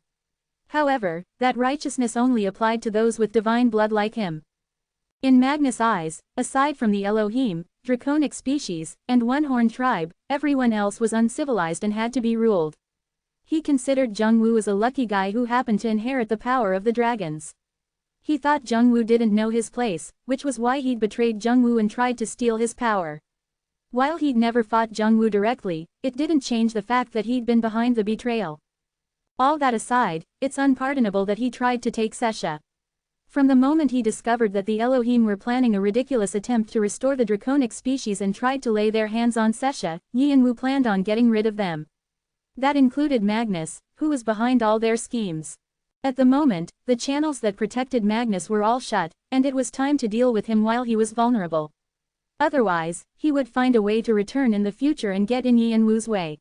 However, that righteousness only applied to those with divine blood like him. In Magnus' eyes, aside from the Elohim, draconic species, and one-horned tribe, everyone else was uncivilized and had to be ruled. He considered Jung-Woo as a lucky guy who happened to inherit the power of the dragons. He thought Jung-Woo didn't know his place, which was why he'd betrayed Jung-Woo and tried to steal his power. While he'd never fought Jung-Woo directly, it didn't change the fact that he'd been behind the betrayal. All that aside, it's unpardonable that he tried to take Sesha. From the moment he discovered that the Elohim were planning a ridiculous attempt to restore the draconic species and tried to lay their hands on Sesha, Yi and Wu planned on getting rid of them. That included Magnus, who was behind all their schemes. At the moment, the channels that protected Magnus were all shut, and it was time to deal with him while he was vulnerable. Otherwise, he would find a way to return in the future and get in Yi and Wu's way.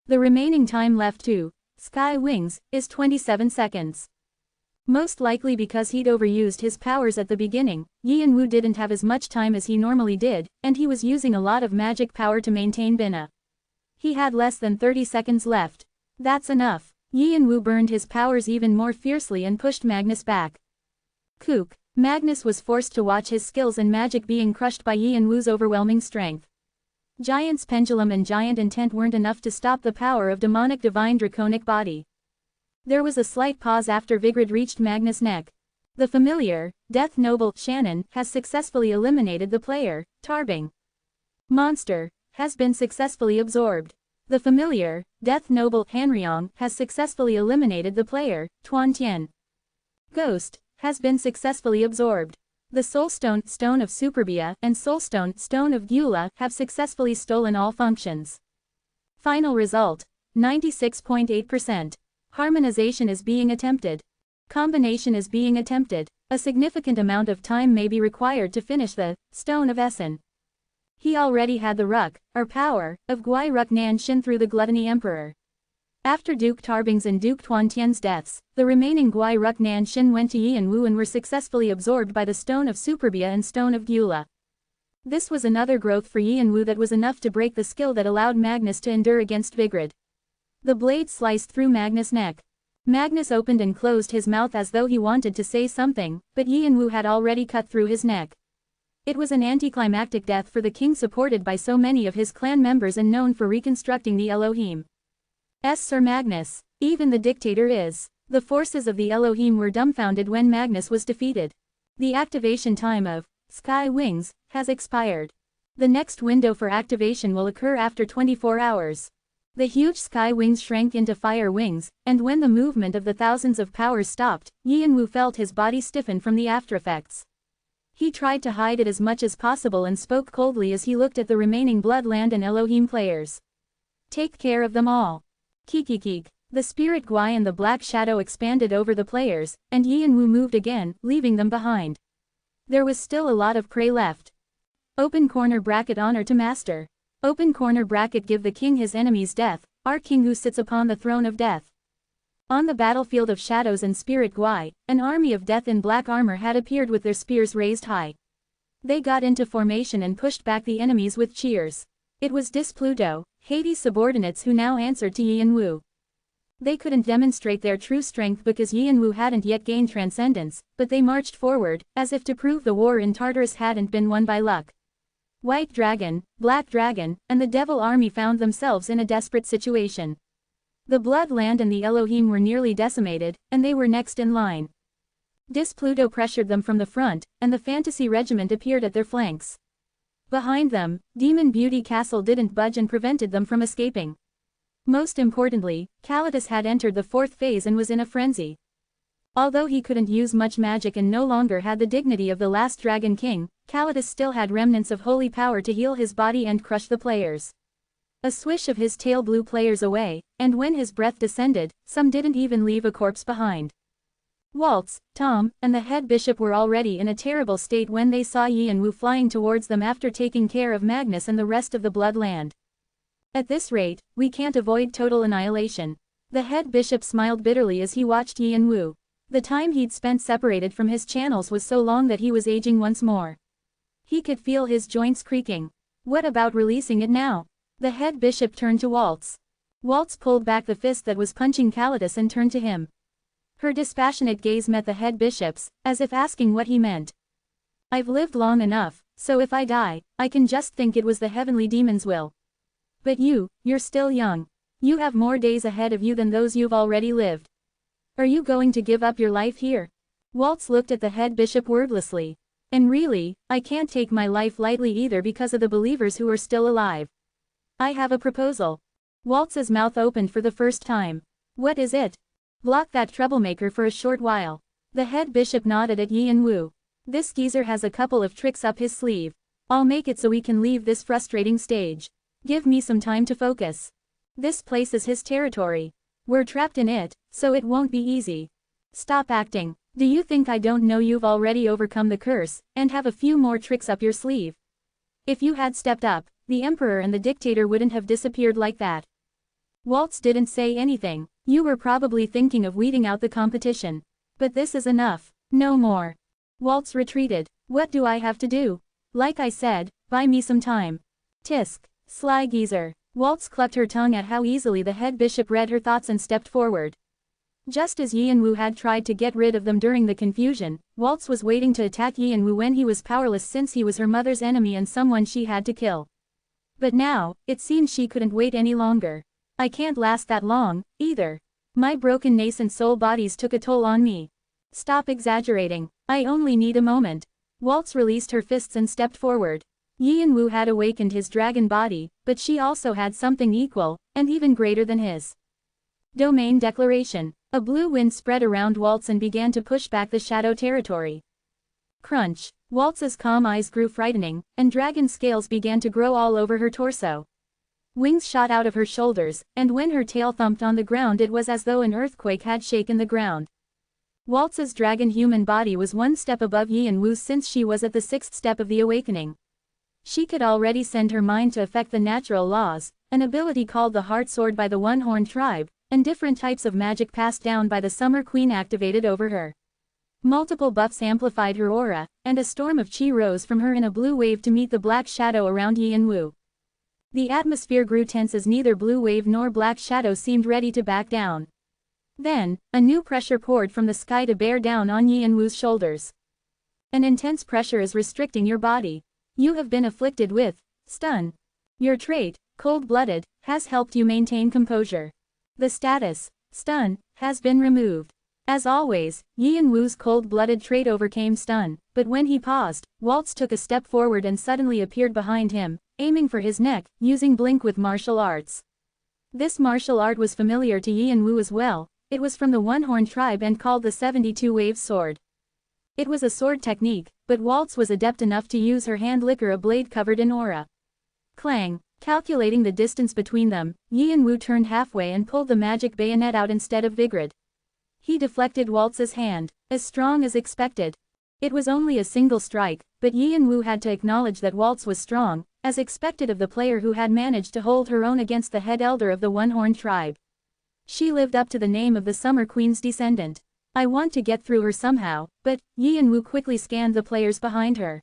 The remaining time left to Sky Wings is 27 seconds. Most likely because he'd overused his powers at the beginning, Yi and Wu didn't have as much time as he normally did, and he was using a lot of magic power to maintain Bina. He had less than 30 seconds left. That's enough. Yi and Wu burned his powers even more fiercely and pushed Magnus back. Kook. Magnus was forced to watch his skills and magic being crushed by Yi and Wu's overwhelming strength. Giant's pendulum and giant intent weren't enough to stop the power of demonic divine draconic body. There was a slight pause after Vigrid reached Magnus' neck. The familiar, Death Noble, Shannon, has successfully eliminated the player, Tarbing. Monster, has been successfully absorbed. The familiar, Death Noble, Hanryong, has successfully eliminated the player, Tuan Tien. Ghost, has been successfully absorbed. The Soulstone, Stone of Superbia, and Soulstone, Stone of Gyula, have successfully stolen all functions. Final result, 96.8%. Harmonization is being attempted. Combination is being attempted. A significant amount of time may be required to finish the Stone of Essen. He already had the Ruk, or power, of Gwai Ruk Nan Shin through the Gluttony Emperor. After Duke Tarbing's and Duke Tuan Tien's deaths, the remaining Gwai Ruk Nan Shin went to Yi and Wu and were successfully absorbed by the Stone of Superbia and Stone of Gyula. This was another growth for Yi and Wu that was enough to break the skill that allowed Magnus to endure against Vigrid. The blade sliced through Magnus' neck. Magnus opened and closed his mouth as though he wanted to say something, but Yi and Wu had already cut through his neck. It was an anticlimactic death for the king supported by so many of his clan members and known for reconstructing the Elohim. Sir Magnus, even the dictator is. The forces of the Elohim were dumbfounded when Magnus was defeated. The activation time of Sky Wings has expired. The next window for activation will occur after 24 hours. The huge sky wings shrank into fire wings, and when the movement of the thousands of powers stopped, Yi and Wu felt his body stiffen from the aftereffects. He tried to hide it as much as possible and spoke coldly as he looked at the remaining Bloodland and Elohim players. Take care of them all. Kikikik. The spirit Gwai and the black shadow expanded over the players, and Yi and Wu moved again, leaving them behind. There was still a lot of prey left. Open corner bracket honor to master. Open corner bracket give the king his enemy's death, our king who sits upon the throne of death. On the battlefield of shadows and spirit Gwai, an army of death in black armor had appeared with their spears raised high. They got into formation and pushed back the enemies with cheers. It was Pluto, Hades' subordinates who now answered to Yi and Wu. They couldn't demonstrate their true strength because Yi and Wu hadn't yet gained transcendence, but they marched forward, as if to prove the war in Tartarus hadn't been won by luck. White Dragon, Black Dragon, and the Devil Army found themselves in a desperate situation. The Bloodland and the Elohim were nearly decimated, and they were next in line. Pluto pressured them from the front, and the Fantasy Regiment appeared at their flanks. Behind them, Demon Beauty Castle didn't budge and prevented them from escaping. Most importantly, Kalitas had entered the fourth phase and was in a frenzy. Although he couldn't use much magic and no longer had the dignity of the last Dragon King, Kalitas still had remnants of holy power to heal his body and crush the players. A swish of his tail blew players away, and when his breath descended, some didn't even leave a corpse behind. Waltz, Tom, and the head bishop were already in a terrible state when they saw Yi and Wu flying towards them after taking care of Magnus and the rest of the Bloodland. At this rate, we can't avoid total annihilation. The head bishop smiled bitterly as he watched Yi and Wu. The time he'd spent separated from his channels was so long that he was aging once more. He could feel his joints creaking. What about releasing it now? The head bishop turned to Waltz. Waltz pulled back the fist that was punching Kalitas and turned to him. Her dispassionate gaze met the head bishop's, as if asking what he meant. I've lived long enough, so if I die, I can just think it was the heavenly demon's will. But you're still young. You have more days ahead of you than those you've already lived. Are you going to give up your life here? Waltz looked at the head bishop wordlessly. And really, I can't take my life lightly either because of the believers who are still alive. I have a proposal. Waltz's mouth opened for the first time. What is it? Block that troublemaker for a short while. The head bishop nodded at Yi and Wu. This geezer has a couple of tricks up his sleeve. I'll make it so we can leave this frustrating stage. Give me some time to focus. This place is his territory. We're trapped in it, so it won't be easy. Stop acting. Do you think I don't know you've already overcome the curse, and have a few more tricks up your sleeve? If you had stepped up, the Emperor and the Dictator wouldn't have disappeared like that. Waltz didn't say anything. You were probably thinking of weeding out the competition. But this is enough. No more. Waltz retreated. What do I have to do? Like I said, buy me some time. Tisk. Sly geezer. Waltz clucked her tongue at how easily the head bishop read her thoughts and stepped forward. Just as Yianwu had tried to get rid of them during the confusion, Waltz was waiting to attack Yianwu when he was powerless since he was her mother's enemy and someone she had to kill. But now, it seemed she couldn't wait any longer. I can't last that long, either. My broken nascent soul bodies took a toll on me. Stop exaggerating. I only need a moment. Waltz released her fists and stepped forward. Yianwu had awakened his dragon body, but she also had something equal, and even greater than his. Domain declaration. A blue wind spread around Waltz and began to push back the shadow territory. Crunch. Waltz's calm eyes grew frightening, and dragon scales began to grow all over her torso. Wings shot out of her shoulders, and when her tail thumped on the ground it was as though an earthquake had shaken the ground. Waltz's dragon human body was one step above Yianwu's since she was at the 6th step of the awakening. She could already send her mind to affect the natural laws, an ability called the Heart Sword by the One-Horned Tribe, and different types of magic passed down by the Summer Queen activated over her. Multiple buffs amplified her aura, and a storm of chi rose from her in a blue wave to meet the black shadow around Yianwu. The atmosphere grew tense as neither blue wave nor black shadow seemed ready to back down. Then, a new pressure poured from the sky to bear down on Yianwu's shoulders. An intense pressure is restricting your body. You have been afflicted with stun. Your trait, cold-blooded, has helped you maintain composure. The status, stun, has been removed. As always, Yianwu's cold-blooded trait overcame stun, but when he paused, Waltz took a step forward and suddenly appeared behind him, aiming for his neck, using blink with martial arts. This martial art was familiar to Yianwu as well. It was from the One-Horned Tribe and called the 72-Wave Sword. It was a sword technique, but Waltz was adept enough to use her hand liquor a blade covered in aura. Clang. Calculating the distance between them, Yianwu turned halfway and pulled the magic bayonet out instead of Vigrid. He deflected Waltz's hand, as strong as expected. It was only a single strike, but Yianwu had to acknowledge that Waltz was strong, as expected of the player who had managed to hold her own against the head elder of the One-Horned Tribe. She lived up to the name of the Summer Queen's descendant. I want to get through her somehow, but Yianwu quickly scanned the players behind her.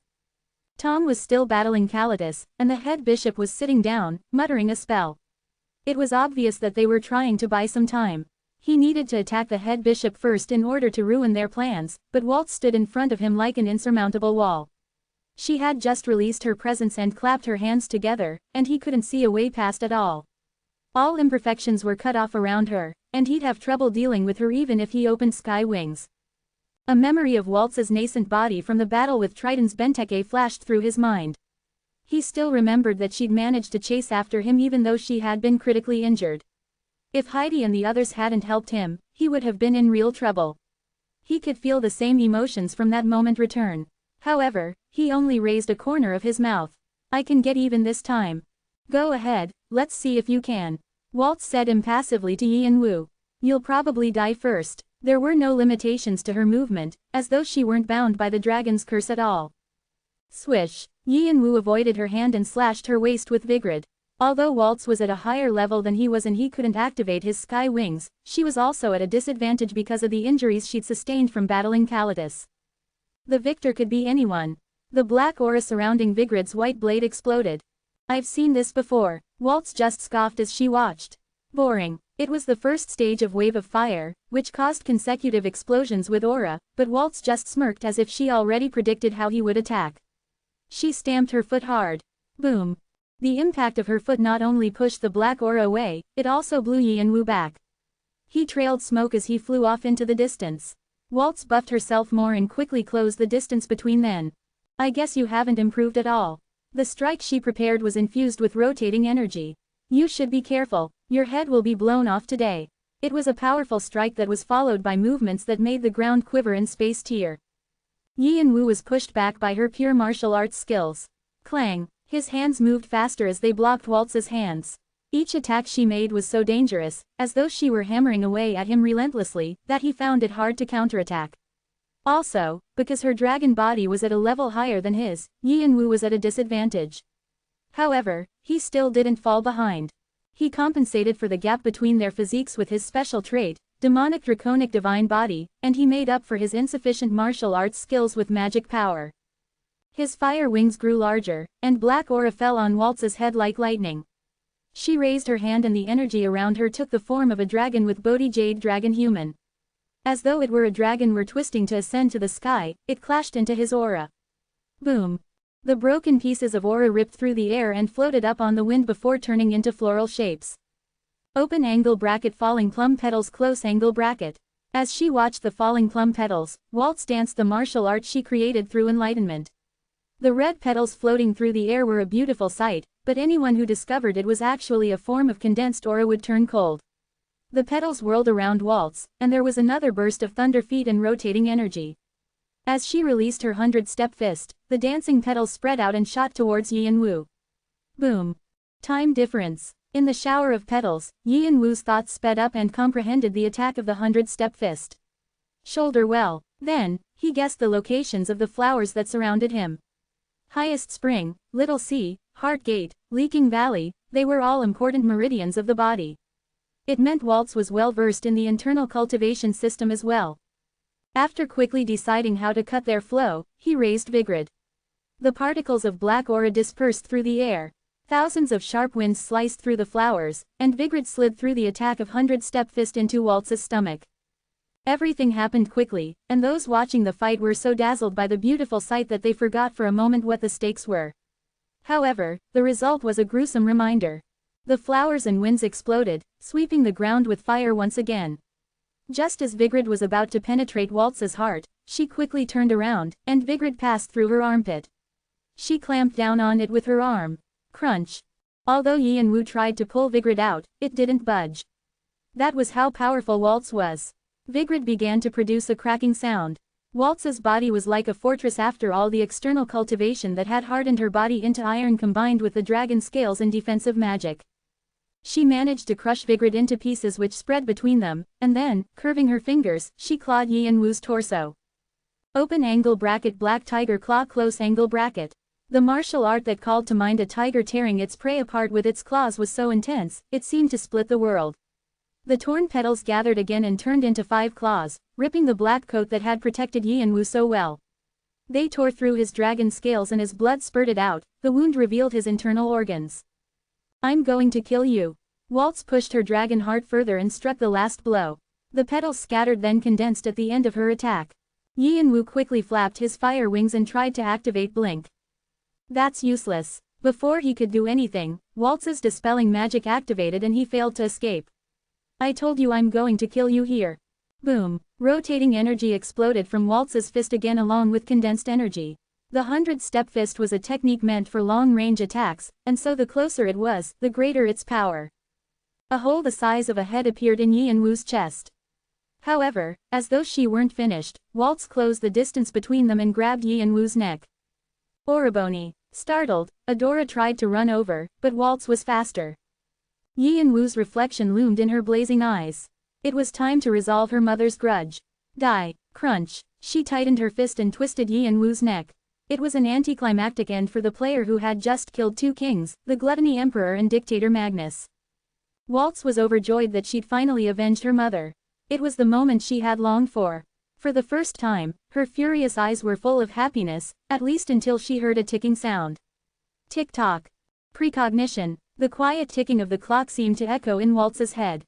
Tom was still battling Kalitas, and the head bishop was sitting down, muttering a spell. It was obvious that they were trying to buy some time. He needed to attack the head bishop first in order to ruin their plans, but Waltz stood in front of him like an insurmountable wall. She had just released her presence and clapped her hands together, and he couldn't see a way past at all. All imperfections were cut off around her, and he'd have trouble dealing with her even if he opened sky wings. A memory of Waltz's nascent body from the battle with Triton's Benteke flashed through his mind. He still remembered that she'd managed to chase after him even though she had been critically injured. If Heidi and the others hadn't helped him, he would have been in real trouble. He could feel the same emotions from that moment return. However, he only raised a corner of his mouth. I can get even this time. Go ahead, let's see if you can. Waltz said impassively to Yianwu. You'll probably die first. There were no limitations to her movement, as though she weren't bound by the dragon's curse at all. Swish. Yianwu avoided her hand and slashed her waist with Vigrid. Although Waltz was at a higher level than he was and he couldn't activate his sky wings, she was also at a disadvantage because of the injuries she'd sustained from battling Kalitas. The victor could be anyone. The black aura surrounding Vigrid's white blade exploded. I've seen this before. Waltz just scoffed as she watched. Boring. It was the first stage of Wave of Fire, which caused consecutive explosions with aura, but Waltz just smirked as if she already predicted how he would attack. She stamped her foot hard. Boom. The impact of her foot not only pushed the black aura away, it also blew Yianwu back. He trailed smoke as he flew off into the distance. Waltz buffed herself more and quickly closed the distance between them. I guess you haven't improved at all. The strike she prepared was infused with rotating energy. You should be careful, your head will be blown off today. It was a powerful strike that was followed by movements that made the ground quiver and space tear. Yianwu was pushed back by her pure martial arts skills. Clang. His hands moved faster as they blocked Waltz's hands. Each attack she made was so dangerous, as though she were hammering away at him relentlessly, that he found it hard to counterattack. Also, because her dragon body was at a level higher than his, Yianwu was at a disadvantage. However, he still didn't fall behind. He compensated for the gap between their physiques with his special trait, demonic draconic divine body, and he made up for his insufficient martial arts skills with magic power. His fire wings grew larger, and black aura fell on Waltz's head like lightning. She raised her hand and the energy around her took the form of a dragon with Bodhi Jade Dragon Human. As though it were a dragon were twisting to ascend to the sky, it clashed into his aura. Boom! The broken pieces of aura ripped through the air and floated up on the wind before turning into floral shapes. Open angle bracket falling plum petals close angle bracket. As she watched the falling plum petals, Waltz danced the martial art she created through enlightenment. The red petals floating through the air were a beautiful sight, but anyone who discovered it was actually a form of condensed aura would turn cold. The petals whirled around Waltz, and there was another burst of thunder feet and rotating energy. As she released her 100-step fist, the dancing petals spread out and shot towards Yi and Wu. Boom! Time difference. In the shower of petals, Yi and Wu's thoughts sped up and comprehended the attack of the 100-step fist. Shoulder well. Then, he guessed the locations of the flowers that surrounded him. Highest Spring, Little Sea, Heart Gate, Leaking Valley, they were all important meridians of the body. It meant Waltz was well versed in the internal cultivation system as well. After quickly deciding how to cut their flow, he raised Vigrid. The particles of black aura dispersed through the air. Thousands of sharp winds sliced through the flowers, and Vigrid slid through the attack of 100-step fist into Waltz's stomach. Everything happened quickly, and those watching the fight were so dazzled by the beautiful sight that they forgot for a moment what the stakes were. However, the result was a gruesome reminder. The flowers and winds exploded, sweeping the ground with fire once again. Just as Vigrid was about to penetrate Waltz's heart, she quickly turned around, and Vigrid passed through her armpit. She clamped down on it with her arm. Crunch. Although Yi and Wu tried to pull Vigrid out, it didn't budge. That was how powerful Waltz was. Vigrid began to produce a cracking sound. Waltz's body was like a fortress after all the external cultivation that had hardened her body into iron combined with the dragon scales and defensive magic. She managed to crush Vigrid into pieces which spread between them, and then, curving her fingers, she clawed Yi and Wu's torso. Open angle bracket black tiger claw close angle bracket. The martial art that called to mind a tiger tearing its prey apart with its claws was so intense, it seemed to split the world. The torn petals gathered again and turned into 5 claws, ripping the black coat that had protected Yi and Wu so well. They tore through his dragon scales and as blood spurted out, the wound revealed his internal organs. I'm going to kill you. Waltz pushed her dragon heart further and struck the last blow. The petals scattered then condensed at the end of her attack. Yi and Wu quickly flapped his fire wings and tried to activate Blink. That's useless. Before he could do anything, Waltz's dispelling magic activated and he failed to escape. I told you I'm going to kill you here. Boom. Rotating energy exploded from Waltz's fist again along with condensed energy. The 100-step fist was a technique meant for long-range attacks, and so the closer it was, the greater its power. A hole the size of a head appeared in Yi and Wu's chest. However, as though she weren't finished, Waltz closed the distance between them and grabbed Yi and Wu's neck. Oriboni. Startled, Adora tried to run over, but Waltz was faster. Yi and Wu's reflection loomed in her blazing eyes. It was time to resolve her mother's grudge. Die. Crunch. She tightened her fist and twisted Yi and Wu's neck. It was an anticlimactic end for the player who had just killed 2 kings, the Gluttony Emperor and Dictator Magnus. Waltz was overjoyed that she'd finally avenged her mother. It was the moment she had longed for. For the first time, her furious eyes were full of happiness, at least until she heard a ticking sound. Tick-tock. Precognition. The quiet ticking of the clock seemed to echo in Waltz's head.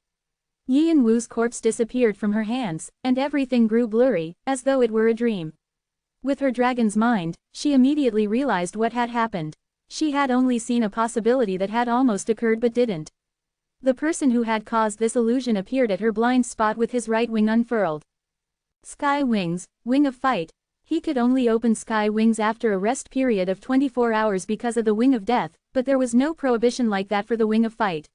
Yi and Wu's corpse disappeared from her hands, and everything grew blurry, as though it were a dream. With her dragon's mind, she immediately realized what had happened. She had only seen a possibility that had almost occurred but didn't. The person who had caused this illusion appeared at her blind spot with his right wing unfurled. Sky Wings, Wing of Fight. He could only open Sky Wings after a rest period of 24 hours because of the Wing of Death, but there was no prohibition like that for the Wing of Fight.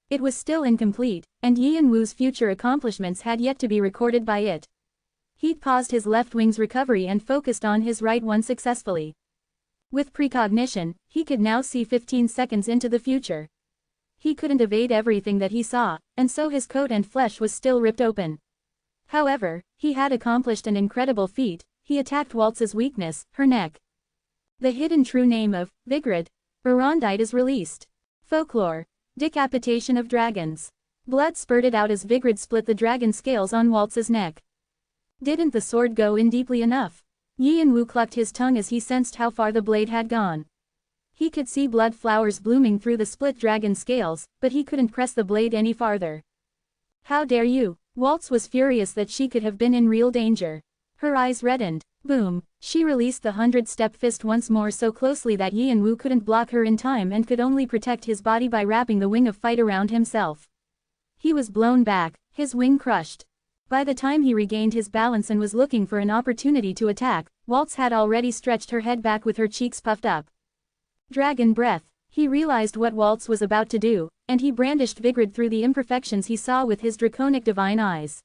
It was still incomplete, and Yi and Wu's future accomplishments had yet to be recorded by it. He'd paused his left wing's recovery and focused on his right one successfully. With precognition, he could now see 15 seconds into the future. He couldn't evade everything that he saw, and so his coat and flesh was still ripped open. However, he had accomplished an incredible feat. He attacked Waltz's weakness, her neck. The hidden true name of Vigrid Arondite is released. Folklore. Decapitation of dragons. Blood spurted out as Vigrid split the dragon scales on Waltz's neck. Didn't the sword go in deeply enough? Yi and Wu clucked his tongue as he sensed how far the blade had gone. He could see blood flowers blooming through the split dragon scales, but he couldn't press the blade any farther. How dare you? Waltz was furious that she could have been in real danger. Her eyes reddened. Boom! She released the 100-step fist once more so closely that Yi and-woo couldn't block her in time and could only protect his body by wrapping the wing of fight around himself. He was blown back, his wing crushed. By the time he regained his balance and was looking for an opportunity to attack, Waltz had already stretched her head back with her cheeks puffed up. Dragon breath. He realized what Waltz was about to do, and he brandished Vigrid through the imperfections he saw with his draconic divine eyes.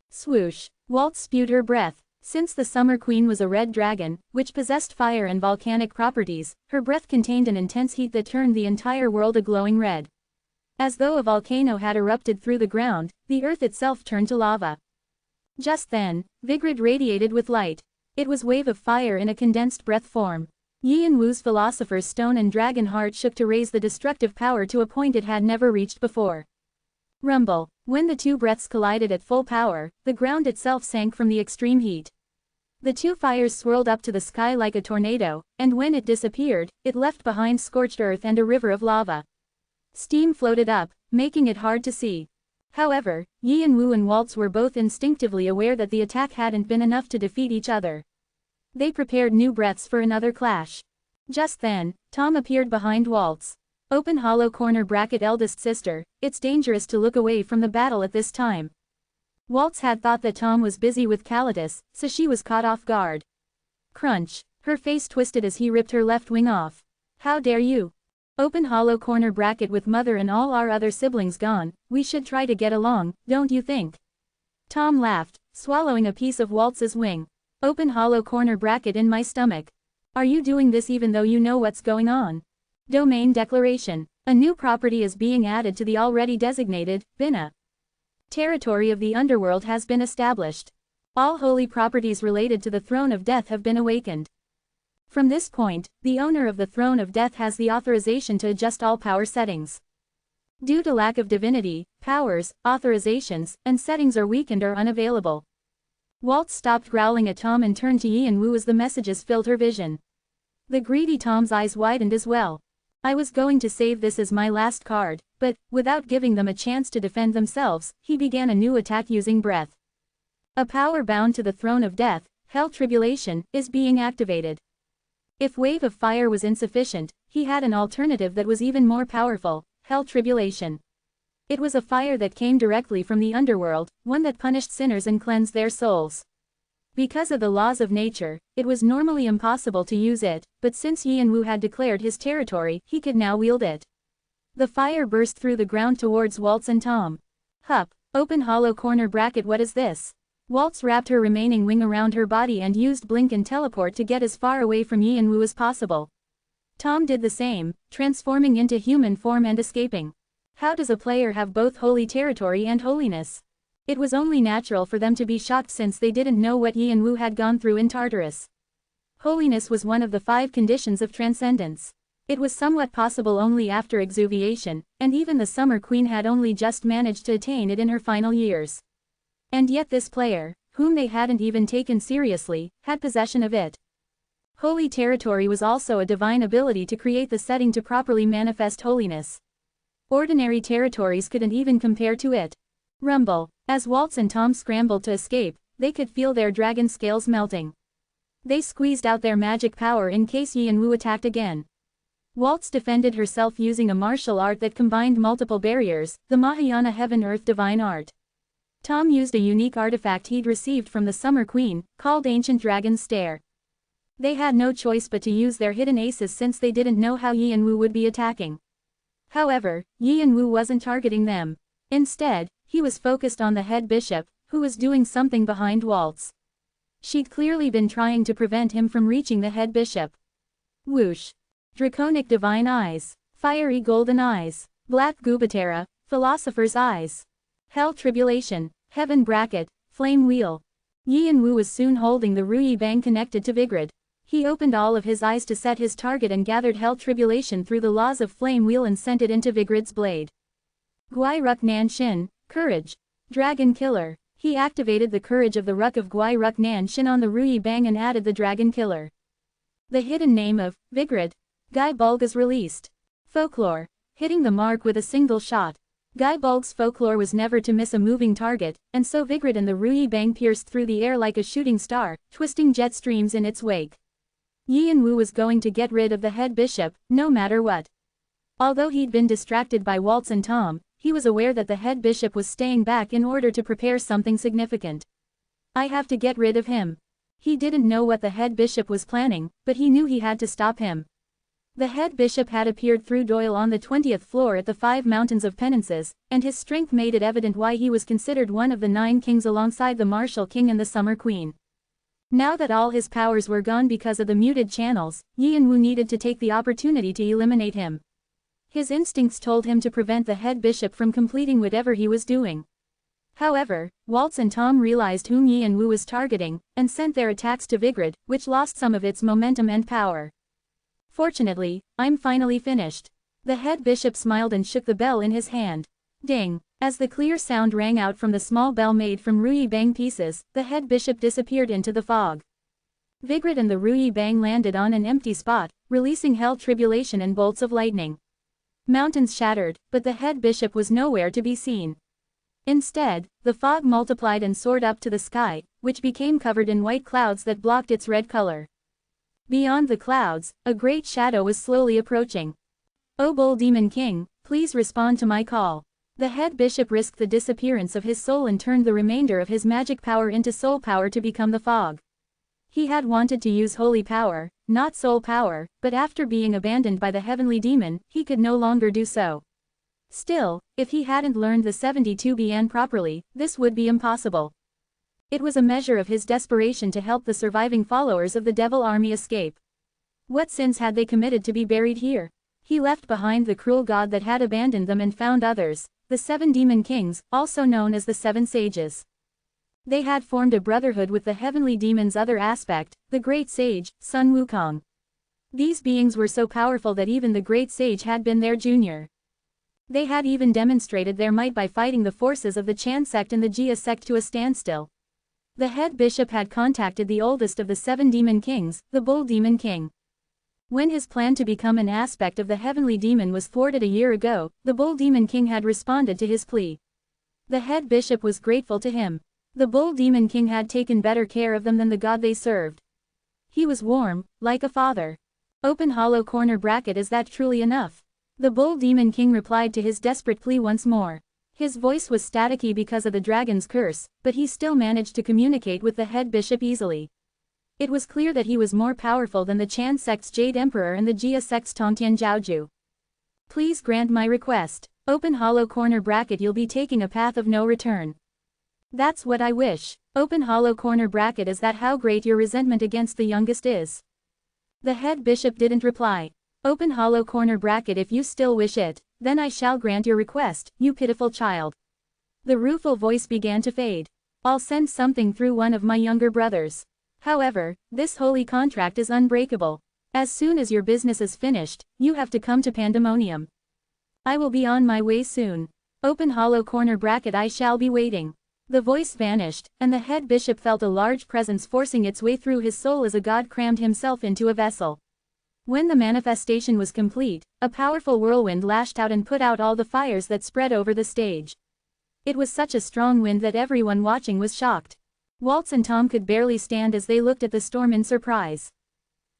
Swoosh! Waltz spewed her breath. Since the Summer Queen was a red dragon, which possessed fire and volcanic properties, her breath contained an intense heat that turned the entire world a glowing red. As though a volcano had erupted through the ground, the earth itself turned to lava. Just then, Vigrid radiated with light. It was a wave of fire in a condensed breath form. Yi and Woo's Philosopher's Stone and Dragon Heart shook to raise the destructive power to a point it had never reached before. Rumble. When the two breaths collided at full power, the ground itself sank from the extreme heat. The two fires swirled up to the sky like a tornado, and when it disappeared, it left behind scorched earth and a river of lava. Steam floated up, making it hard to see. However, Yi and Woo and Waltz were both instinctively aware that the attack hadn't been enough to defeat each other. They prepared new breaths for another clash. Just then, Tom appeared behind Waltz. Open hollow corner bracket eldest sister, it's dangerous to look away from the battle at this time. Waltz had thought that Tom was busy with Kalitus, so she was caught off guard. Crunch. Her face twisted as he ripped her left wing off. How dare you? Open hollow corner bracket with mother and all our other siblings gone, we should try to get along, don't you think? Tom laughed, swallowing a piece of Waltz's wing. Open hollow corner bracket in my stomach. Are you doing this even though you know what's going on? Domain declaration. A new property is being added to the already designated, Bina. Territory of the underworld has been established. All holy properties related to the Throne of Death have been awakened. From this point, the owner of the Throne of Death has the authorization to adjust all power settings. Due to lack of divinity, powers, authorizations, and settings are weakened or unavailable. Waltz stopped growling at Tom and turned to Yi and Woo as the messages filled her vision. The greedy Tom's eyes widened as well. I was going to save this as my last card, but, without giving them a chance to defend themselves, he began a new attack using breath. A power bound to the Throne of Death, Hell Tribulation, is being activated. If Wave of Fire was insufficient, he had an alternative that was even more powerful, Hell Tribulation. It was a fire that came directly from the underworld, one that punished sinners and cleansed their souls. Because of the laws of nature, it was normally impossible to use it, but since Yi and Woo had declared his territory, he could now wield it. The fire burst through the ground towards Waltz and Tom. Hup, open hollow corner bracket, what is this? Waltz wrapped her remaining wing around her body and used blink and teleport to get as far away from Yi and Woo as possible. Tom did the same, transforming into human form and escaping. How does a player have both holy territory and holiness? It was only natural for them to be shocked since they didn't know what Yi and Woo had gone through in Tartarus. Holiness was one of the 5 conditions of transcendence. It was somewhat possible only after exuviation, and even the Summer Queen had only just managed to attain it in her final years. And yet this player, whom they hadn't even taken seriously, had possession of it. Holy territory was also a divine ability to create the setting to properly manifest holiness. Ordinary territories couldn't even compare to it. Rumble. As Waltz and Tom scrambled to escape, they could feel their dragon scales melting. They squeezed out their magic power in case Yi and Woo attacked again. Waltz defended herself using a martial art that combined multiple barriers, the Mahayana Heaven-Earth Divine Art. Tom used a unique artifact he'd received from the Summer Queen, called Ancient Dragon's Stare. They had no choice but to use their hidden aces since they didn't know how Yi and Woo would be attacking. However, Yi and Woo wasn't targeting them. Instead, he was focused on the head bishop, who was doing something behind Waltz. She'd clearly been trying to prevent him from reaching the head bishop. Whoosh. Draconic divine eyes. Fiery golden eyes. Black Gubatera, philosopher's eyes. Hell tribulation. Heaven bracket, flame wheel. Yi and Woo was soon holding the Ruyi Bang connected to Vigrid. He opened all of his eyes to set his target and gathered hell tribulation through the laws of flame wheel and sent it into Vigrid's blade. Gwai Ruk Nan Shin, courage. Dragon killer. He activated the courage of the Ruk of Gwai Ruk Nan Shin on the Ruyi Bang and added the dragon killer. The hidden name of Vigrid. Gai Bulg is released. Folklore. Hitting the mark with a single shot. Guy Bulg's folklore was never to miss a moving target, and so Vigrid and the Ruyi Bang pierced through the air like a shooting star, twisting jet streams in its wake. Yi and Wu was going to get rid of the head bishop, no matter what. Although he'd been distracted by Waltz and Tom, he was aware that the head bishop was staying back in order to prepare something significant. I have to get rid of him. He didn't know what the head bishop was planning, but he knew he had to stop him. The head bishop had appeared through Doyle on the 20th floor at the 5 Mountains of Penances, and his strength made it evident why he was considered one of the 9 kings alongside the Martial King and the Summer Queen. Now that all his powers were gone because of the muted channels, Yi and Wu needed to take the opportunity to eliminate him. His instincts told him to prevent the head bishop from completing whatever he was doing. However, Waltz and Tom realized whom Yi and Wu was targeting, and sent their attacks to Vigrid, which lost some of its momentum and power. Fortunately, I'm finally finished. The head bishop smiled and shook the bell in his hand. Ding! As the clear sound rang out from the small bell made from Ruyi Bang pieces, the head bishop disappeared into the fog. Vigrid and the Ruyi Bang landed on an empty spot, releasing hell tribulation and bolts of lightning. Mountains shattered, but the head bishop was nowhere to be seen. Instead, the fog multiplied and soared up to the sky, which became covered in white clouds that blocked its red color. Beyond the clouds, a great shadow was slowly approaching. "O Bull Demon King, please respond to my call." The head bishop risked the disappearance of his soul and turned the remainder of his magic power into soul power to become the fog. He had wanted to use holy power, not soul power, but after being abandoned by the heavenly demon, he could no longer do so. Still, if he hadn't learned the 72 Bian properly, this would be impossible. It was a measure of his desperation to help the surviving followers of the Devil Army escape. What sins had they committed to be buried here? He left behind the cruel god that had abandoned them and found others, the 7 demon kings, also known as the 7 sages. They had formed a brotherhood with the heavenly demon's other aspect, the great sage, Sun Wukong. These beings were so powerful that even the great sage had been their junior. They had even demonstrated their might by fighting the forces of the Chan sect and the Jia sect to a standstill. The head bishop had contacted the oldest of the 7 demon kings, the Bull Demon King. When his plan to become an aspect of the heavenly demon was thwarted a year ago, the Bull Demon King had responded to his plea. The head bishop was grateful to him. The Bull Demon King had taken better care of them than the god they served. He was warm, like a father. Open hollow corner bracket. Is that truly enough? The Bull Demon King replied to his desperate plea once more. His voice was staticky because of the dragon's curse, but he still managed to communicate with the head bishop easily. It was clear that he was more powerful than the Chan sect's Jade Emperor and the Jia sect's Tongtian Jiaoju. Please grant my request. Open hollow corner bracket. You'll be taking a path of no return. That's what I wish. Open hollow corner bracket. Is that how great your resentment against the youngest is? The head bishop didn't reply. Open hollow corner bracket. If you still wish it, then I shall grant your request, you pitiful child. The rueful voice began to fade. I'll send something through one of my younger brothers. However, this holy contract is unbreakable. As soon as your business is finished, you have to come to Pandemonium. I will be on my way soon. Open hollow corner bracket. I shall be waiting. The voice vanished, and the head bishop felt a large presence forcing its way through his soul as a god crammed himself into a vessel. When the manifestation was complete, a powerful whirlwind lashed out and put out all the fires that spread over the stage. It was such a strong wind that everyone watching was shocked. Waltz and Tom could barely stand as they looked at the storm in surprise.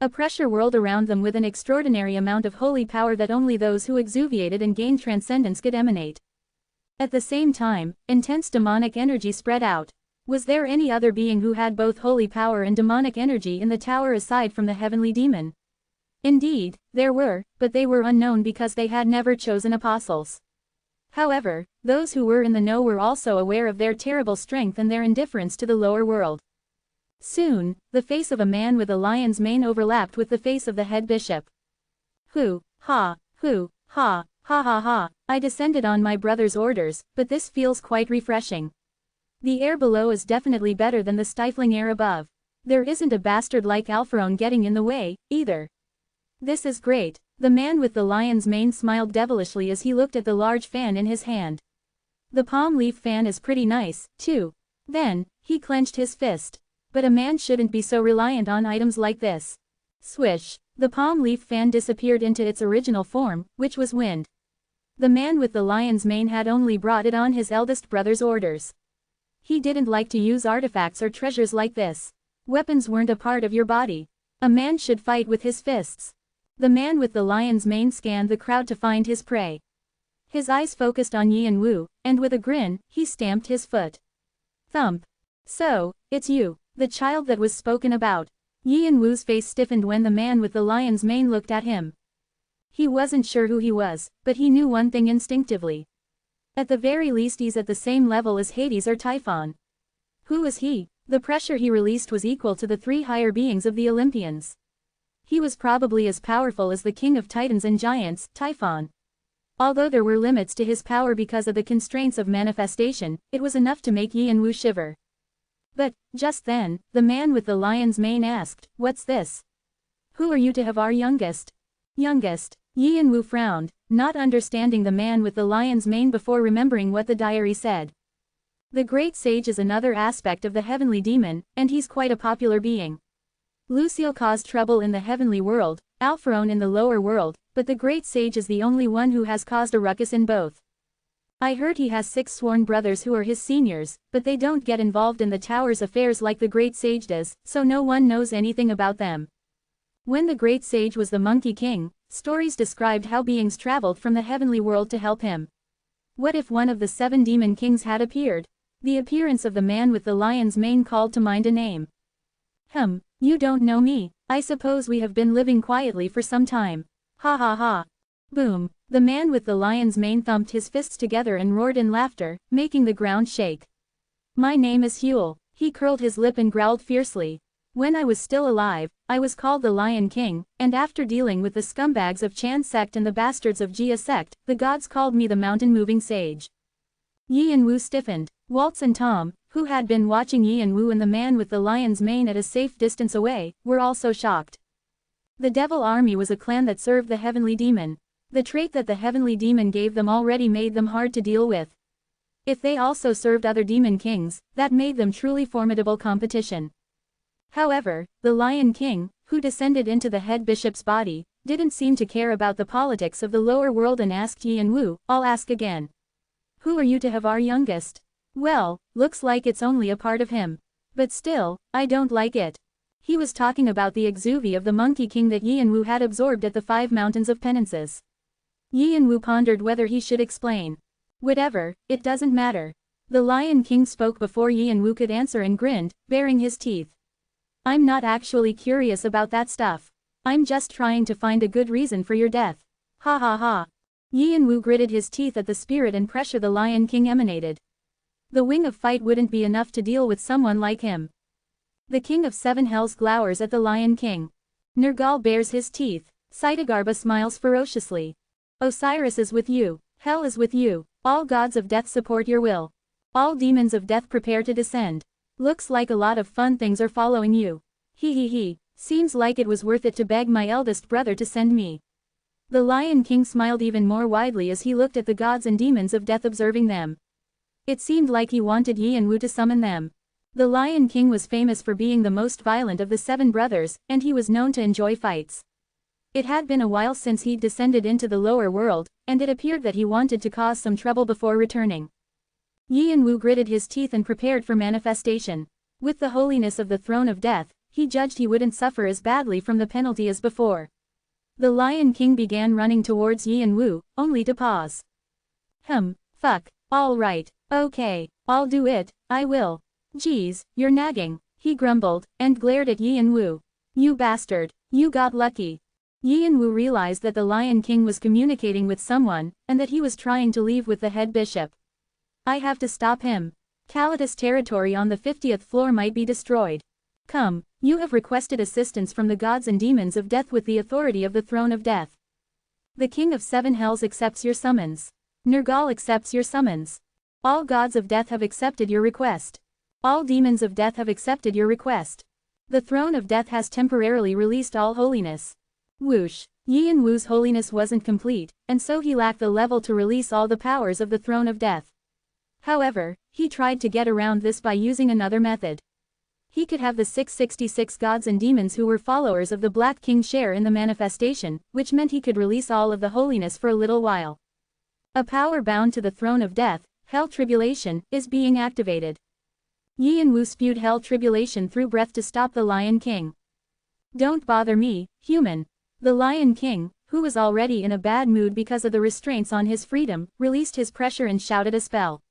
A pressure whirled around them with an extraordinary amount of holy power that only those who exuviated and gained transcendence could emanate. At the same time, intense demonic energy spread out. Was there any other being who had both holy power and demonic energy in the tower aside from the heavenly demon? Indeed, there were, but they were unknown because they had never chosen apostles. However, those who were in the know were also aware of their terrible strength and their indifference to the lower world. Soon, the face of a man with a lion's mane overlapped with the face of the head bishop. Ha, ha, ha. I descended on my brother's orders, but this feels quite refreshing. The air below is definitely better than the stifling air above. There isn't a bastard like Alpharon getting in the way, either. This is great. The man with the lion's mane smiled devilishly as he looked at the large fan in his hand. The palm leaf fan is pretty nice, too. Then, he clenched his fist. But a man shouldn't be so reliant on items like this. Swish. The palm leaf fan disappeared into its original form, which was wind. The man with the lion's mane had only brought it on his eldest brother's orders. He didn't like to use artifacts or treasures like this. Weapons weren't a part of your body. A man should fight with his fists. The man with the lion's mane scanned the crowd to find his prey. His eyes focused on Yin Wu, and with a grin, he stamped his foot. Thump. So, it's you, the child that was spoken about. Yin Wu's face stiffened when the man with the lion's mane looked at him. He wasn't sure who he was, but he knew one thing instinctively. At the very least he's at the same level as Hades or Typhon. Who was he? The pressure he released was equal to the 3 higher beings of the Olympians. He was probably as powerful as the king of titans and giants, Typhon. Although there were limits to his power because of the constraints of manifestation, it was enough to make Yin Wu shiver. But, just then, the man with the lion's mane asked, "What's this? Who are you to have our youngest?" Youngest. Yin Wu frowned, not understanding the man with the lion's mane before remembering what the diary said. The great sage is another aspect of the heavenly demon, and he's quite a popular being. Lucille caused trouble in the heavenly world, Alpharon in the lower world, but the great sage is the only one who has caused a ruckus in both. I heard he has 6 sworn brothers who are his seniors, but they don't get involved in the tower's affairs like the great sage does, so no one knows anything about them. When the great sage was the Monkey King, stories described how beings traveled from the heavenly world to help him. What if one of the 7 demon kings had appeared? The appearance of the man with the lion's mane called to mind a name. You don't know me. I suppose we have been living quietly for some time. Ha ha ha. Boom. The man with the lion's mane thumped his fists together and roared in laughter, making the ground shake. My name is Huel. He curled his lip and growled fiercely. When I was still alive, I was called the Lion King, and after dealing with the scumbags of Chan sect and the bastards of Jia sect, the gods called me the mountain-moving sage. Yin Wu stiffened. Waltz and Tom, who had been watching Yin Wu and the man with the lion's mane at a safe distance away, were also shocked. The Devil Army was a clan that served the heavenly demon. The trait that the heavenly demon gave them already made them hard to deal with. If they also served other demon kings, that made them truly formidable competition. However, the Lion King, who descended into the head bishop's body, didn't seem to care about the politics of the lower world and asked Yin Wu, "I'll ask again. Who are you to have our youngest?" Well, looks like it's only a part of him. But still, I don't like it. He was talking about the exuvie of the Monkey King that Yin Wu had absorbed at the 5 mountains of penances. Yin Wu pondered whether he should explain. Whatever, it doesn't matter. The Lion King spoke before Yin Wu could answer and grinned, baring his teeth. I'm not actually curious about that stuff. I'm just trying to find a good reason for your death. Ha ha ha. Yin Wu gritted his teeth at the spirit and pressure the Lion King emanated. The wing of fight wouldn't be enough to deal with someone like him. The King of 7 Hells glowers at the Lion King. Nergal bares his teeth. Sitagarba smiles ferociously. Osiris is with you. Hell is with you. All gods of death support your will. All demons of death prepare to descend. Looks like a lot of fun things are following you. He. Seems like it was worth it to beg my eldest brother to send me. The Lion King smiled even more widely as he looked at the gods and demons of death observing them. It seemed like he wanted Yin Wu to summon them. The Lion King was famous for being the most violent of the 7 brothers, and he was known to enjoy fights. It had been a while since he'd descended into the lower world, and it appeared that he wanted to cause some trouble before returning. Yin Wu gritted his teeth and prepared for manifestation. With the holiness of the throne of death, he judged he wouldn't suffer as badly from the penalty as before. The Lion King began running towards Yin Wu, only to pause. Fuck, all right, okay, I'll do it, I will. Geez, you're nagging, he grumbled, and glared at Yin Wu. You bastard, you got lucky. Yin Wu realized that the Lion King was communicating with someone, and that he was trying to leave with the head bishop. I have to stop him. Kalitas territory on the 50th floor might be destroyed. Come, you have requested assistance from the gods and demons of death with the authority of the throne of death. The King of 7 Hells accepts your summons. Nergal accepts your summons. All gods of death have accepted your request. All demons of death have accepted your request. The throne of death has temporarily released all holiness. Whoosh. Yin Wu's holiness wasn't complete, and so he lacked the level to release all the powers of the throne of death. However, he tried to get around this by using another method. He could have the 666 gods and demons who were followers of the Black King share in the manifestation, which meant he could release all of the holiness for a little while. A power bound to the throne of death, hell tribulation, is being activated. Yi and Wu spewed hell tribulation through breath to stop the Lion King. Don't bother me, human. The Lion King, who was already in a bad mood because of the restraints on his freedom, released his pressure and shouted a spell.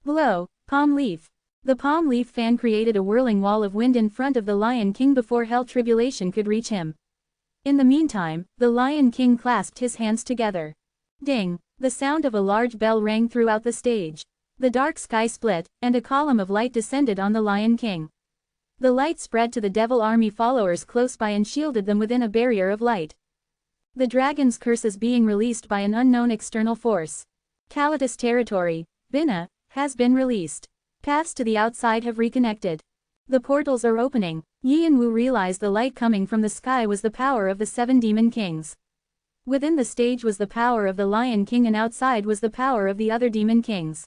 Blow, palm leaf. The palm leaf fan created a whirling wall of wind in front of the Lion King before hell tribulation could reach him. In the meantime, the Lion King clasped his hands together. Ding! The sound of a large bell rang throughout the stage. The dark sky split, and a column of light descended on the Lion King. The light spread to the Devil Army followers close by and shielded them within a barrier of light. The dragon's curse is being released by an unknown external force. Kalitas territory, Bina, has been released. Paths to the outside have reconnected. The portals are opening. Yi and Wu realized the light coming from the sky was the power of the 7 demon kings. Within the stage was the power of the Lion King and outside was the power of the other demon kings.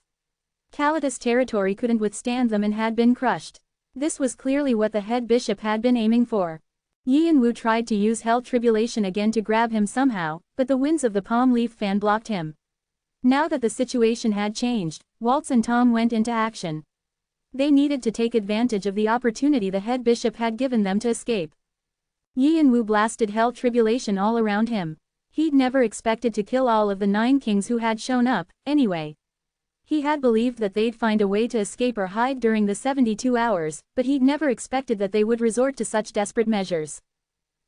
Kalitas territory couldn't withstand them and had been crushed. This was clearly what the head bishop had been aiming for. Yi and Wu tried to use hell tribulation again to grab him somehow, but the winds of the palm leaf fan blocked him. Now that the situation had changed, Waltz and Tom went into action. They needed to take advantage of the opportunity the head bishop had given them to escape. Yi and Wu blasted hell tribulation all around him. He'd never expected to kill all of the 9 kings who had shown up, anyway. He had believed that they'd find a way to escape or hide during the 72 hours, but he'd never expected that they would resort to such desperate measures.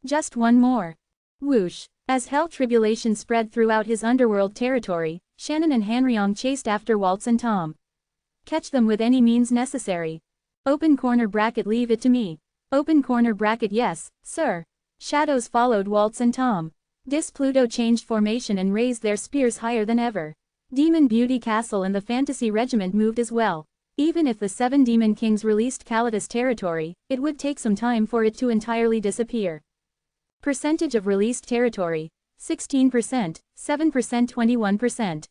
Just one more. Whoosh! As hell tribulation spread throughout his underworld territory, Shannon and Hanryong chased after Waltz and Tom. Catch them with any means necessary. Open corner bracket, leave it to me. Open corner bracket, yes, sir. Shadows followed Waltz and Tom. Pluto changed formation and raised their spears higher than ever. Demon Beauty Castle and the Fantasy Regiment moved as well. Even if the 7 demon kings released Kalitas territory, it would take some time for it to entirely disappear. Percentage of released territory: 16%, 7%, 21%.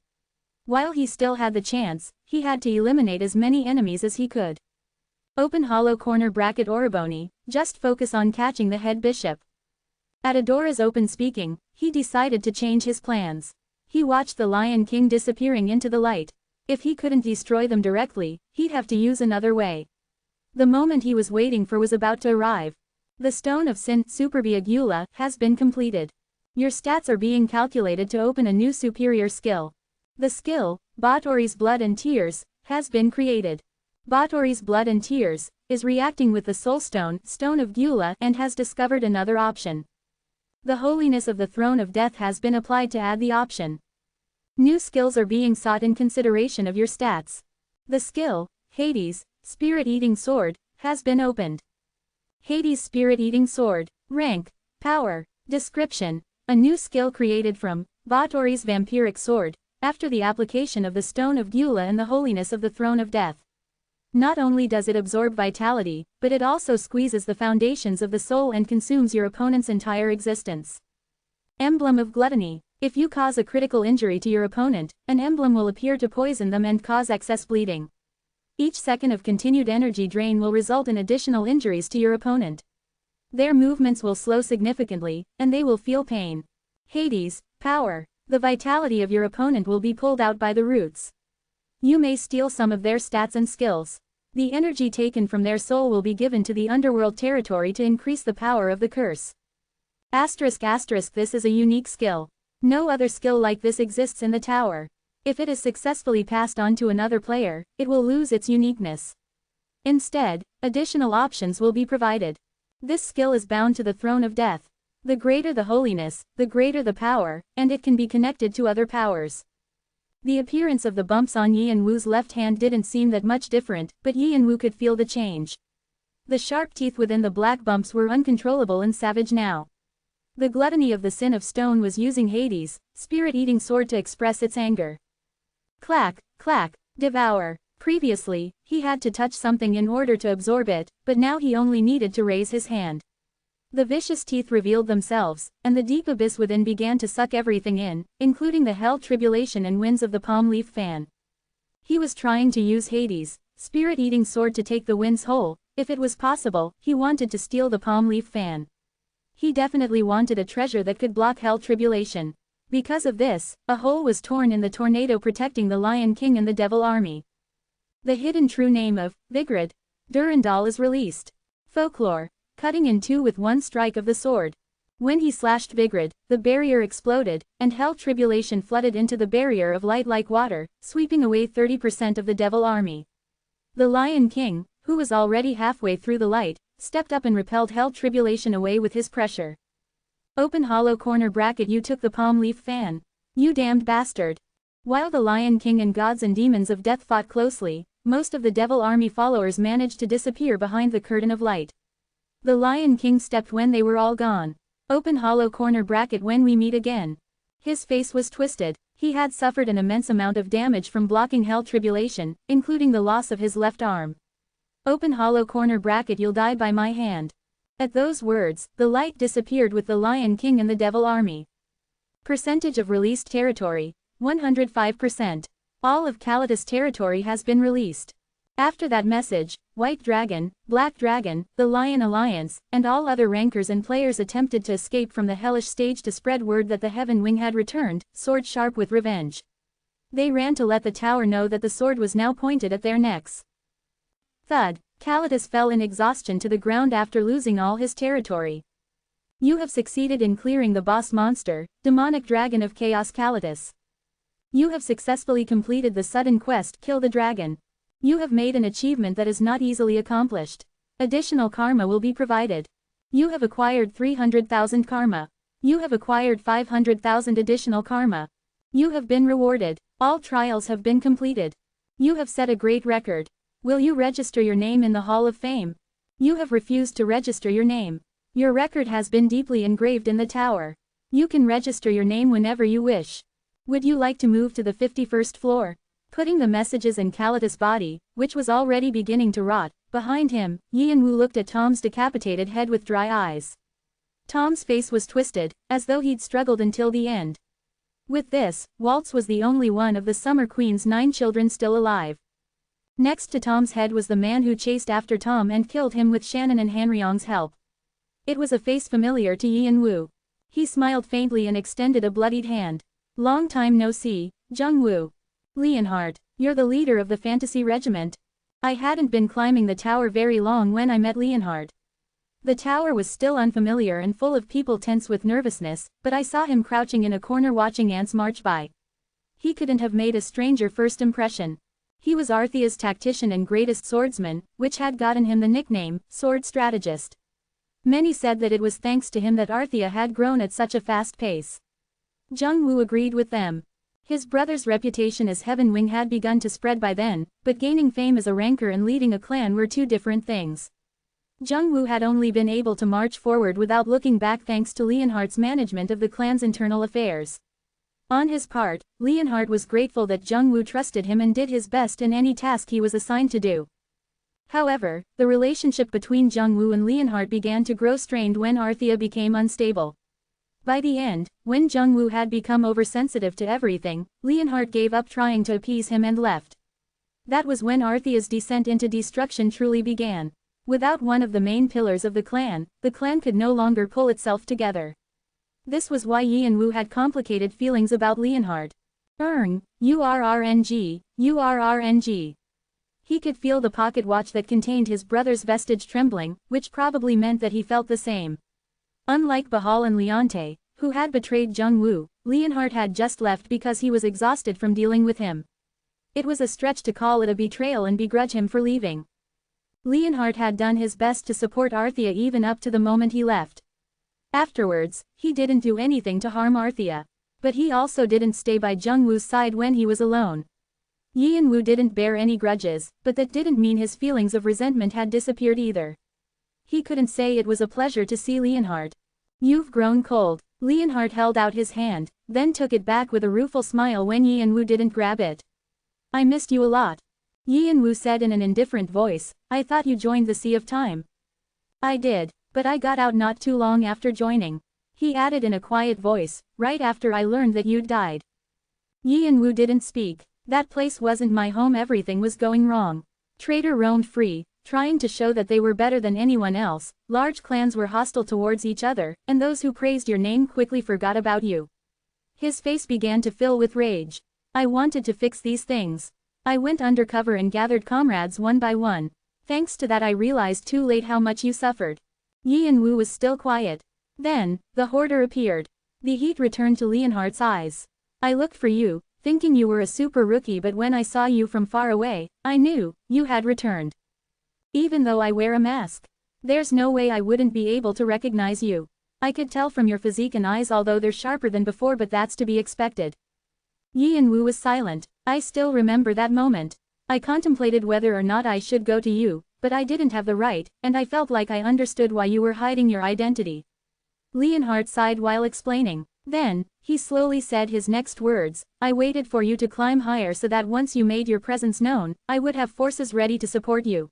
While he still had the chance, he had to eliminate as many enemies as he could. Open hollow corner bracket Oriboni, just focus on catching the head bishop. At Adora's open speaking, he decided to change his plans. He watched the Lion King disappearing into the light. If he couldn't destroy them directly, he'd have to use another way. The moment he was waiting for was about to arrive. The Stone of Sin, Superbiagula, has been completed. Your stats are being calculated to open a new superior skill. The skill, Bhattori's Blood and Tears, has been created. Bhattori's Blood and Tears is reacting with the Soul Stone, Stone of Gula, and has discovered another option. The Holiness of the Throne of Death has been applied to add the option. New skills are being sought in consideration of your stats. The skill, Hades, Spirit-Eating Sword, has been opened. Hades Spirit-Eating Sword. Rank, Power. Description: a new skill created from Bhattori's Vampiric Sword, after the application of the Stone of Gula and the Holiness of the Throne of Death. Not only does it absorb vitality, but it also squeezes the foundations of the soul and consumes your opponent's entire existence. Emblem of Gluttony. If you cause a critical injury to your opponent, an emblem will appear to poison them and cause excess bleeding. Each second of continued energy drain will result in additional injuries to your opponent. Their movements will slow significantly, and they will feel pain. Hades, Power. The vitality of your opponent will be pulled out by the roots. You may steal some of their stats and skills. The energy taken from their soul will be given to the underworld territory to increase the power of the curse. ***, this is a unique skill. No other skill like this exists in the tower. If it is successfully passed on to another player, it will lose its uniqueness. Instead, additional options will be provided. This skill is bound to the Throne of Death. The greater the holiness, the greater the power, and it can be connected to other powers. The appearance of the bumps on Yi and Wu's left hand didn't seem that much different, but Yi and Wu could feel the change. The sharp teeth within the black bumps were uncontrollable and savage now. The gluttony of the Sin of Stone was using Hades, Spirit-Eating Sword to express its anger. Clack, clack, devour. Previously, he had to touch something in order to absorb it, but now he only needed to raise his hand. The vicious teeth revealed themselves, and the deep abyss within began to suck everything in, including the hell tribulation and winds of the palm leaf fan. He was trying to use Hades, Spirit-Eating Sword to take the winds whole. If it was possible, he wanted to steal the palm leaf fan. He definitely wanted a treasure that could block hell tribulation. Because of this, a hole was torn in the tornado protecting the Lion King and the Devil Army. The hidden true name of Vigrid Durandal is released. Folklore. Cutting in two with one strike of the sword. When he slashed Vigrid, the barrier exploded, and hell tribulation flooded into the barrier of light like water, sweeping away 30% of the Devil Army. The Lion King, who was already halfway through the light, stepped up and repelled hell tribulation away with his pressure. Open hollow corner bracket. You took the palm leaf fan. You damned bastard. While the Lion King and gods and demons of death fought closely, most of the Devil Army followers managed to disappear behind the curtain of light. The Lion King stepped when they were all gone. Open hollow corner bracket. When we meet again. His face was twisted. He had suffered an immense amount of damage from blocking hell tribulation, including the loss of his left arm. Open hollow corner bracket. You'll die by my hand. At those words, the light disappeared with the Lion King and the Devil Army. Percentage of released territory, 105%. All of Kalitas territory has been released. After that message, White Dragon, Black Dragon, the Lion Alliance, and all other rankers and players attempted to escape from the hellish stage to spread word that the Heaven Wing had returned, sword sharp with revenge. They ran to let the tower know that the sword was now pointed at their necks. Thud, Kalitas fell in exhaustion to the ground after losing all his territory. You have succeeded in clearing the boss monster, demonic dragon of chaos Kalitas. You have successfully completed the sudden quest, Kill the Dragon. You have made an achievement that is not easily accomplished. Additional karma will be provided. You have acquired 300,000 karma. You have acquired 500,000 additional karma. You have been rewarded. All trials have been completed. You have set a great record. Will you register your name in the Hall of Fame? You have refused to register your name. Your record has been deeply engraved in the tower. You can register your name whenever you wish. Would you like to move to the 51st floor? Putting the messages in Kalitas' body, which was already beginning to rot, behind him, Yian-Wu looked at Tom's decapitated head with dry eyes. Tom's face was twisted, as though he'd struggled until the end. With this, Waltz was the only one of the Summer Queen's 9 children still alive. Next to Tom's head was the man who chased after Tom and killed him with Shannon and Hanryong's help. It was a face familiar to Yian-Wu. He smiled faintly and extended a bloodied hand. Long time no see, Jung-Woo. Leonhardt, you're the leader of the fantasy regiment. I hadn't been climbing the tower very long when I met Leonhardt. The tower was still unfamiliar and full of people tense with nervousness, but I saw him crouching in a corner watching ants march by. He couldn't have made a stranger first impression. He was Arthia's tactician and greatest swordsman, which had gotten him the nickname, Sword Strategist. Many said that it was thanks to him that Arthia had grown at such a fast pace. Jung-Woo agreed with them. His brother's reputation as Heaven Wing had begun to spread by then, but gaining fame as a ranker and leading a clan were two different things. Jung-Woo had only been able to march forward without looking back thanks to Leonhardt's management of the clan's internal affairs. On his part, Leonhardt was grateful that Jung-Woo trusted him and did his best in any task he was assigned to do. However, the relationship between Jung-Woo and Leonhardt began to grow strained when Arthia became unstable. By the end, when Jung-Woo had become oversensitive to everything, Leonhardt gave up trying to appease him and left. That was when Arthia's descent into destruction truly began. Without one of the main pillars of the clan could no longer pull itself together. This was why Yian-Wu had complicated feelings about Leonhardt. URRNG. He could feel the pocket watch that contained his brother's vestige trembling, which probably meant that he felt the same. Unlike Bahal and Leonte, who had betrayed Jung-Woo, Leonhardt had just left because he was exhausted from dealing with him. It was a stretch to call it a betrayal and begrudge him for leaving. Leonhardt had done his best to support Arthia even up to the moment he left. Afterwards, he didn't do anything to harm Arthia. But he also didn't stay by Jung-Woo's side when he was alone. Yian-Wu didn't bear any grudges, but that didn't mean his feelings of resentment had disappeared either. He couldn't say it was a pleasure to see Leonhardt. You've grown cold. Leonhardt held out his hand, then took it back with a rueful smile when Yian-Wu didn't grab it. I missed you a lot. Yian-Wu said in an indifferent voice, I thought you joined the Sea of Time. I did, but I got out not too long after joining. He added in a quiet voice, right after I learned that you'd died. Yian-Wu didn't speak. That place wasn't my home. Everything was going wrong. Traitor roamed free, trying to show that they were better than anyone else. Large clans were hostile towards each other, and those who praised your name quickly forgot about you. His face began to fill with rage. I wanted to fix these things. I went undercover and gathered comrades one by one. Thanks to that I realized too late how much you suffered. Yi Wu was still quiet. Then, the hoarder appeared. The heat returned to Leonhardt's eyes. I looked for you, thinking you were a super rookie, but when I saw you from far away, I knew you had returned. Even though I wear a mask. There's no way I wouldn't be able to recognize you. I could tell from your physique and eyes, although they're sharper than before, but that's to be expected. Yi Wu was silent. I still remember that moment. I contemplated whether or not I should go to you, but I didn't have the right, and I felt like I understood why you were hiding your identity. Leonhardt sighed while explaining. Then, he slowly said his next words, I waited for you to climb higher so that once you made your presence known, I would have forces ready to support you.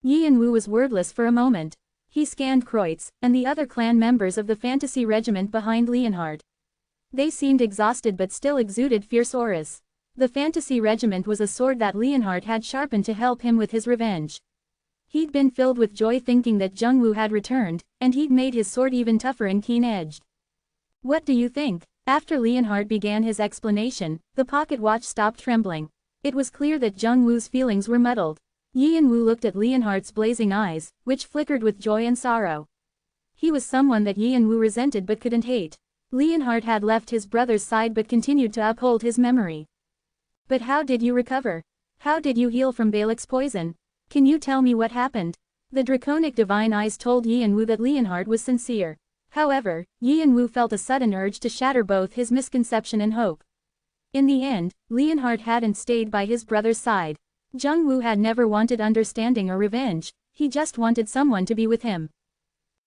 Yi Wu was wordless for a moment. He scanned Kreutz, and the other clan members of the fantasy regiment behind Leonhardt. They seemed exhausted but still exuded fierce auras. The fantasy regiment was a sword that Leonhardt had sharpened to help him with his revenge. He'd been filled with joy thinking that Jungwoo had returned, and he'd made his sword even tougher and keen-edged. What do you think? After Leonhardt began his explanation, the pocket watch stopped trembling. It was clear that Jungwoo's feelings were muddled. Yi Wu looked at Leonhardt's blazing eyes, which flickered with joy and sorrow. He was someone that Yi Wu resented but couldn't hate. Leonhardt had left his brother's side but continued to uphold his memory. But how did you recover? How did you heal from Balak's poison? Can you tell me what happened? The draconic divine eyes told Yi Wu that Leonhardt was sincere. However, Yi Wu felt a sudden urge to shatter both his misconception and hope. In the end, Leonhardt hadn't stayed by his brother's side. Jungwoo had never wanted understanding or revenge, he just wanted someone to be with him.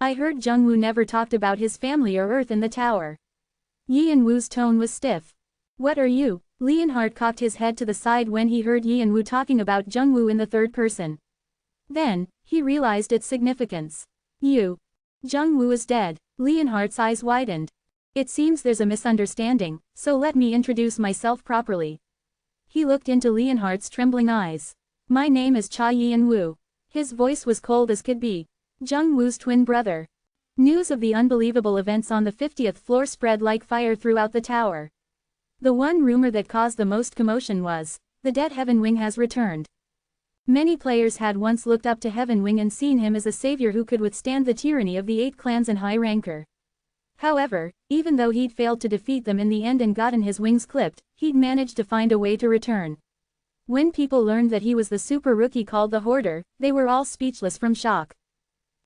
I heard Jungwoo never talked about his family or Earth in the tower. Yi Wu's tone was stiff. What are you? Leonhardt cocked his head to the side when he heard Yi Wu talking about Jungwoo in the third person. Then, he realized its significance. Jungwoo is dead. Leonhardt's eyes widened. It seems there's a misunderstanding, so let me introduce myself properly. He looked into Leonhardt's trembling eyes. My name is Cha Yi Wu. His voice was cold as could be. Jungwoo's twin brother. News of the unbelievable events on the 50th floor spread like fire throughout the tower. The one rumor that caused the most commotion was, the dead Heaven Wing has returned. Many players had once looked up to Heaven Wing and seen him as a savior who could withstand the tyranny of the 8 clans and high ranker. However, even though he'd failed to defeat them in the end and gotten his wings clipped, he'd managed to find a way to return. When people learned that he was the super rookie called the Hoarder, they were all speechless from shock.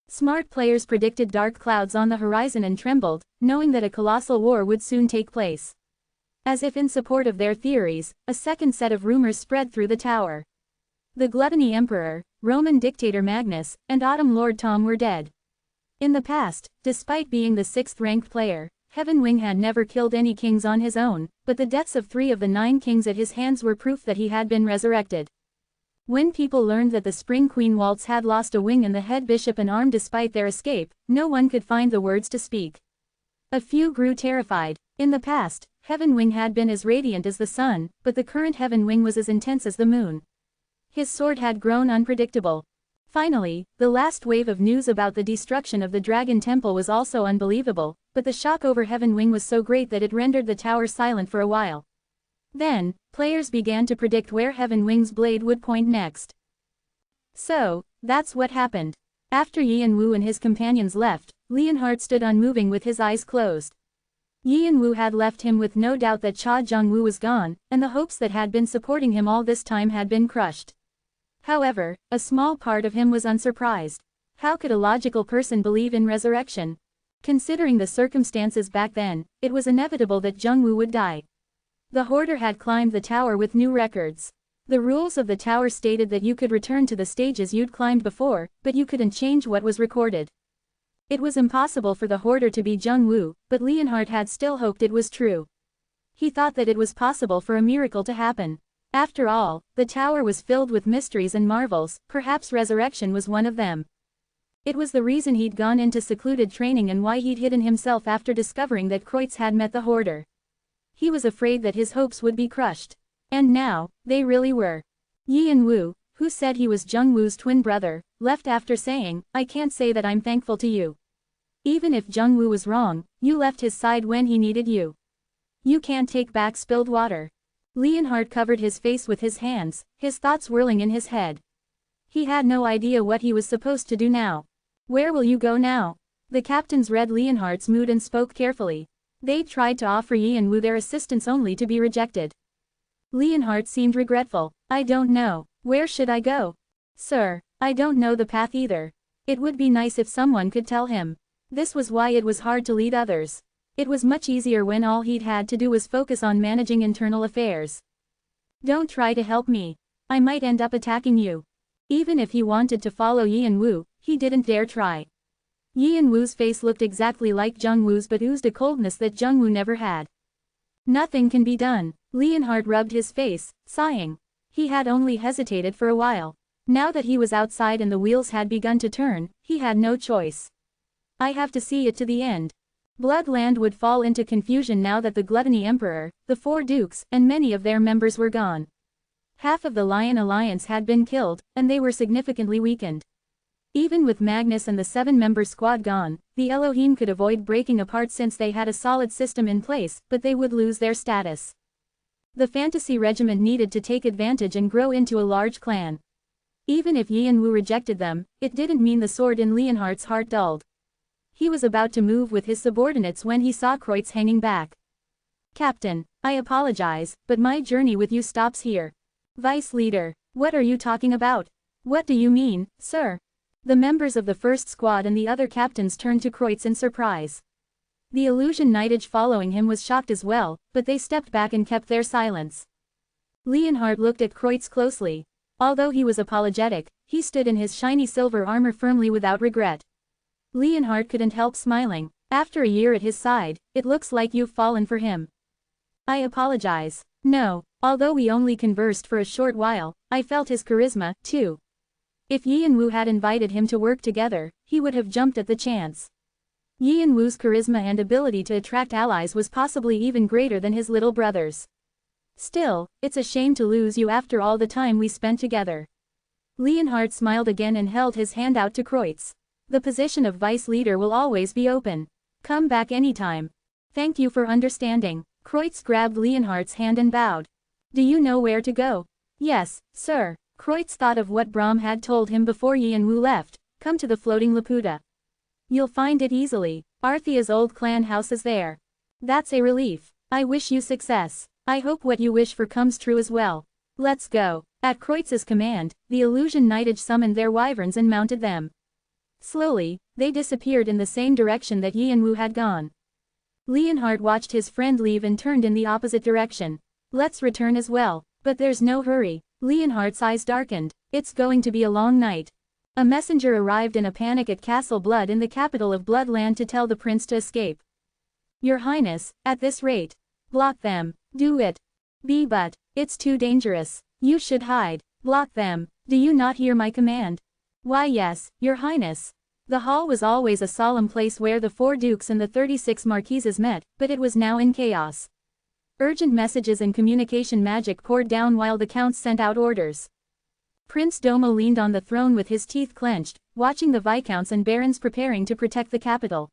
Smart players predicted dark clouds on the horizon and trembled, knowing that a colossal war would soon take place. As if in support of their theories, a second set of rumors spread through the tower. The Gluttony Emperor, Roman dictator Magnus, and Autumn Lord Tom were dead. In the past, despite being the 6th-ranked player, Heaven Wing had never killed any kings on his own, but the deaths of 3 of the 9 kings at his hands were proof that he had been resurrected. When people learned that the Spring Queen Waltz had lost a wing and the head bishop an arm despite their escape, no one could find the words to speak. A few grew terrified. In the past, Heaven Wing had been as radiant as the sun, but the current Heaven Wing was as intense as the moon. His sword had grown unpredictable. Finally, the last wave of news about the destruction of the Dragon Temple was also unbelievable, but the shock over Heaven Wing was so great that it rendered the tower silent for a while. Then, players began to predict where Heaven Wing's blade would point next. So, that's what happened. After Yi Wu and his companions left, Leonhardt stood unmoving with his eyes closed. Yi Wu had left him with no doubt that Cha Jungwoo was gone, and the hopes that had been supporting him all this time had been crushed. However, a small part of him was unsurprised. How could a logical person believe in resurrection? Considering the circumstances back then, it was inevitable that Jungwoo would die. The Hoarder had climbed the tower with new records. The rules of the tower stated that you could return to the stages you'd climbed before, but you couldn't change what was recorded. It was impossible for the Hoarder to be Jungwoo, but Leonhardt had still hoped it was true. He thought that it was possible for a miracle to happen. After all, the tower was filled with mysteries and marvels, perhaps resurrection was one of them. It was the reason he'd gone into secluded training and why he'd hidden himself after discovering that Kreutz had met the Hoarder. He was afraid that his hopes would be crushed. And now, they really were. Yi Wu, who said he was Jungwoo's twin brother, left after saying, I can't say that I'm thankful to you. Even if Jungwoo was wrong, you left his side when he needed you. You can't take back spilled water. Leonhard covered his face with his hands, his thoughts whirling in his head. He had no idea what he was supposed to do now. Where will you go now? The captains read Leonhard's mood and spoke carefully. They tried to offer Yi and Wu their assistance only to be rejected. Leonhard seemed regretful. I don't know. Where should I go? Sir, I don't know the path either. It would be nice if someone could tell him. This was why it was hard to lead others. It was much easier when all he'd had to do was focus on managing internal affairs. Don't try to help me. I might end up attacking you. Even if he wanted to follow Yi and Wu, he didn't dare try. Yi and Wu's face looked exactly like Jungwoo's but oozed a coldness that Jungwoo never had. Nothing can be done. Leonhard rubbed his face, sighing. He had only hesitated for a while. Now that he was outside and the wheels had begun to turn, he had no choice. I have to see it to the end. Bloodland would fall into confusion now that the Gluttony Emperor, the 4 dukes, and many of their members were gone. Half of the Lion Alliance had been killed, and they were significantly weakened. Even with Magnus and the 7-member squad gone, the Elohim could avoid breaking apart since they had a solid system in place, but they would lose their status. The Fantasy Regiment needed to take advantage and grow into a large clan. Even if Yi and Wu rejected them, it didn't mean the sword in Leonhard's heart dulled. He was about to move with his subordinates when he saw Kreutz hanging back. Captain, I apologize, but my journey with you stops here. Vice Leader, what are you talking about? What do you mean, sir? The members of the first squad and the other captains turned to Kreutz in surprise. The Illusion Knightage following him was shocked as well, but they stepped back and kept their silence. Leonhard looked at Kreutz closely. Although he was apologetic, he stood in his shiny silver armor firmly without regret. Leonhard couldn't help smiling. After a year at his side, it looks like you've fallen for him. I apologize. No, although we only conversed for a short while, I felt his charisma, too. If Yi and Wu had invited him to work together, he would have jumped at the chance. Yi and Wu's charisma and ability to attract allies was possibly even greater than his little brother's. Still, it's a shame to lose you after all the time we spent together. Leonhard smiled again and held his hand out to Kreutz. The position of vice leader will always be open. Come back anytime. Thank you for understanding. Kreutz grabbed Leonhard's hand and bowed. Do you know where to go? Yes, sir. Kreutz thought of what Brahm had told him before Yi and Wu left. Come to the floating Laputa. You'll find it easily. Arthea's old clan house is there. That's a relief. I wish you success. I hope what you wish for comes true as well. Let's go. At Kreutz's command, the Illusion Knightage summoned their wyverns and mounted them. Slowly, they disappeared in the same direction that Yi and Wu had gone. Leonhard watched his friend leave and turned in the opposite direction. Let's return as well. But there's no hurry. Leonhard's eyes darkened. It's going to be a long night. A messenger arrived in a panic at Castle Blood in the capital of Bloodland to tell the prince to escape. Your Highness, at this rate. Block them. Do it. But, it's too dangerous. You should hide. Block them. Do you not hear my command? Why yes, Your Highness. The hall was always a solemn place where the 4 dukes and the 36 marquises met, but it was now in chaos. Urgent messages and communication magic poured down while the counts sent out orders. Prince Domo leaned on the throne with his teeth clenched, watching the viscounts and barons preparing to protect the capital.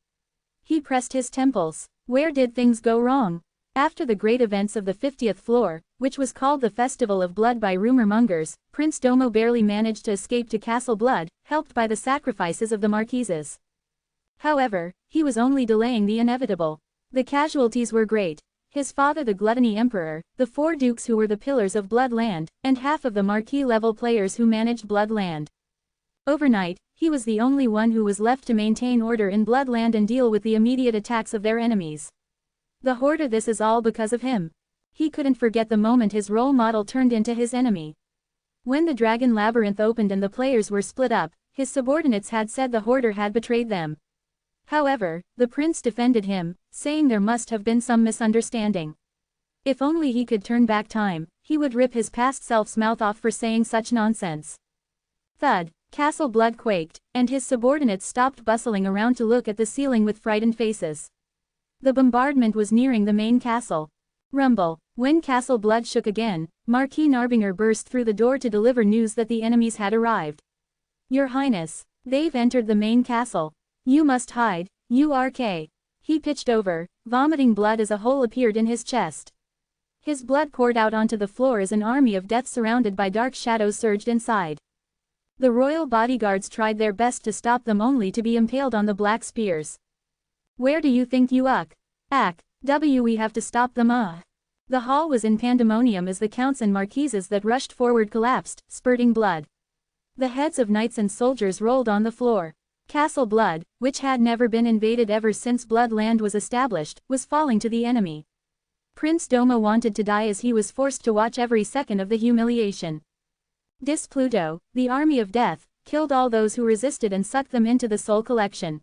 He pressed his temples. Where did things go wrong? After the great events of the 50th floor, which was called the Festival of Blood by rumor mongers, Prince Domo barely managed to escape to Castle Blood, helped by the sacrifices of the marquises. However, he was only delaying the inevitable. The casualties were great. His father the Gluttony Emperor, the 4 dukes who were the pillars of Bloodland, and half of the marquis-level players who managed Bloodland. Overnight, he was the only one who was left to maintain order in Bloodland and deal with the immediate attacks of their enemies. The Horde, this is all because of him. He couldn't forget the moment his role model turned into his enemy. When the Dragon Labyrinth opened and the players were split up, his subordinates had said the Hoarder had betrayed them. However, the prince defended him, saying there must have been some misunderstanding. If only he could turn back time, he would rip his past self's mouth off for saying such nonsense. Thud, Castle Blood quaked, and his subordinates stopped bustling around to look at the ceiling with frightened faces. The bombardment was nearing the main castle. Rumble. When Castle Blood shook again, Marquis Narbinger burst through the door to deliver news that the enemies had arrived. Your Highness, they've entered the main castle. You must hide, URK. He pitched over, vomiting blood as a hole appeared in his chest. His blood poured out onto the floor as an army of death surrounded by dark shadows surged inside. The royal bodyguards tried their best to stop them only to be impaled on the black spears. "Where do you think you we have to stop them The hall was in pandemonium as the counts and marquises that rushed forward collapsed, spurting blood. The heads of knights and soldiers rolled on the floor. Castle Blood, which had never been invaded ever since Bloodland was established, was falling to the enemy. Prince Domo wanted to die as he was forced to watch every second of the humiliation. Pluto, the army of death, killed all those who resisted and sucked them into the soul collection.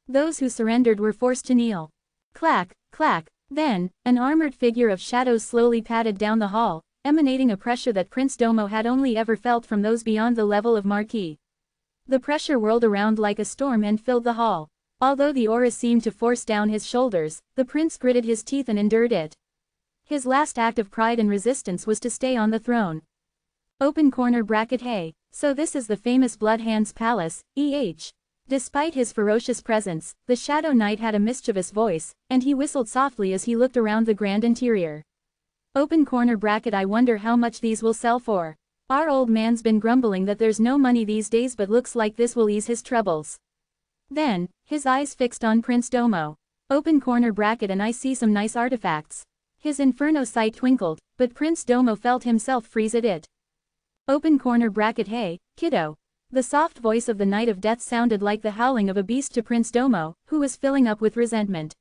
Those who surrendered were forced to kneel. Clack, clack. Then, an armored figure of shadows slowly padded down the hall, emanating a pressure that Prince Domo had only ever felt from those beyond the level of Marquis. The pressure whirled around like a storm and filled the hall. Although the aura seemed to force down his shoulders, the prince gritted his teeth and endured it. His last act of pride and resistance was to stay on the throne. Hey, so this is the famous Bloodhand's palace, Despite his ferocious presence, the Shadow Knight had a mischievous voice, and he whistled softly as he looked around the grand interior. I wonder how much these will sell for. Our old man's been grumbling that there's no money these days, but looks like this will ease his troubles. Then, his eyes fixed on Prince Domo. And I see some nice artifacts. His inferno sight twinkled, but Prince Domo felt himself freeze at it. Hey, kiddo. The soft voice of the Knight of Death sounded like the howling of a beast to Prince Domo, who was filling up with resentment.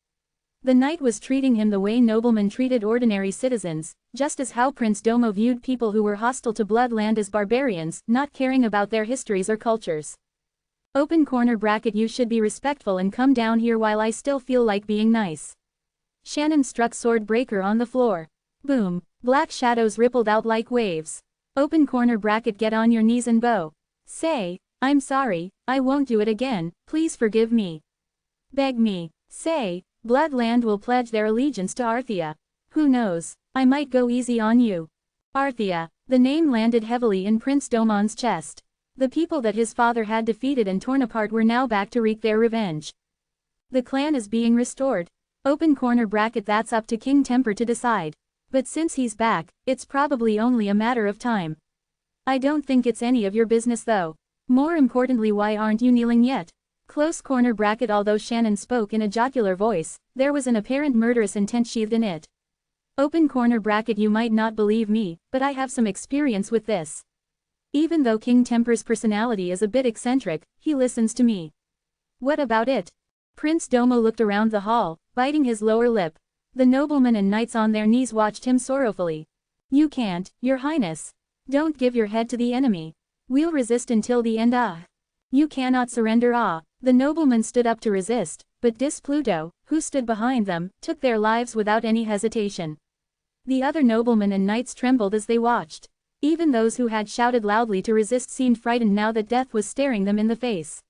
The knight was treating him the way noblemen treated ordinary citizens, just as how Prince Domo viewed people who were hostile to Bloodland as barbarians, not caring about their histories or cultures. You should be respectful and come down here while I still feel like being nice. Shannon struck sword breaker on the floor. Boom. Black shadows rippled out like waves. Get on your knees and bow. Say, I'm sorry, I won't do it again, please forgive me. Beg me. Say, Bloodland will pledge their allegiance to Arthea. Who knows, I might go easy on you. Arthea, the name landed heavily in Prince Domon's chest. The people that his father had defeated and torn apart were now back to wreak their revenge. The clan is being restored. That's up to King Temper to decide. But since he's back, it's probably only a matter of time. I don't think it's any of your business though. More importantly, why aren't you kneeling yet? Although Shannon spoke in a jocular voice, there was an apparent murderous intent sheathed in it. You might not believe me, but I have some experience with this. Even though King Temper's personality is a bit eccentric, he listens to me. What about it? Prince Domo looked around the hall, biting his lower lip. The noblemen and knights on their knees watched him sorrowfully. You can't, your highness. Don't give your head to the enemy. We'll resist until the end. You cannot surrender. The noblemen stood up to resist, but Pluto, who stood behind them, took their lives without any hesitation. The other noblemen and knights trembled as they watched. Even those who had shouted loudly to resist seemed frightened now that death was staring them in the face.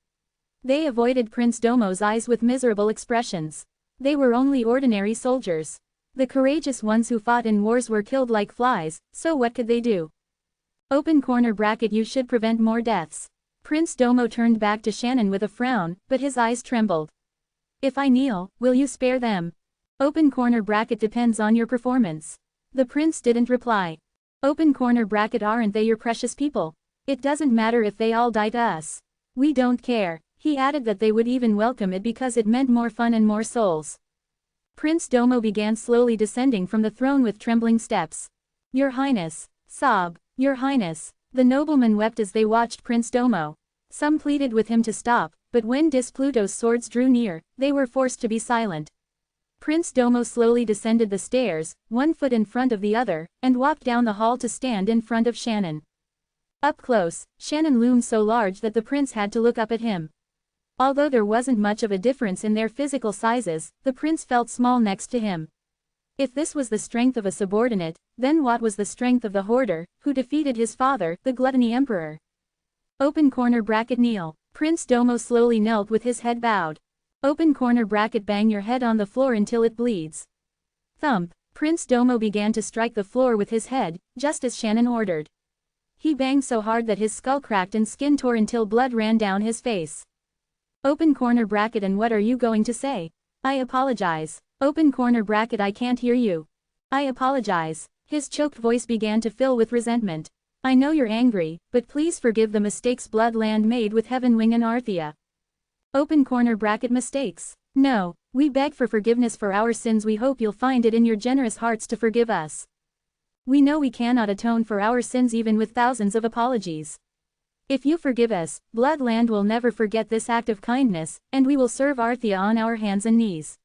They avoided Prince Domo's eyes with miserable expressions. They were only ordinary soldiers. The courageous ones who fought in wars were killed like flies, so what could they do? You should prevent more deaths. Prince Domo turned back to Shannon with a frown, but his eyes trembled. If I kneel, will you spare them? Depends on your performance. The prince didn't reply. Aren't they your precious people? It doesn't matter if they all die to us. We don't care. He added that they would even welcome it because it meant more fun and more souls. Prince Domo began slowly descending from the throne with trembling steps. Your Highness. Sob. Your Highness. The noblemen wept as they watched Prince Domo. Some pleaded with him to stop, but when Pluto's swords drew near, they were forced to be silent. Prince Domo slowly descended the stairs, one foot in front of the other, and walked down the hall to stand in front of Shannon. Up close, Shannon loomed so large that the prince had to look up at him. Although there wasn't much of a difference in their physical sizes, the prince felt small next to him. If this was the strength of a subordinate, then what was the strength of the hoarder, who defeated his father, the Gluttony Emperor? Kneel. Prince Domo slowly knelt with his head bowed. Bang your head on the floor until it bleeds. Thump. Prince Domo began to strike the floor with his head, just as Shannon ordered. He banged so hard that his skull cracked and skin tore until blood ran down his face. And what are you going to say? I apologize. Open corner bracket I can't hear you. I apologize. His choked voice began to fill with resentment. I know you're angry, but please forgive the mistakes Bloodland made with Heavenwing and Arthea. Open corner bracket mistakes. No, we beg for forgiveness for our sins. We hope you'll find it in your generous hearts to forgive us. We know we cannot atone for our sins even with thousands of apologies. If you forgive us, Bloodland will never forget this act of kindness, and we will serve Arthea on our hands and knees.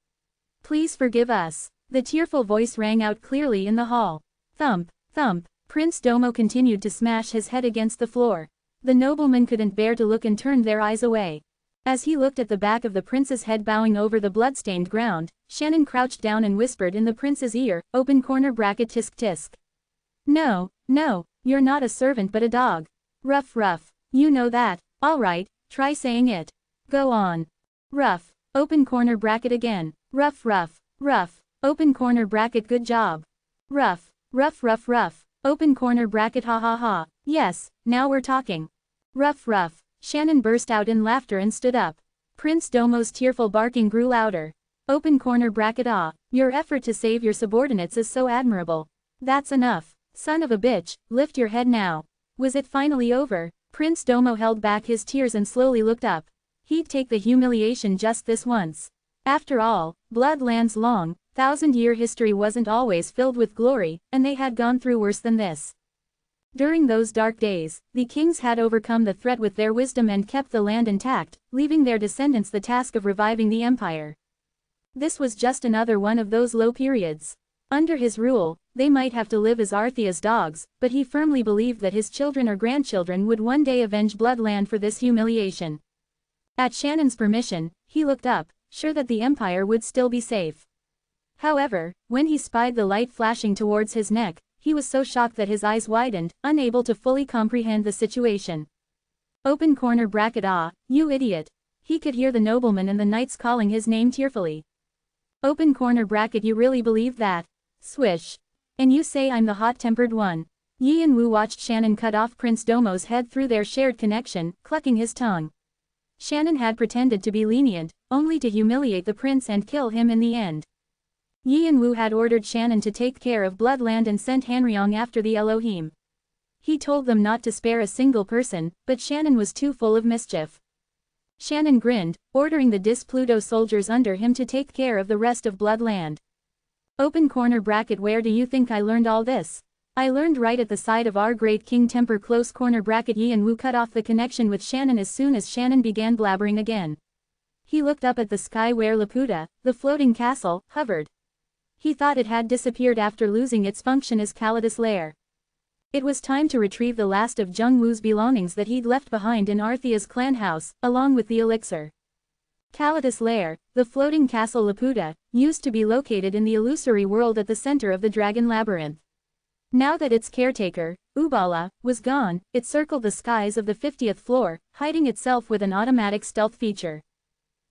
Please forgive us. The tearful voice rang out clearly in the hall. Thump, thump. Prince Domo continued to smash his head against the floor. The noblemen couldn't bear to look and turned their eyes away. As he looked at the back of the prince's head bowing over the blood-stained ground, Shannon crouched down and whispered in the prince's ear, open corner bracket tisk tisk. No, no, you're not a servant but a dog. Ruff ruff. You know that. Alright, try saying it. Go on. Ruff. Open corner bracket again. Ruff ruff. Ruff. Open corner bracket good job. Ruff. Ruff ruff ruff. Open corner bracket ha ha ha. Yes, now we're talking. Ruff ruff. Shannon burst out in laughter and stood up. Prince Domo's tearful barking grew louder. Open corner bracket ah. Your effort to save your subordinates is so admirable. That's enough. Son of a bitch, lift your head now. Was it finally over? Prince Domo held back his tears and slowly looked up. He'd take the humiliation just this once. After all, Bloodland's long, 1,000-year history wasn't always filled with glory, and they had gone through worse than this. During those dark days, the kings had overcome the threat with their wisdom and kept the land intact, leaving their descendants the task of reviving the empire. This was just another one of those low periods. Under his rule, they might have to live as Arthea's dogs, but he firmly believed that his children or grandchildren would one day avenge Bloodland for this humiliation. At Shannon's permission, he looked up, sure that the empire would still be safe. However, when he spied the light flashing towards his neck, he was so shocked that his eyes widened, unable to fully comprehend the situation. Open corner bracket ah, you idiot. He could hear the nobleman and the knights calling his name tearfully. Open corner bracket you really believe that? Swish. And you say I'm the hot-tempered one. Yi and Wu watched Shannon cut off Prince Domo's head through their shared connection, clucking his tongue. Shannon had pretended to be lenient, only to humiliate the prince and kill him in the end. Yi and Wu had ordered Shannon to take care of Bloodland and sent Hanryong after the Elohim. He told them not to spare a single person, but Shannon was too full of mischief. Shannon grinned, ordering the Dis-Pluto soldiers under him to take care of the rest of Bloodland. Open corner bracket where do you think I learned all this? I learned right at the side of our great King Temper close corner bracket Yi and Wu cut off the connection with Shannon as soon as Shannon began blabbering again. He looked up at the sky where Laputa, the floating castle, hovered. He thought it had disappeared after losing its function as Calidus' lair. It was time to retrieve the last of Jung Wu's belongings that he'd left behind in Arthea's clan house, along with the elixir. Calidus' lair, the floating castle Laputa, used to be located in the illusory world at the center of the dragon labyrinth. Now that its caretaker, Ubala, was gone, it circled the skies of the 50th floor, hiding itself with an automatic stealth feature.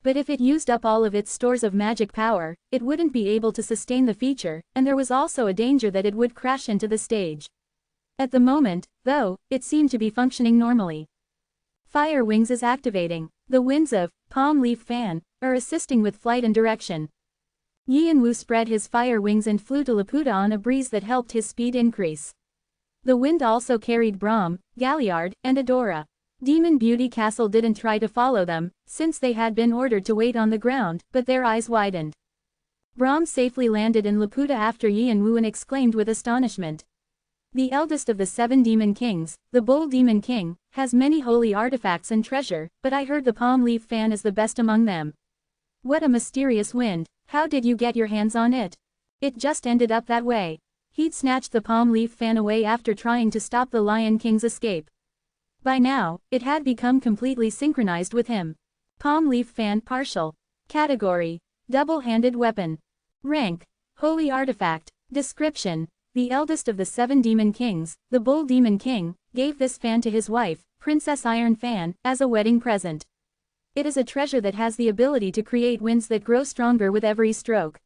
But if it used up all of its stores of magic power, it wouldn't be able to sustain the feature, and there was also a danger that it would crash into the stage. At the moment, though, it seemed to be functioning normally. Fire Wings is activating. The winds of Palm Leaf Fan are assisting with flight and direction. Yi and Wu spread his fire wings and flew to Laputa on a breeze that helped his speed increase. The wind also carried Brahm, Galliard, and Adora. Demon Beauty Castle didn't try to follow them, since they had been ordered to wait on the ground, but their eyes widened. Brahm safely landed in Laputa after Yi and Wu and exclaimed with astonishment. The eldest of the 7 demon kings, the Bull Demon King, has many holy artifacts and treasure, but I heard the Palm Leaf Fan is the best among them. What a mysterious wind, how did you get your hands on it? It just ended up that way. He'd snatched the Palm Leaf Fan away after trying to stop the Lion King's escape. By now, it had become completely synchronized with him. Palm Leaf Fan partial. Category: double-handed weapon. Rank: holy artifact. Description: the eldest of the 7 demon kings, the Bull Demon King, gave this fan to his wife, Princess Iron Fan, as a wedding present. It is a treasure that has the ability to create winds that grow stronger with every stroke.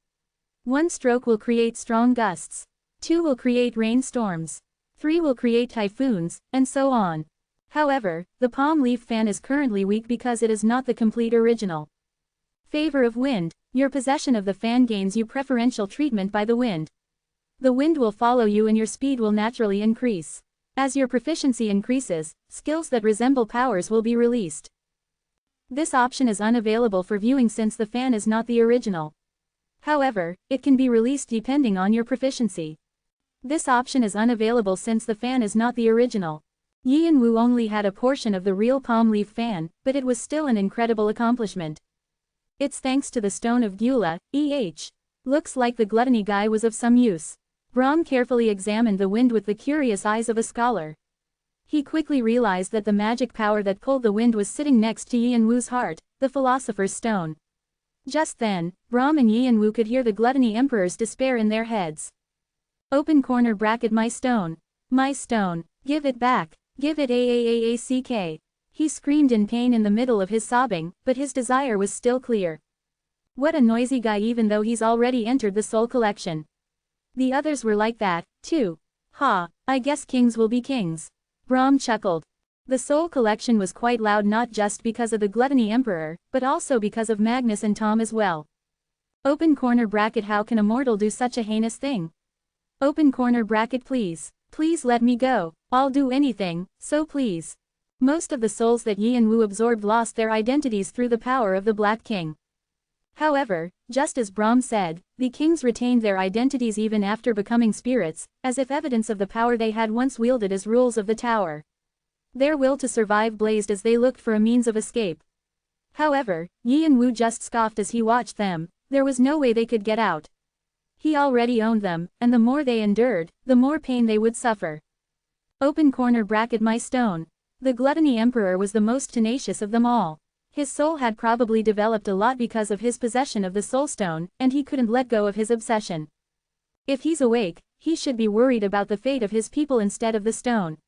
1 stroke will create strong gusts. 2 will create rainstorms. 3 will create typhoons, and so on. However, the Palm Leaf Fan is currently weak because it is not the complete original. Favor of Wind. Your possession of the fan gains you preferential treatment by the wind. The wind will follow you and your speed will naturally increase. As your proficiency increases, skills that resemble powers will be released. This option is unavailable for viewing since the fan is not the original. However, it can be released depending on your proficiency. This option is unavailable since the fan is not the original. Yin Wu only had a portion of the real palm leaf fan, but it was still an incredible accomplishment. It's thanks to the stone of Gyula, Looks like the gluttony guy was of some use. Brahm carefully examined the wind with the curious eyes of a scholar. He quickly realized that the magic power that pulled the wind was sitting next to Yin Wu's heart, the philosopher's stone. Just then, Brahm and Yin Wu could hear the gluttony emperor's despair in their heads. Open corner bracket my stone. My stone. Give it back. Give it AAAACK. He screamed in pain in the middle of his sobbing, but his desire was still clear. What a noisy guy even though he's already entered the soul collection. The others were like that, too. Ha, I guess kings will be kings. Brahm chuckled. The soul collection was quite loud not just because of the gluttony emperor, but also because of Magnus and Tom as well. Open corner bracket how can a mortal do such a heinous thing? Open corner bracket please. Please let me go. I'll do anything, so please. Most of the souls that Yin Wu absorbed lost their identities through the power of the Black King. However, just as Brahm said, the kings retained their identities even after becoming spirits, as if evidence of the power they had once wielded as rules of the tower. Their will to survive blazed as they looked for a means of escape. However, Yin Wu just scoffed as he watched them. There was no way they could get out. He already owned them, and the more they endured, the more pain they would suffer. Open corner bracket my stone. The gluttony emperor was the most tenacious of them all. His soul had probably developed a lot because of his possession of the soul stone, and he couldn't let go of his obsession. If he's awake, he should be worried about the fate of his people instead of the stone.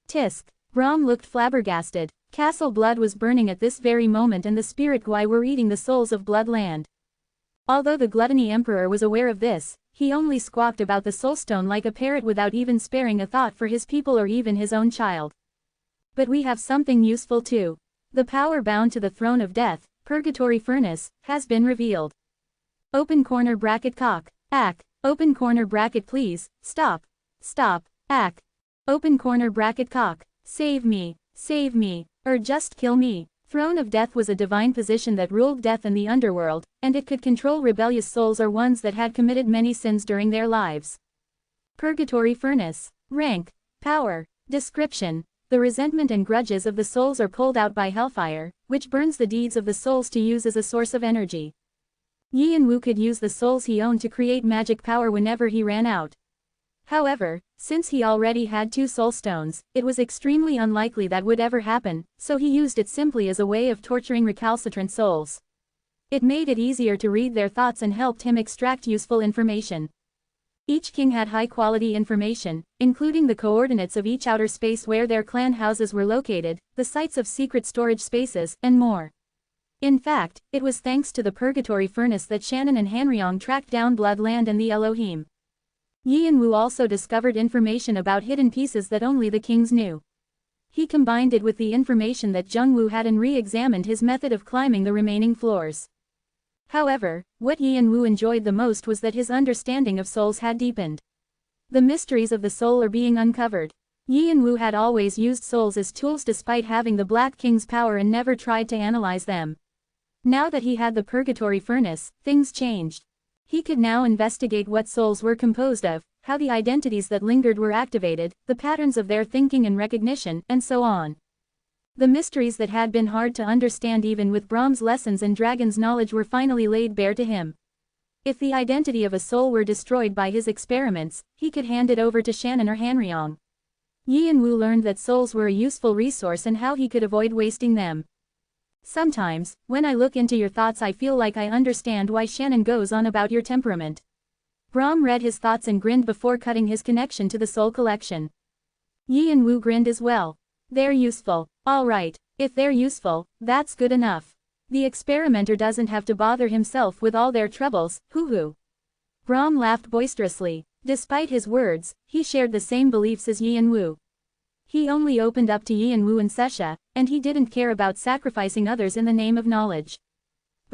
Tisk. Brahm looked flabbergasted. Castle blood was burning at this very moment and the spirit Gwai were eating the souls of Bloodland. Although the gluttony emperor was aware of this, he only squawked about the soulstone like a parrot without even sparing a thought for his people or even his own child. But we have something useful too. The power bound to the throne of death, purgatory furnace, has been revealed. Open corner bracket cock. Ack. Open corner bracket please, stop. Stop. Ack. Open corner bracket cock. Save me, or just kill me. Throne of Death was a divine position that ruled death and the underworld, and it could control rebellious souls or ones that had committed many sins during their lives. Purgatory furnace. Rank. Power. Description. The resentment and grudges of the souls are pulled out by hellfire, which burns the deeds of the souls to use as a source of energy. Yin Wu could use the souls he owned to create magic power whenever he ran out. However, since he already had 2 soul stones, it was extremely unlikely that would ever happen, so he used it simply as a way of torturing recalcitrant souls. It made it easier to read their thoughts and helped him extract useful information. Each king had high-quality information, including the coordinates of each outer space where their clan houses were located, the sites of secret storage spaces, and more. In fact, it was thanks to the purgatory furnace that Shannon and Hanryong tracked down Bloodland and the Elohim. Yin Wu also discovered information about hidden pieces that only the kings knew. He combined it with the information that Zheng Wu had and re-examined his method of climbing the remaining floors. However, what Yin Wu enjoyed the most was that his understanding of souls had deepened. The mysteries of the soul are being uncovered. Yin Wu had always used souls as tools despite having the Black King's power and never tried to analyze them. Now that he had the purgatory furnace, things changed. He could now investigate what souls were composed of, how the identities that lingered were activated, the patterns of their thinking and recognition, and so on. The mysteries that had been hard to understand even with Brahm's lessons and Dragon's knowledge were finally laid bare to him. If the identity of a soul were destroyed by his experiments, he could hand it over to Shannon or Hanryong. Yin Wu learned that souls were a useful resource and how he could avoid wasting them. Sometimes, when I look into your thoughts I feel like I understand why Shannon goes on about your temperament. Brahm read his thoughts and grinned before cutting his connection to the soul collection. Yin Wu grinned as well. They're useful. All right, if they're useful, that's good enough. The experimenter doesn't have to bother himself with all their troubles, hoo-hoo. Brahm laughed boisterously. Despite his words, he shared the same beliefs as Yin Wu. He only opened up to Yin Wu and Sesha, and he didn't care about sacrificing others in the name of knowledge.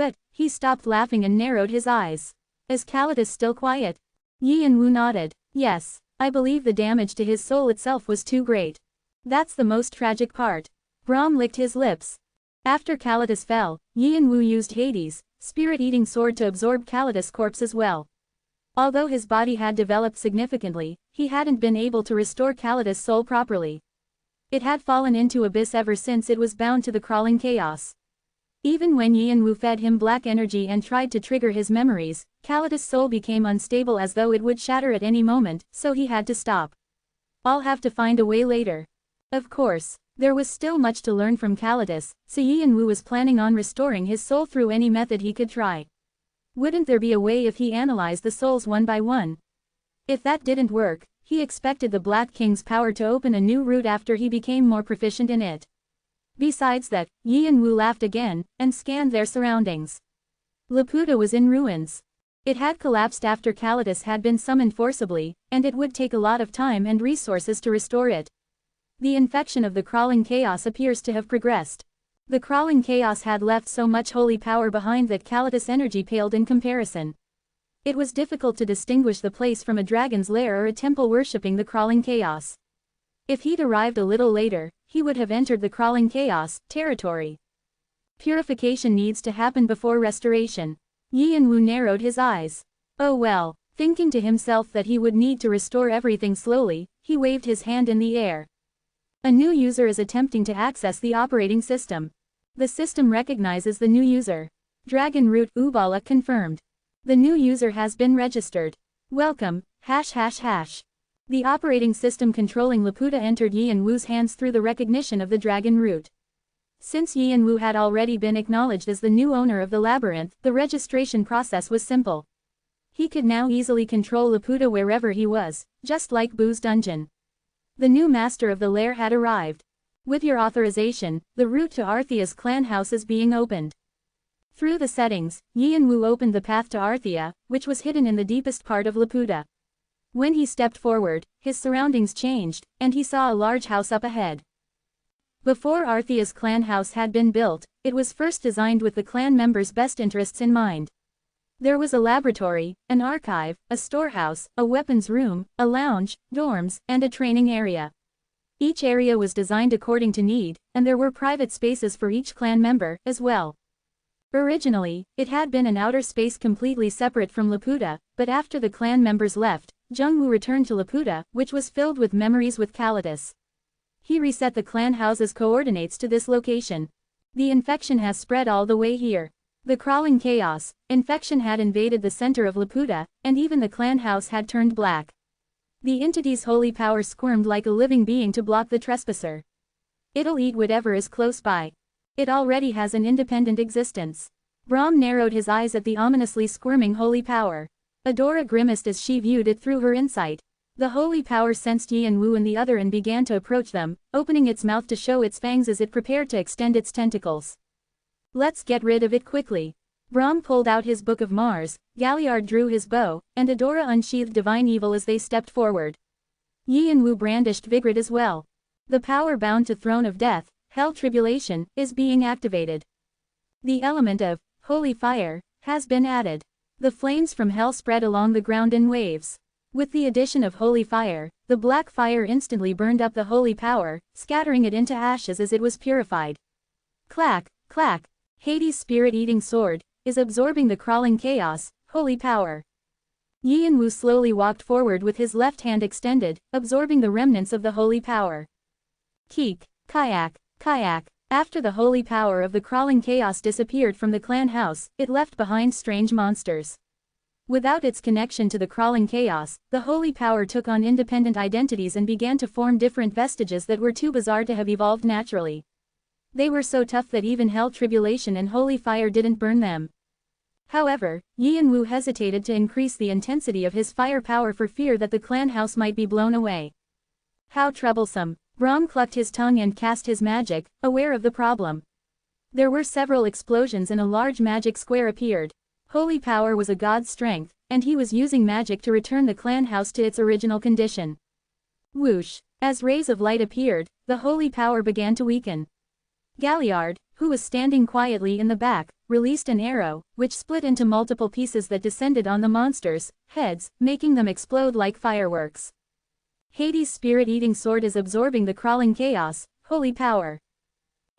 But, he stopped laughing and narrowed his eyes. Is Kalidas still quiet? Yi and Wu nodded. Yes, I believe the damage to his soul itself was too great. That's the most tragic part. Brahm licked his lips. After Kalidas fell, Yi and Wu used Hades' spirit-eating sword to absorb Kalidas' corpse as well. Although his body had developed significantly, he hadn't been able to restore Kalidas' soul properly. It had fallen into abyss ever since it was bound to the crawling chaos. Even when Yi and Wu fed him black energy and tried to trigger his memories, Kalidas' soul became unstable as though it would shatter at any moment, so he had to stop. I'll have to find a way later. Of course, there was still much to learn from Kalidas, so Yi and Wu was planning on restoring his soul through any method he could try. Wouldn't there be a way if he analyzed the souls one by one? If that didn't work, he expected the Black King's power to open a new route after he became more proficient in it. Besides that, Yi and Wu laughed again, and scanned their surroundings. Laputa was in ruins. It had collapsed after Kalidas had been summoned forcibly, and it would take a lot of time and resources to restore it. The infection of the crawling chaos appears to have progressed. The crawling chaos had left so much holy power behind that Kalidas' energy paled in comparison. It was difficult to distinguish the place from a dragon's lair or a temple worshipping the crawling chaos. If he'd arrived a little later, he would have entered the crawling chaos territory. Purification needs to happen before restoration. Yi and Wu narrowed his eyes. Oh well, thinking to himself that he would need to restore everything slowly, he waved his hand in the air. A new user is attempting to access the operating system. The system recognizes the new user. Dragon Root Ubala confirmed. The new user has been registered. Welcome, ###. The operating system controlling Laputa entered Yi and Wu's hands through the recognition of the Dragon Root. Since Yi and Wu had already been acknowledged as the new owner of the labyrinth, the registration process was simple. He could now easily control Laputa wherever he was, just like Bu's dungeon. The new master of the lair had arrived. With your authorization, the route to Arthea's clan house is being opened. Through the settings, Yi and Wu opened the path to Arthea, which was hidden in the deepest part of Laputa. When he stepped forward, his surroundings changed, and he saw a large house up ahead. Before Arthea's clan house had been built, it was first designed with the clan members' best interests in mind. There was a laboratory, an archive, a storehouse, a weapons room, a lounge, dorms, and a training area. Each area was designed according to need, and there were private spaces for each clan member, as well. Originally, it had been an outer space completely separate from Laputa, but after the clan members left, Jungwoo returned to Laputa, which was filled with memories with Kalidas. He reset the clan house's coordinates to this location. The infection has spread all the way here. The crawling chaos, infection had invaded the center of Laputa, and even the clan house had turned black. The entity's holy power squirmed like a living being to block the trespasser. It'll eat whatever is close by. It already has an independent existence. Brahm narrowed his eyes at the ominously squirming holy power. Adora grimaced as she viewed it through her insight. The holy power sensed Yi and Wu and the other and began to approach them, opening its mouth to show its fangs as it prepared to extend its tentacles. Let's get rid of it quickly. Brahm pulled out his Book of Mars, Galliard drew his bow, and Adora unsheathed Divine Evil as they stepped forward. Yi and Wu brandished Vigrid as well. The power bound to Throne of Death, Hell Tribulation, is being activated. The element of Holy Fire has been added. The flames from Hell spread along the ground in waves. With the addition of Holy Fire, the black fire instantly burned up the holy power, scattering it into ashes as it was purified. Clack, clack. Hades' spirit-eating sword is absorbing the crawling chaos, holy power. Yi and Wu slowly walked forward with his left hand extended, absorbing the remnants of the holy power. Keek, kayak, kayak. After the holy power of the crawling chaos disappeared from the clan house, it left behind strange monsters. Without its connection to the crawling chaos, the holy power took on independent identities and began to form different vestiges that were too bizarre to have evolved naturally. They were so tough that even Hell Tribulation and Holy Fire didn't burn them. However, Yi and Wu hesitated to increase the intensity of his fire power for fear that the clan house might be blown away. How troublesome. Brahm clucked his tongue and cast his magic, aware of the problem. There were several explosions and a large magic square appeared. Holy power was a god's strength, and he was using magic to return the clan house to its original condition. Whoosh! As rays of light appeared, the holy power began to weaken. Galliard, who was standing quietly in the back, released an arrow, which split into multiple pieces that descended on the monsters' heads, making them explode like fireworks. Hades' spirit-eating sword is absorbing the crawling chaos, holy power.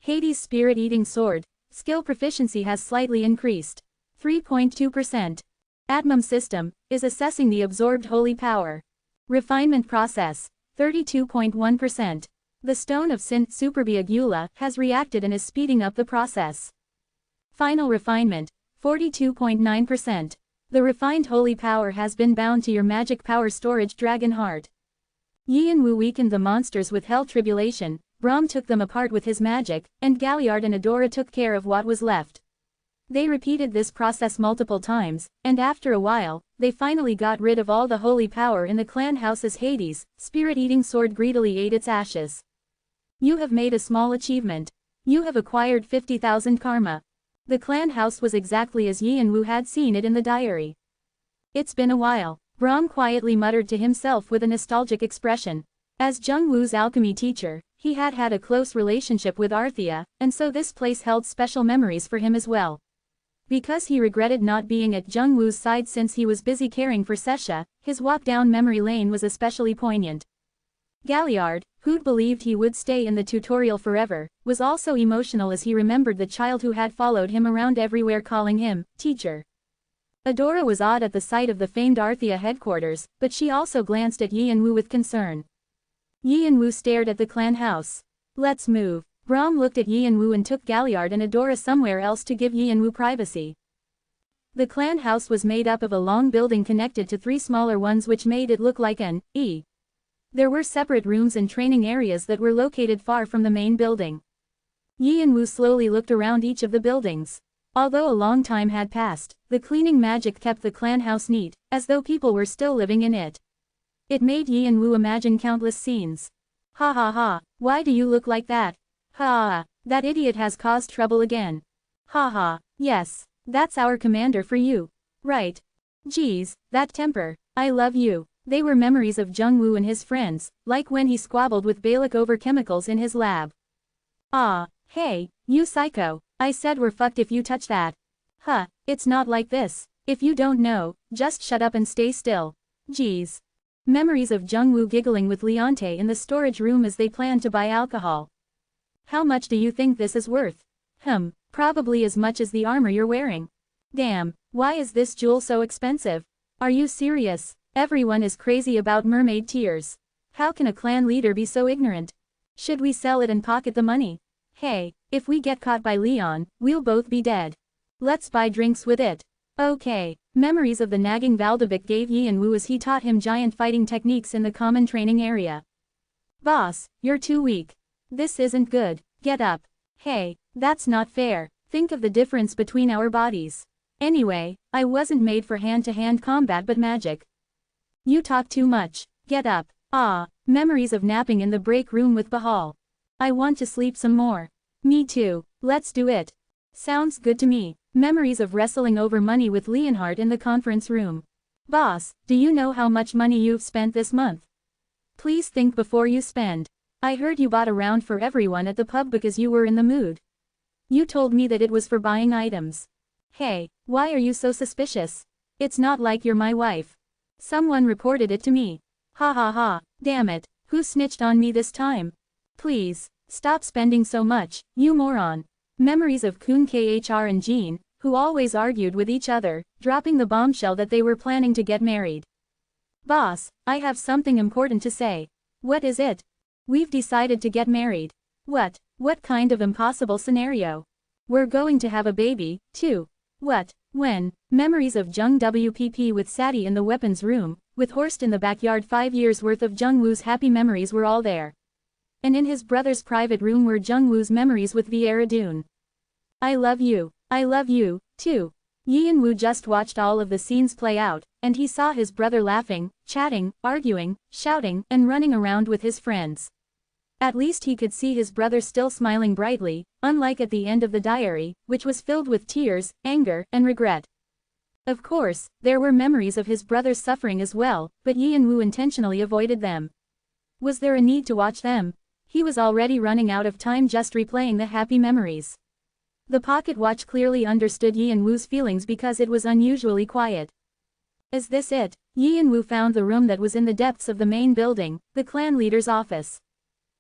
Hades' spirit-eating sword, skill proficiency has slightly increased. 3.2%. Atmum system, is assessing the absorbed holy power. Refinement process, 32.1%. The stone of Sin Superbiagula has reacted and is speeding up the process. Final refinement, 42.9%. The refined holy power has been bound to your magic power storage dragon heart. Yianwu weakened the monsters with hell tribulation, Brahm took them apart with his magic, and Galliard and Adora took care of what was left. They repeated this process multiple times, and after a while, they finally got rid of all the holy power in the clan house as Hades' spirit-eating sword greedily ate its ashes. You have made a small achievement. You have acquired 50,000 karma. The clan house was exactly as Yianwu had seen it in the diary. It's been a while, Brahm quietly muttered to himself with a nostalgic expression. As Jungwoo's alchemy teacher, he had had a close relationship with Arthea, and so this place held special memories for him as well. Because he regretted not being at Jungwoo's side since he was busy caring for Sesha, his walk down memory lane was especially poignant. Galliard, who'd believed he would stay in the tutorial forever, was also emotional as he remembered the child who had followed him around everywhere calling him, teacher. Adora was awed at the sight of the famed Arthea headquarters, but she also glanced at Yianwu with concern. Yianwu stared at the clan house. Let's move. Brahm looked at Yianwu and took Galliard and Adora somewhere else to give Yianwu privacy. The clan house was made up of a long building connected to 3 smaller ones which made it look like an E. There were separate rooms and training areas that were located far from the main building. Yianwu slowly looked around each of the buildings. Although a long time had passed, the cleaning magic kept the clan house neat, as though people were still living in it. It made Yianwu imagine countless scenes. Ha ha ha, why do you look like that? Ha, that idiot has caused trouble again. Ha ha, yes, that's our commander for you. Right. Geez, that temper, I love you. They were memories of Jungwoo and his friends, like when he squabbled with Balak over chemicals in his lab. Ah, hey, you psycho, I said we're fucked if you touch that. Huh, it's not like this. If you don't know, just shut up and stay still. Geez. Memories of Jungwoo giggling with Leonte in the storage room as they planned to buy alcohol. How much do you think this is worth? Probably as much as the armor you're wearing. Damn, why is this jewel so expensive? Are you serious? Everyone is crazy about mermaid tears. How can a clan leader be so ignorant? Should we sell it and pocket the money? Hey, if we get caught by Leon, we'll both be dead. Let's buy drinks with it. Okay. Memories of the nagging Valdebec gave Yianwu as he taught him giant fighting techniques in the common training area. Boss, you're too weak. This isn't good. Get up. Hey, that's not fair. Think of the difference between our bodies. Anyway, I wasn't made for hand-to-hand combat but magic. You talk too much. Get up. Ah, memories of napping in the break room with Bahal. I want to sleep some more. Me too. Let's do it. Sounds good to me. Memories of wrestling over money with Leonhardt in the conference room. Boss, do you know how much money you've spent this month? Please think before you spend. I heard you bought a round for everyone at the pub because you were in the mood. You told me that it was for buying items. Hey, why are you so suspicious? It's not like you're my wife. Someone reported it to me. Ha ha ha, damn it, who snitched on me this time? Please, stop spending so much, you moron. Memories of Kun Khr and Jean, who always argued with each other, dropping the bombshell that they were planning to get married. Boss, I have something important to say. What is it? We've decided to get married. What? What kind of impossible scenario? We're going to have a baby, too. What? When? Memories of Jung WPP with Sati in the weapons room, with Horst in the backyard. 5 years worth of Jungwoo's happy memories were all there. And in his brother's private room were Jungwoo's memories with Vieira Dune. I love you, too. Yianwu just watched all of the scenes play out, and he saw his brother laughing, chatting, arguing, shouting, and running around with his friends. At least he could see his brother still smiling brightly, unlike at the end of the diary, which was filled with tears, anger, and regret. Of course, there were memories of his brother's suffering as well, but Yianwu intentionally avoided them. Was there a need to watch them? He was already running out of time just replaying the happy memories. The pocket watch clearly understood Yi and Wu's feelings because it was unusually quiet. Is this it? Yi and Wu found the room that was in the depths of the main building, the clan leader's office,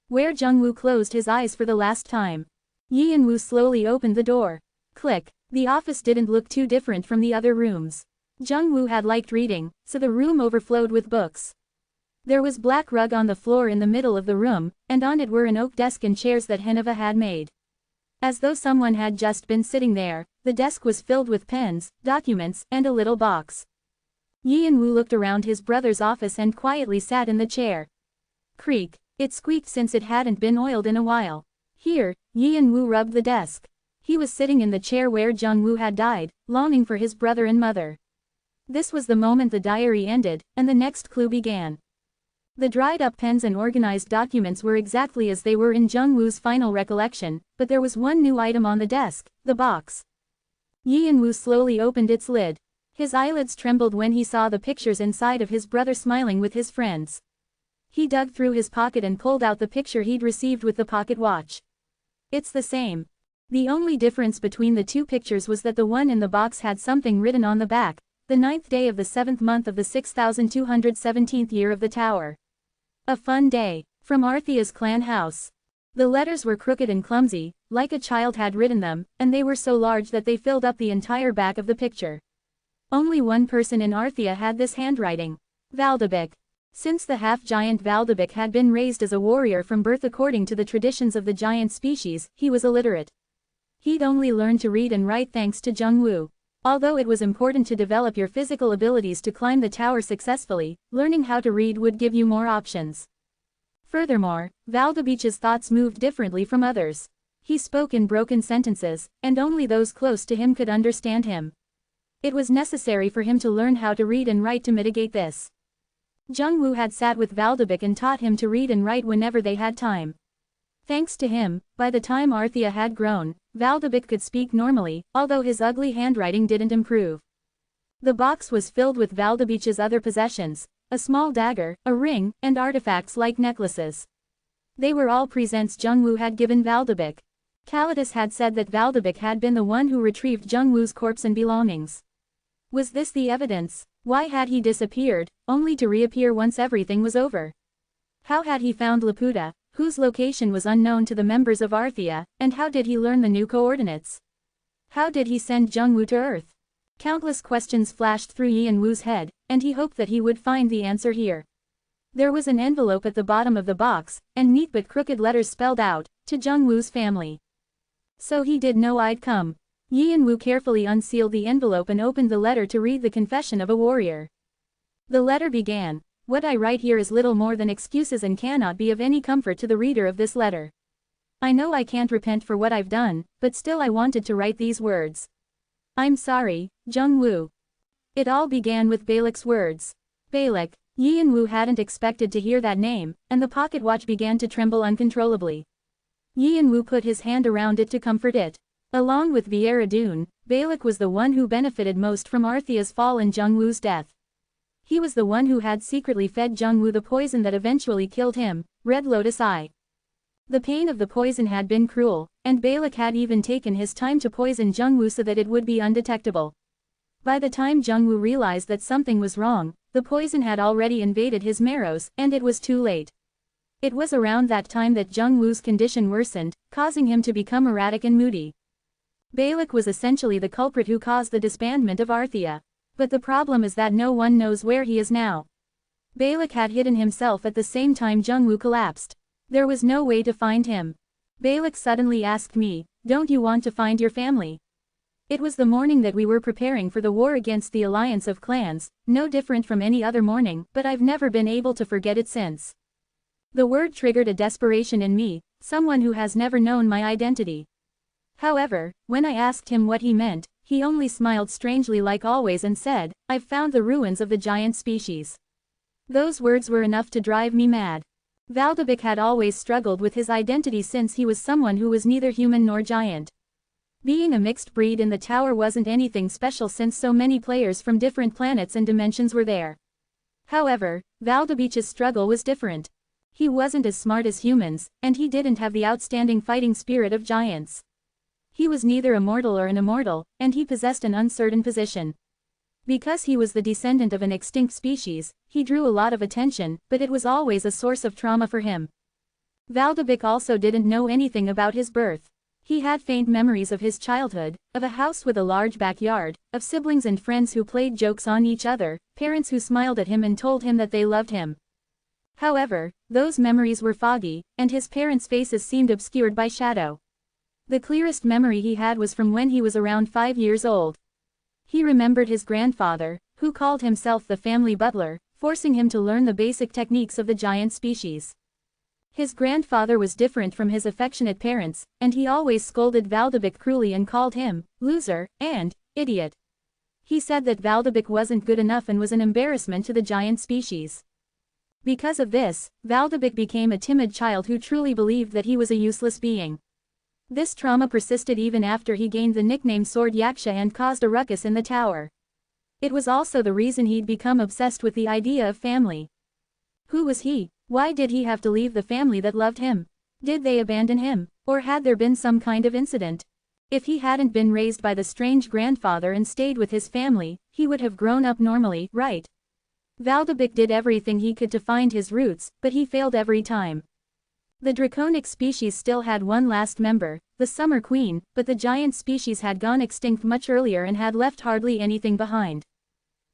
where Jung-woo closed his eyes for the last time. Yi and Wu slowly opened the door. Click. The office didn't look too different from the other rooms. Jung-woo had liked reading, so the room overflowed with books. There was black rug on the floor in the middle of the room, and on it were an oak desk and chairs that Heneva had made. As though someone had just been sitting there, the desk was filled with pens, documents, and a little box. Yi and Wu looked around his brother's office and quietly sat in the chair. Creak. It squeaked since it hadn't been oiled in a while. Here, Yi and Wu rubbed the desk. He was sitting in the chair where Jung-woo had died, longing for his brother and mother. This was the moment the diary ended, and the next clue began. The dried-up pens and organized documents were exactly as they were in Jung-woo's final recollection, but there was one new item on the desk, the box. Yi and Wu slowly opened its lid. His eyelids trembled when he saw the pictures inside of his brother smiling with his friends. He dug through his pocket and pulled out the picture he'd received with the pocket watch. It's the same. The only difference between the two pictures was that the one in the box had something written on the back, the 9th day of the 7th month of the 6217th year of the tower. A fun day. From Arthea's clan house. The letters were crooked and clumsy, like a child had written them, and they were so large that they filled up the entire back of the picture. Only one person in Arthea had this handwriting. Valdebik. Since the half-giant Valdebik had been raised as a warrior from birth according to the traditions of the giant species, he was illiterate. He'd only learned to read and write thanks to Jung-woo. Although it was important to develop your physical abilities to climb the tower successfully, learning how to read would give you more options. Furthermore, Valdebich's thoughts moved differently from others. He spoke in broken sentences, and only those close to him could understand him. It was necessary for him to learn how to read and write to mitigate this. Jung-woo had sat with Valdebik and taught him to read and write whenever they had time. Thanks to him, by the time Arthea had grown, Valdebik could speak normally, although his ugly handwriting didn't improve. The box was filled with Valdebich's other possessions, a small dagger, a ring, and artifacts like necklaces. They were all presents Jung-woo had given Valdebik. Kalidas had said that Valdebik had been the one who retrieved Jung-woo's corpse and belongings. Was this the evidence? Why had he disappeared, only to reappear once everything was over? How had he found Laputa, whose location was unknown to the members of Arthea, and how did he learn the new coordinates? How did he send Jung-woo to Earth? Countless questions flashed through Yi and Woo's head, and he hoped that he would find the answer here. There was an envelope at the bottom of the box, and neat but crooked letters spelled out, to Jung-woo's family. So he did know I'd come. Yi and Woo carefully unsealed the envelope and opened the letter to read the confession of a warrior. The letter began, "What I write here is little more than excuses and cannot be of any comfort to the reader of this letter. I know I can't repent for what I've done, but still I wanted to write these words. I'm sorry, Jung-woo." It all began with Balak's words. Balak. Yi and Woo hadn't expected to hear that name, and the pocket watch began to tremble uncontrollably. Yi and Woo put his hand around it to comfort it. Along with Viera-dun, Balak was the one who benefited most from Arthea's fall and Jung-woo's death. He was the one who had secretly fed Jung-woo the poison that eventually killed him, Red Lotus Eye. The pain of the poison had been cruel, and Balak had even taken his time to poison Jung-woo so that it would be undetectable. By the time Jung-woo realized that something was wrong, the poison had already invaded his marrows, and it was too late. It was around that time that Jung-woo's condition worsened, causing him to become erratic and moody. Balak was essentially the culprit who caused the disbandment of Arthea. But the problem is that no one knows where he is now. Balak had hidden himself at the same time Jung-woo collapsed. There was no way to find him. Balak suddenly asked me, "Don't you want to find your family?" It was the morning that we were preparing for the war against the alliance of clans, no different from any other morning, but I've never been able to forget it since. The word triggered a desperation in me, someone who has never known my identity. However, when I asked him what he meant, he only smiled strangely like always and said, "I've found the ruins of the giant species." Those words were enough to drive me mad. Valdebik had always struggled with his identity since he was someone who was neither human nor giant. Being a mixed breed in the tower wasn't anything special since so many players from different planets and dimensions were there. However, Valdebich's struggle was different. He wasn't as smart as humans, and he didn't have the outstanding fighting spirit of giants. He was neither a mortal or an immortal, and he possessed an uncertain position. Because he was the descendant of an extinct species, he drew a lot of attention, but it was always a source of trauma for him. Valdebec also didn't know anything about his birth. He had faint memories of his childhood, of a house with a large backyard, of siblings and friends who played jokes on each other, parents who smiled at him and told him that they loved him. However, those memories were foggy, and his parents' faces seemed obscured by shadow. The clearest memory he had was from when he was around 5 years old. He remembered his grandfather, who called himself the family butler, forcing him to learn the basic techniques of the giant species. His grandfather was different from his affectionate parents, and he always scolded Valdebec cruelly and called him loser and idiot. He said that Valdebec wasn't good enough and was an embarrassment to the giant species. Because of this, Valdebec became a timid child who truly believed that he was a useless being. This trauma persisted even after he gained the nickname Sword Yaksha and caused a ruckus in the tower. It was also the reason he'd become obsessed with the idea of family. Who was he? Why did he have to leave the family that loved him? Did they abandon him? Or had there been some kind of incident? If he hadn't been raised by the strange grandfather and stayed with his family, he would have grown up normally, right? Valdebec did everything he could to find his roots, but he failed every time. The draconic species still had one last member, the Summer Queen, but the giant species had gone extinct much earlier and had left hardly anything behind.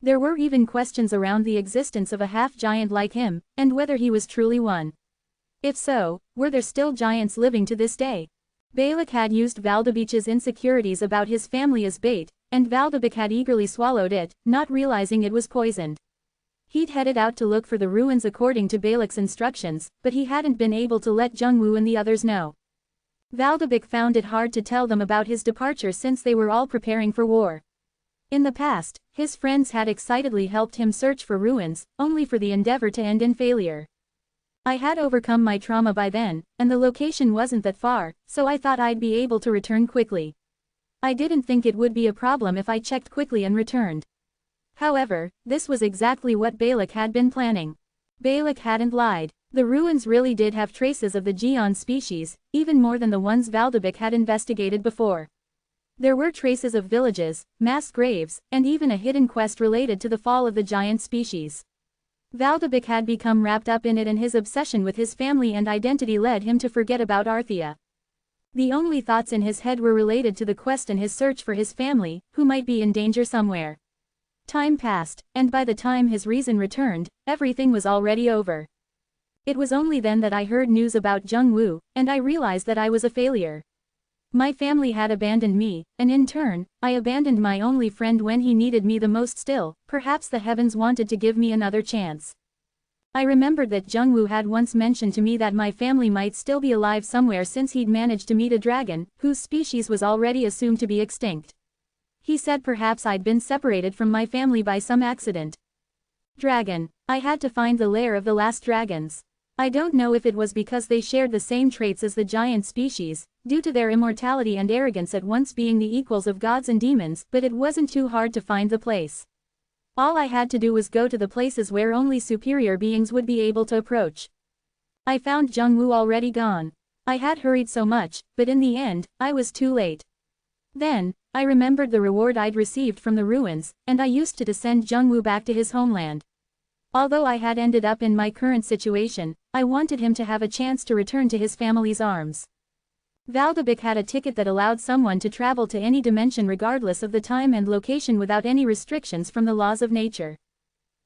There were even questions around the existence of a half-giant like him, and whether he was truly one. If so, were there still giants living to this day? Balak had used Valdebec's insecurities about his family as bait, and Valdebec had eagerly swallowed it, not realizing it was poisoned. He'd headed out to look for the ruins according to Balak's instructions, but he hadn't been able to let Jungwoo and the others know. Valdebec found it hard to tell them about his departure since they were all preparing for war. In the past, his friends had excitedly helped him search for ruins, only for the endeavor to end in failure. I had overcome my trauma by then, and the location wasn't that far, so I thought I'd be able to return quickly. I didn't think it would be a problem if I checked quickly and returned. However, this was exactly what Balak had been planning. Balak hadn't lied. The ruins really did have traces of the Geon species, even more than the ones Valdebec had investigated before. There were traces of villages, mass graves, and even a hidden quest related to the fall of the giant species. Valdebec had become wrapped up in it, and his obsession with his family and identity led him to forget about Arthea. The only thoughts in his head were related to the quest and his search for his family, who might be in danger somewhere. Time passed, and by the time his reason returned, everything was already over. It was only then that I heard news about Jungwoo, and I realized that I was a failure. My family had abandoned me, and in turn, I abandoned my only friend when he needed me the most. Still, perhaps the heavens wanted to give me another chance. I remembered that Jungwoo had once mentioned to me that my family might still be alive somewhere since he'd managed to meet a dragon, whose species was already assumed to be extinct. He said perhaps I'd been separated from my family by some accident. Dragon. I had to find the lair of the last dragons. I don't know if it was because they shared the same traits as the giant species, due to their immortality and arrogance at once being the equals of gods and demons, but it wasn't too hard to find the place. All I had to do was go to the places where only superior beings would be able to approach. I found Jungwoo already gone. I had hurried so much, but in the end, I was too late. Then, I remembered the reward I'd received from the ruins, and I used to send Jungwoo back to his homeland. Although I had ended up in my current situation, I wanted him to have a chance to return to his family's arms. Valdebec had a ticket that allowed someone to travel to any dimension regardless of the time and location without any restrictions from the laws of nature.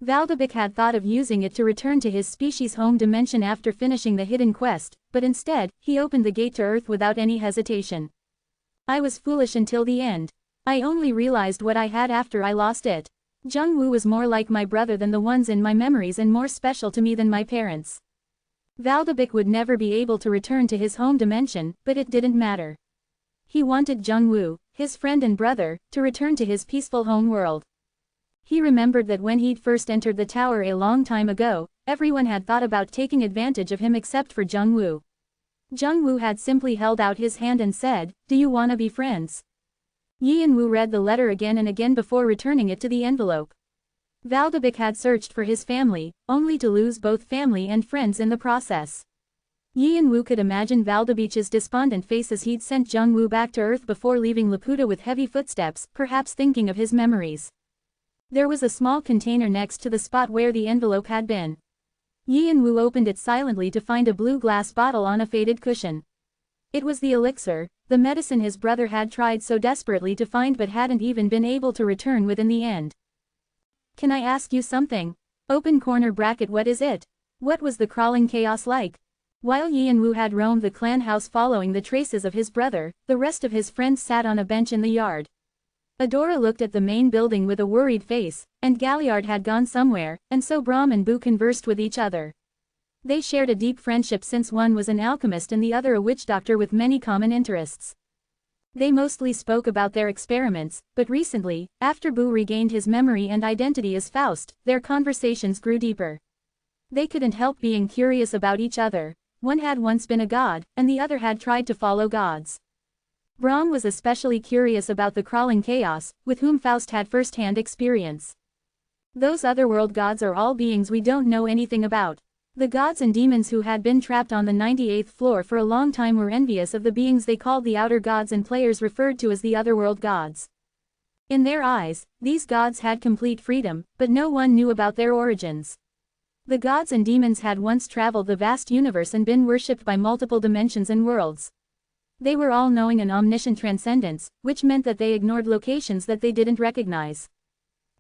Valdebec had thought of using it to return to his species' home dimension after finishing the hidden quest, but instead, he opened the gate to Earth without any hesitation. I was foolish until the end. I only realized what I had after I lost it. Jungwoo was more like my brother than the ones in my memories and more special to me than my parents. Valdebec would never be able to return to his home dimension, but it didn't matter. He wanted Jungwoo, his friend and brother, to return to his peaceful home world. He remembered that when he'd first entered the tower a long time ago, everyone had thought about taking advantage of him except for Jungwoo. Jungwoo had simply held out his hand and said, "Do you wanna be friends?" Yianwu read the letter again and again before returning it to the envelope. Valdebec had searched for his family, only to lose both family and friends in the process. Yi and Wu could imagine Valdebeach's despondent face as he'd sent Jung-woo back to Earth before leaving Laputa with heavy footsteps, perhaps thinking of his memories. There was a small container next to the spot where the envelope had been. Yi and Wu opened it silently to find a blue glass bottle on a faded cushion. It was the elixir, the medicine his brother had tried so desperately to find but hadn't even been able to return with in the end. "Can I ask you something? Open corner bracket, what is it? What was the crawling chaos like?" While Yi and Wu had roamed the clan house following the traces of his brother, the rest of his friends sat on a bench in the yard. Adora looked at the main building with a worried face, and Galliard had gone somewhere, and so Brahm and Boo conversed with each other. They shared a deep friendship since one was an alchemist and the other a witch doctor with many common interests. They mostly spoke about their experiments, but recently, after Boo regained his memory and identity as Faust, their conversations grew deeper. They couldn't help being curious about each other. One had once been a god, and the other had tried to follow gods. Brahm was especially curious about the crawling chaos, with whom Faust had first-hand experience. "Those otherworld gods are all beings we don't know anything about. The gods and demons who had been trapped on the 98th floor for a long time were envious of the beings they called the outer gods and players referred to as the otherworld gods. In their eyes, these gods had complete freedom, but no one knew about their origins. The gods and demons had once traveled the vast universe and been worshipped by multiple dimensions and worlds. They were all-knowing and omniscient transcendence, which meant that they ignored locations that they didn't recognize.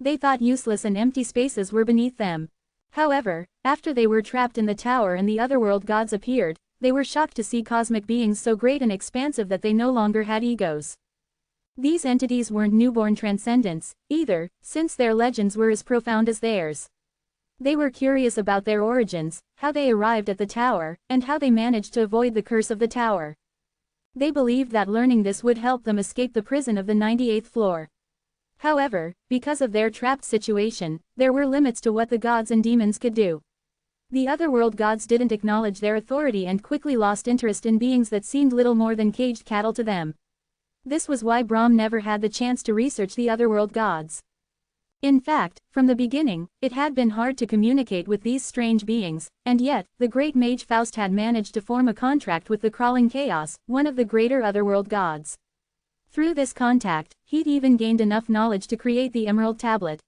They thought useless and empty spaces were beneath them. However, after they were trapped in the tower and the otherworld gods appeared, they were shocked to see cosmic beings so great and expansive that they no longer had egos. These entities weren't newborn transcendents, either, since their legends were as profound as theirs. They were curious about their origins, how they arrived at the tower, and how they managed to avoid the curse of the tower. They believed that learning this would help them escape the prison of the 98th floor. However, because of their trapped situation, there were limits to what the gods and demons could do. The otherworld gods didn't acknowledge their authority and quickly lost interest in beings that seemed little more than caged cattle to them. This was why Brahm never had the chance to research the otherworld gods. In fact, from the beginning, it had been hard to communicate with these strange beings, and yet, the great mage Faust had managed to form a contract with the crawling chaos, one of the greater otherworld gods. Through this contact, he'd even gained enough knowledge to create the Emerald Tablet.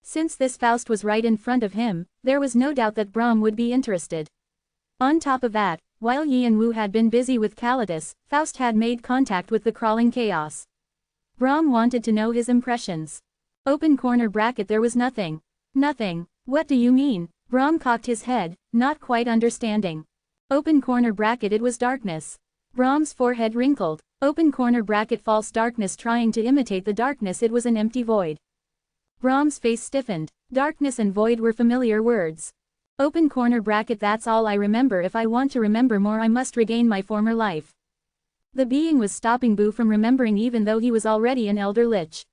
Since this Faust was right in front of him, there was no doubt that Brahm would be interested. On top of that, while Yi and Wu had been busy with Kalitas, Faust had made contact with the crawling chaos. Brahm wanted to know his impressions. Open corner bracket, there was nothing. Nothing. What do you mean? Brahm cocked his head, not quite understanding. Open corner bracket, it was darkness. Brahm's forehead wrinkled. Open corner bracket, false darkness, trying to imitate the darkness, it was an empty void. Brahm's face stiffened. Darkness and void were familiar words. Open corner bracket, that's all I remember. If I want to remember more, I must regain my former life. The being was stopping Boo from remembering even though he was already an elder lich.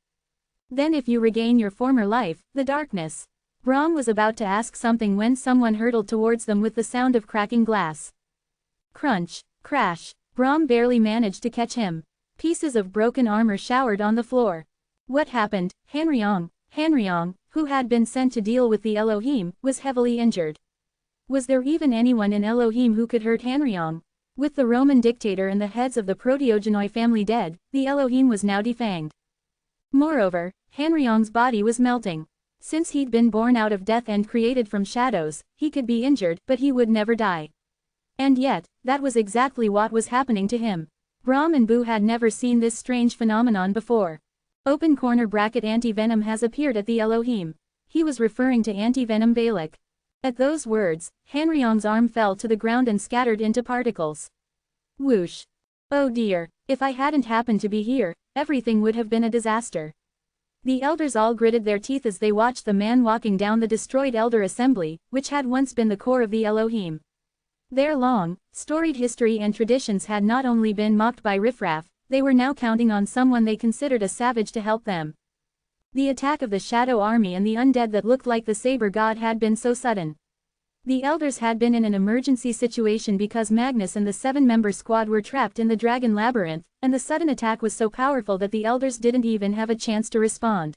Then if you regain your former life, the darkness. Brahm was about to ask something when someone hurtled towards them with the sound of cracking glass. Crunch, crash. Brahm barely managed to catch him. Pieces of broken armor showered on the floor. What happened? Hanryong, who had been sent to deal with the Elohim, was heavily injured. Was there even anyone in Elohim who could hurt Hanryong? With the Roman dictator and the heads of the Proteogenoi family dead, the Elohim was now defanged. Moreover, Hanryong's body was melting. Since he'd been born out of death and created from shadows, he could be injured, but he would never die. And yet, that was exactly what was happening to him. Brahm and Boo had never seen this strange phenomenon before. Open corner bracket, anti-venom has appeared at the Elohim. He was referring to anti-venom Balak. At those words, Hanryong's arm fell to the ground and scattered into particles. Whoosh. Oh dear, if I hadn't happened to be here, everything would have been a disaster. The elders all gritted their teeth as they watched the man walking down the destroyed elder assembly, which had once been the core of the Elohim. Their long, storied history and traditions had not only been mocked by riffraff, they were now counting on someone they considered a savage to help them. The attack of the Shadow Army and the undead that looked like the Saber God had been so sudden. The elders had been in an emergency situation because Magnus and the 7-member squad were trapped in the Dragon Labyrinth, and the sudden attack was so powerful that the elders didn't even have a chance to respond.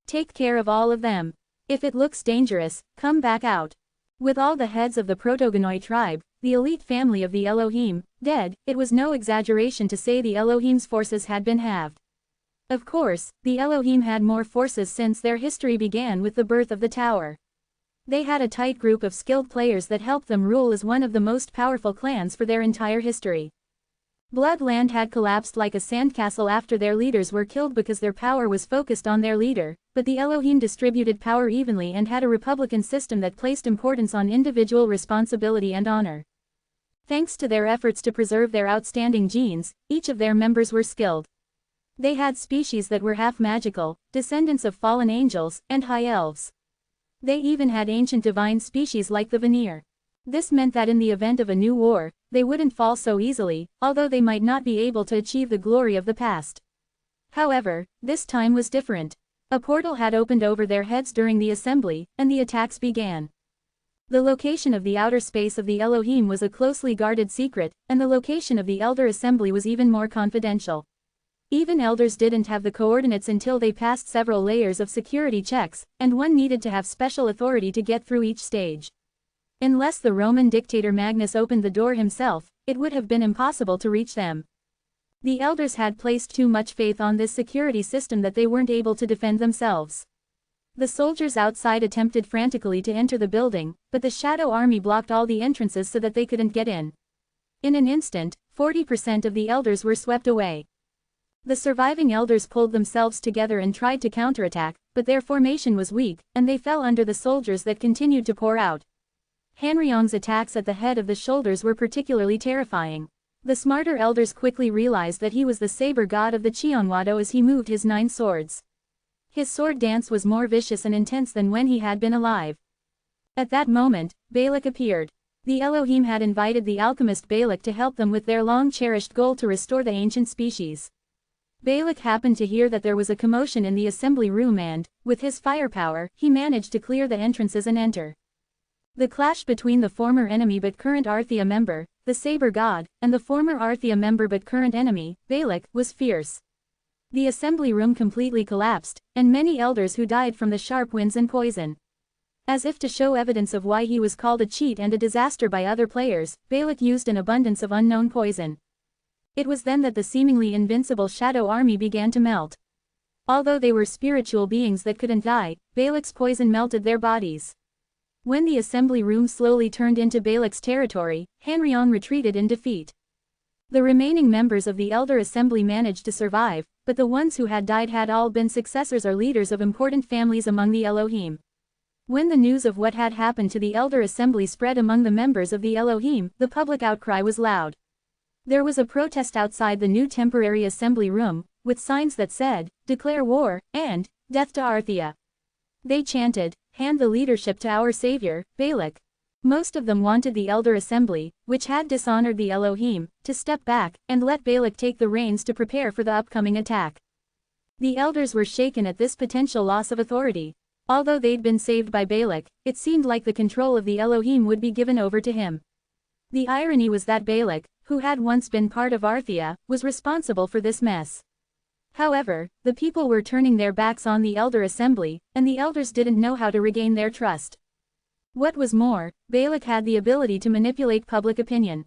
Take care of all of them. If it looks dangerous, come back out. With all the heads of the Protogonoi tribe, the elite family of the Elohim, dead, it was no exaggeration to say the Elohim's forces had been halved. Of course, the Elohim had more forces since their history began with the birth of the tower. They had a tight group of skilled players that helped them rule as one of the most powerful clans for their entire history. Bloodland had collapsed like a sandcastle after their leaders were killed because their power was focused on their leader, but the Elohim distributed power evenly and had a republican system that placed importance on individual responsibility and honor. Thanks to their efforts to preserve their outstanding genes, each of their members were skilled. They had species that were half magical, descendants of fallen angels, and high elves. They even had ancient divine species like the Vanir. This meant that in the event of a new war, they wouldn't fall so easily, although they might not be able to achieve the glory of the past. However, this time was different. A portal had opened over their heads during the assembly, and the attacks began. The location of the outer space of the Elohim was a closely guarded secret, and the location of the Elder Assembly was even more confidential. Even elders didn't have the coordinates until they passed several layers of security checks, and one needed to have special authority to get through each stage. Unless the Roman dictator Magnus opened the door himself, it would have been impossible to reach them. The elders had placed too much faith on this security system that they weren't able to defend themselves. The soldiers outside attempted frantically to enter the building, but the shadow army blocked all the entrances so that they couldn't get in. In an instant, 40% of the elders were swept away. The surviving elders pulled themselves together and tried to counterattack, but their formation was weak, and they fell under the soldiers that continued to pour out. Hanryong's attacks at the head of the shoulders were particularly terrifying. The smarter elders quickly realized that he was the saber god of the Cheonwado as he moved his 9 swords. His sword dance was more vicious and intense than when he had been alive. At that moment, Balak appeared. The Elohim had invited the alchemist Balak to help them with their long-cherished goal to restore the ancient species. Balak happened to hear that there was a commotion in the assembly room and, with his firepower, he managed to clear the entrances and enter. The clash between the former enemy but current Arthea member, the Saber God, and the former Arthea member but current enemy, Balak, was fierce. The assembly room completely collapsed, and many elders who died from the sharp winds and poison. As if to show evidence of why he was called a cheat and a disaster by other players, Balak used an abundance of unknown poison. It was then that the seemingly invincible shadow army began to melt. Although they were spiritual beings that couldn't die, Balak's poison melted their bodies. When the assembly room slowly turned into Balak's territory, Hanryong retreated in defeat. The remaining members of the Elder Assembly managed to survive, but the ones who had died had all been successors or leaders of important families among the Elohim. When the news of what had happened to the Elder Assembly spread among the members of the Elohim, the public outcry was loud. There was a protest outside the new temporary assembly room, with signs that said, "Declare war," and, "Death to Arthea." They chanted, "Hand the leadership to our savior, Balak." Most of them wanted the Elder Assembly, which had dishonored the Elohim, to step back, and let Balak take the reins to prepare for the upcoming attack. The elders were shaken at this potential loss of authority. Although they'd been saved by Balak, it seemed like the control of the Elohim would be given over to him. The irony was that Balak, who had once been part of Arthea, was responsible for this mess. However, the people were turning their backs on the Elder Assembly, and the elders didn't know how to regain their trust. What was more, Balak had the ability to manipulate public opinion.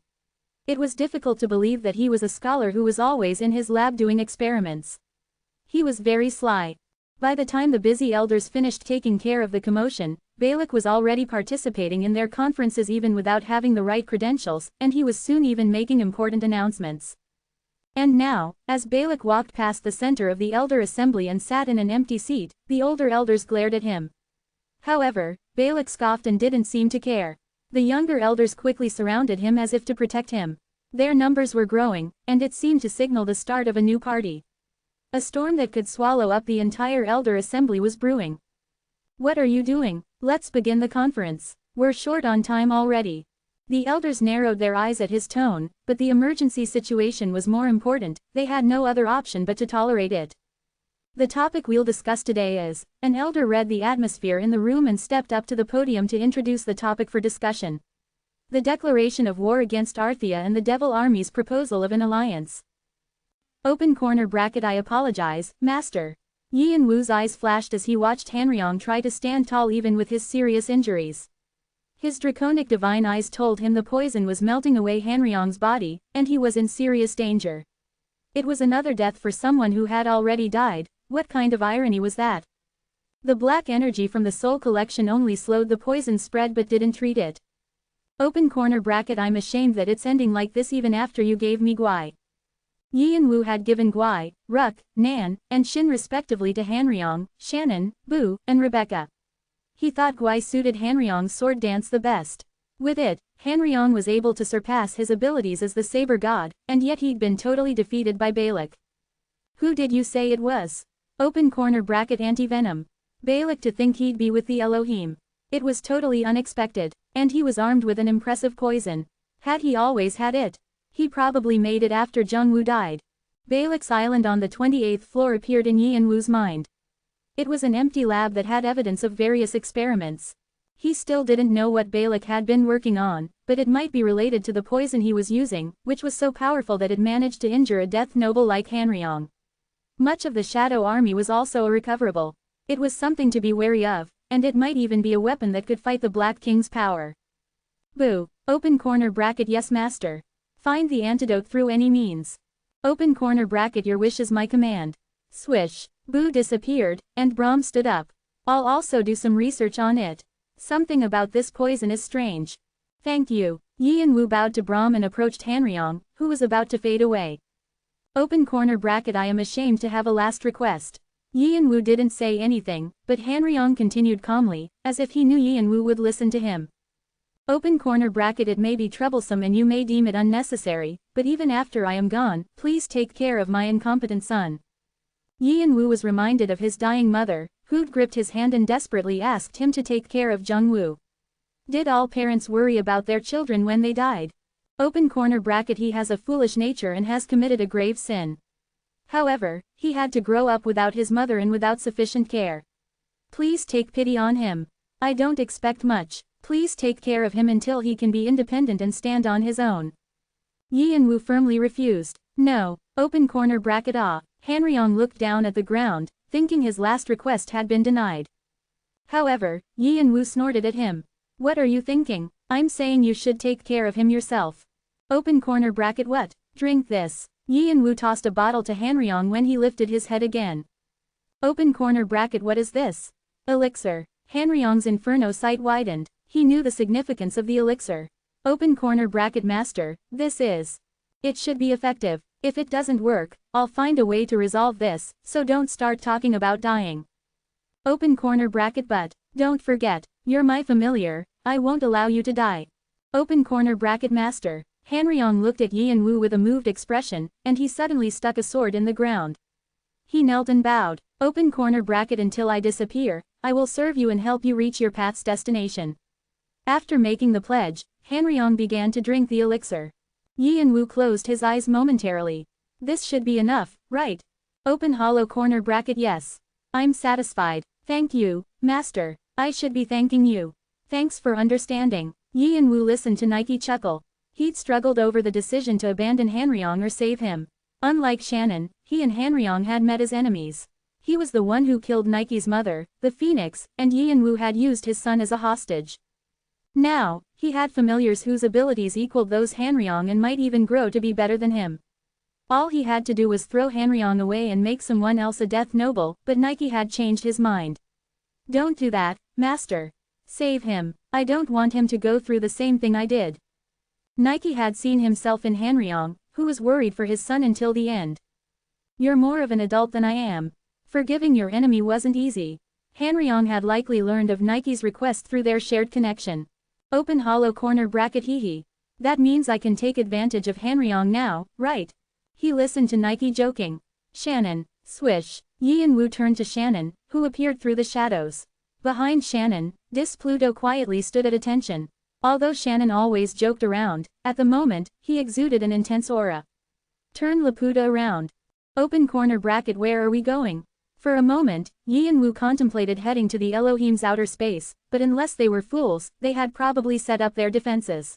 It was difficult to believe that he was a scholar who was always in his lab doing experiments. He was very sly. By the time the busy elders finished taking care of the commotion, Balak was already participating in their conferences even without having the right credentials, and he was soon even making important announcements. And now, as Balak walked past the center of the Elder Assembly and sat in an empty seat, the older elders glared at him. However, Balak scoffed and didn't seem to care. The younger elders quickly surrounded him as if to protect him. Their numbers were growing, and it seemed to signal the start of a new party. A storm that could swallow up the entire Elder Assembly was brewing. "What are you doing? Let's begin the conference. We're short on time already." The elders narrowed their eyes at his tone, but the emergency situation was more important. They had no other option but to tolerate it. The topic we'll discuss today is, an elder read the atmosphere in the room and stepped up to the podium to introduce the topic for discussion. The declaration of war against Arthea and the Devil Army's proposal of an alliance. Open corner bracket. I apologize, Master. Yin Wu's eyes flashed as he watched Hanryong try to stand tall even with his serious injuries. His draconic divine eyes told him the poison was melting away Hanryong's body, and he was in serious danger. It was another death for someone who had already died. What kind of irony was that? The black energy from the soul collection only slowed the poison spread but didn't treat it. Open corner bracket. I'm ashamed that it's ending like this even after you gave me Gwai. Yi and Wu had given Gwai, Ruk, Nan, and Shin respectively to Hanryong, Shannon, Bu, and Rebecca. He thought Gwai suited Hanryong's sword dance the best. With it, Hanryong was able to surpass his abilities as the saber god, and yet he'd been totally defeated by Balak. Who did you say it was? Open corner bracket. Anti-venom. Balak, to think he'd be with the Elohim. It was totally unexpected, and he was armed with an impressive poison. Had he always had it? He probably made it after Jungwoo died. Balak's island on the 28th floor appeared in Yi and Wu's mind. It was an empty lab that had evidence of various experiments. He still didn't know what Balak had been working on, but it might be related to the poison he was using, which was so powerful that it managed to injure a death noble like Hanryong. Much of the Shadow Army was also irrecoverable. It was something to be wary of, and it might even be a weapon that could fight the Black King's power. Boo. Open corner bracket. Yes, master. Find the antidote through any means. Open corner bracket. Your wish is my command. Swish. Boo disappeared, and Brahm stood up. I'll also do some research on it. Something about this poison is strange. Thank you. Yi and Wu bowed to Brahm and approached Hanryong, who was about to fade away. Open corner bracket. I am ashamed to have a last request. Yi and Wu didn't say anything, but Hanryong continued calmly, as if he knew Yi and Wu would listen to him. Open corner bracket. It may be troublesome and you may deem it unnecessary, but even after I am gone, please take care of my incompetent son. Yi and Wu was reminded of his dying mother, who'd gripped his hand and desperately asked him to take care of Jungwoo. Did all parents worry about their children when they died? Open corner bracket. He has a foolish nature and has committed a grave sin. However, he had to grow up without his mother and without sufficient care. Please take pity on him. I don't expect much. Please take care of him until he can be independent and stand on his own. Yi and Wu firmly refused. No. Open corner bracket. Hanryong looked down at the ground, thinking his last request had been denied. However, Yi and Wu snorted at him. What are you thinking? I'm saying you should take care of him yourself. Open corner bracket. What? Drink this. Yi and Wu tossed a bottle to Hanryong when he lifted his head again. Open corner bracket. What is this? Elixir. Hanryong's inferno sight widened. He knew the significance of the elixir. Open corner bracket. Master, this is. It should be effective. If it doesn't work, I'll find a way to resolve this, so don't start talking about dying. Open corner bracket. But, don't forget, you're my familiar, I won't allow you to die. Open corner bracket. Master. Hanryong looked at Yi and Wu with a moved expression, and he suddenly stuck a sword in the ground. He knelt and bowed. Open corner bracket. Until I disappear, I will serve you and help you reach your path's destination. After making the pledge, Hanryong began to drink the elixir. Yi and Wu closed his eyes momentarily. This should be enough, right? Open hollow corner bracket. Yes. I'm satisfied. Thank you, master. I should be thanking you. Thanks for understanding. Yi and Wu listened to Nike chuckle. He'd struggled over the decision to abandon Hanryong or save him. Unlike Shannon, he and Hanryong had met as enemies. He was the one who killed Nike's mother, the Phoenix, and Yi and Wu had used his son as a hostage. Now, he had familiars whose abilities equaled those Hanryong and might even grow to be better than him. All he had to do was throw Hanryong away and make someone else a death noble, but Nike had changed his mind. Don't do that, master. Save him. I don't want him to go through the same thing I did. Nike had seen himself in Hanryong, who was worried for his son until the end. You're more of an adult than I am. Forgiving your enemy wasn't easy. Hanryong had likely learned of Nike's request through their shared connection. Open hollow corner bracket. Hee. That means I can take advantage of Hanryong now, right? He listened to Nike joking. Shannon. Swish. Yi and Wu turned to Shannon, who appeared through the shadows. Behind Shannon, Dis Pluto quietly stood at attention. Although Shannon always joked around, at the moment, he exuded an intense aura. Turn Laputa around. Open corner bracket. Where are we going? For a moment, Yi and Wu contemplated heading to the Elohim's outer space, but unless they were fools, they had probably set up their defenses.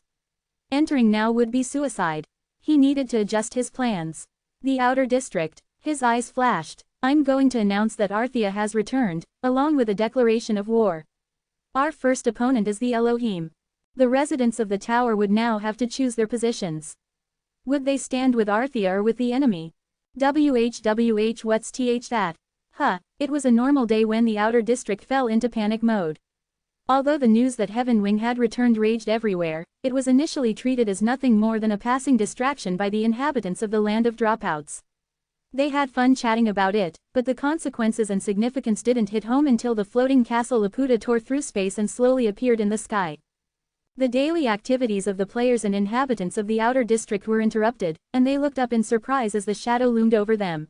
Entering now would be suicide. He needed to adjust his plans. The outer district. His eyes flashed. I'm going to announce that Arthea has returned, along with a declaration of war. Our first opponent is the Elohim. The residents of the tower would now have to choose their positions. Would they stand with Arthea or with the enemy? WHWH, what's that? It was a normal day when the outer district fell into panic mode. Although the news that Heavenwing had returned raged everywhere, it was initially treated as nothing more than a passing distraction by the inhabitants of the land of dropouts. They had fun chatting about it, but the consequences and significance didn't hit home until the floating castle Laputa tore through space and slowly appeared in the sky. The daily activities of the players and inhabitants of the outer district were interrupted, and they looked up in surprise as the shadow loomed over them.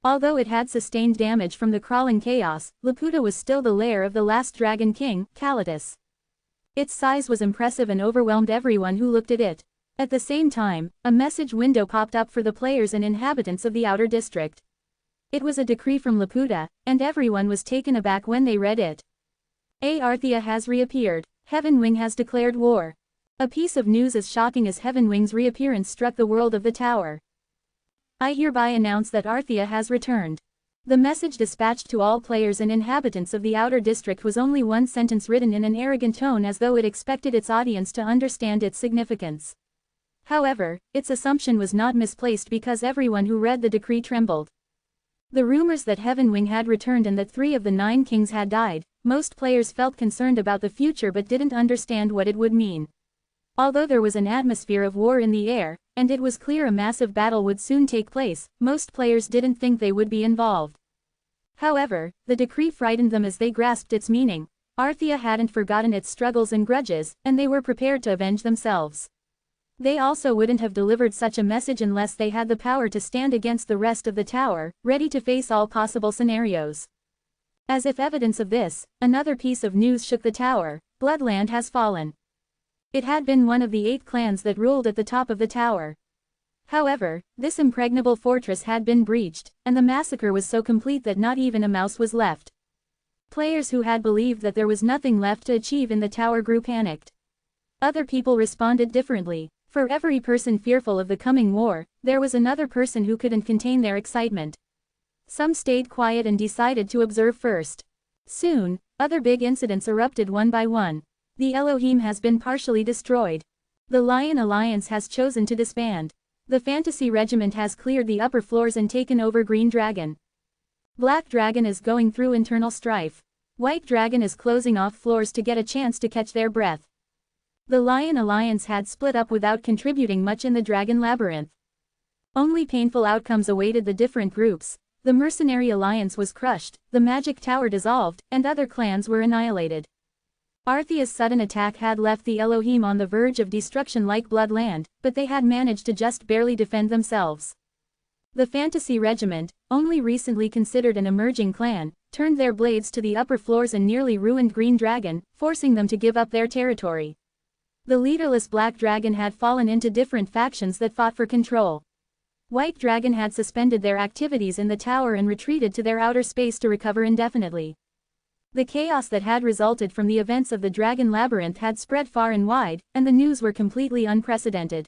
Although it had sustained damage from the crawling chaos, Laputa was still the lair of the last Dragon King, Kalitas. Its size was impressive and overwhelmed everyone who looked at it. At the same time, a message window popped up for the players and inhabitants of the outer district. It was a decree from Laputa, and everyone was taken aback when they read it. Arthea has reappeared. Heavenwing has declared war. A piece of news as shocking as Heavenwing's reappearance struck the world of the tower. I hereby announce that Arthea has returned. The message dispatched to all players and inhabitants of the outer district was only one sentence written in an arrogant tone as though it expected its audience to understand its significance. However, its assumption was not misplaced because everyone who read the decree trembled. The rumors that Heavenwing had returned and that 3 of the 9 kings had died, most players felt concerned about the future but didn't understand what it would mean. Although there was an atmosphere of war in the air, and it was clear a massive battle would soon take place, most players didn't think they would be involved. However, the decree frightened them as they grasped its meaning. Arthea hadn't forgotten its struggles and grudges, and they were prepared to avenge themselves. They also wouldn't have delivered such a message unless they had the power to stand against the rest of the tower, ready to face all possible scenarios. As if evidence of this, another piece of news shook the tower: Bloodland has fallen. It had been one of the 8 clans that ruled at the top of the tower. However, this impregnable fortress had been breached, and the massacre was so complete that not even a mouse was left. Players who had believed that there was nothing left to achieve in the tower grew panicked. Other people responded differently. For every person fearful of the coming war, there was another person who couldn't contain their excitement. Some stayed quiet and decided to observe first. Soon, other big incidents erupted one by one. The Elohim has been partially destroyed. The Lion Alliance has chosen to disband. The Fantasy Regiment has cleared the upper floors and taken over Green Dragon. Black Dragon is going through internal strife. White Dragon is closing off floors to get a chance to catch their breath. The Lion Alliance had split up without contributing much in the Dragon Labyrinth. Only painful outcomes awaited the different groups. The Mercenary Alliance was crushed, the Magic Tower dissolved, and other clans were annihilated. Arthea's sudden attack had left the Elohim on the verge of destruction like Bloodland, but they had managed to just barely defend themselves. The Fantasy Regiment, only recently considered an emerging clan, turned their blades to the upper floors and nearly ruined Green Dragon, forcing them to give up their territory. The leaderless Black Dragon had fallen into different factions that fought for control. White Dragon had suspended their activities in the tower and retreated to their outer space to recover indefinitely. The chaos that had resulted from the events of the Dragon Labyrinth had spread far and wide, and the news were completely unprecedented.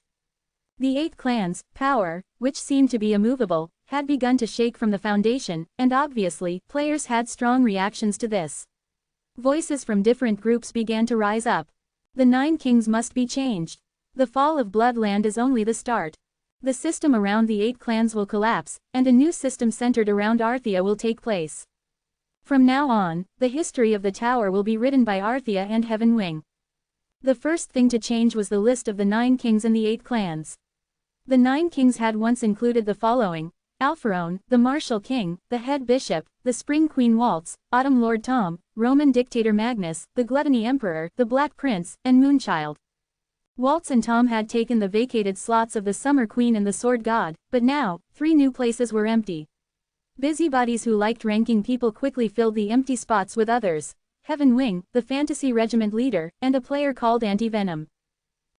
The 8 clans, power, which seemed to be immovable, had begun to shake from the foundation, and obviously, players had strong reactions to this. Voices from different groups began to rise up. The 9 kings must be changed. The fall of Bloodland is only the start. The system around the 8 clans will collapse, and a new system centered around Arthea will take place. From now on, the history of the tower will be written by Arthea and Heavenwing. The first thing to change was the list of the 9 kings and the 8 clans. The 9 kings had once included the following: Alpharone, the Martial King, the Head Bishop, the Spring Queen Waltz, Autumn Lord Tom, Roman Dictator Magnus, the Gluttony Emperor, the Black Prince, and Moonchild. Waltz and Tom had taken the vacated slots of the Summer Queen and the Sword God, but now, 3 new places were empty. Busybodies who liked ranking people quickly filled the empty spots with others: Heavenwing, the Fantasy Regiment leader, and a player called Anti-Venom.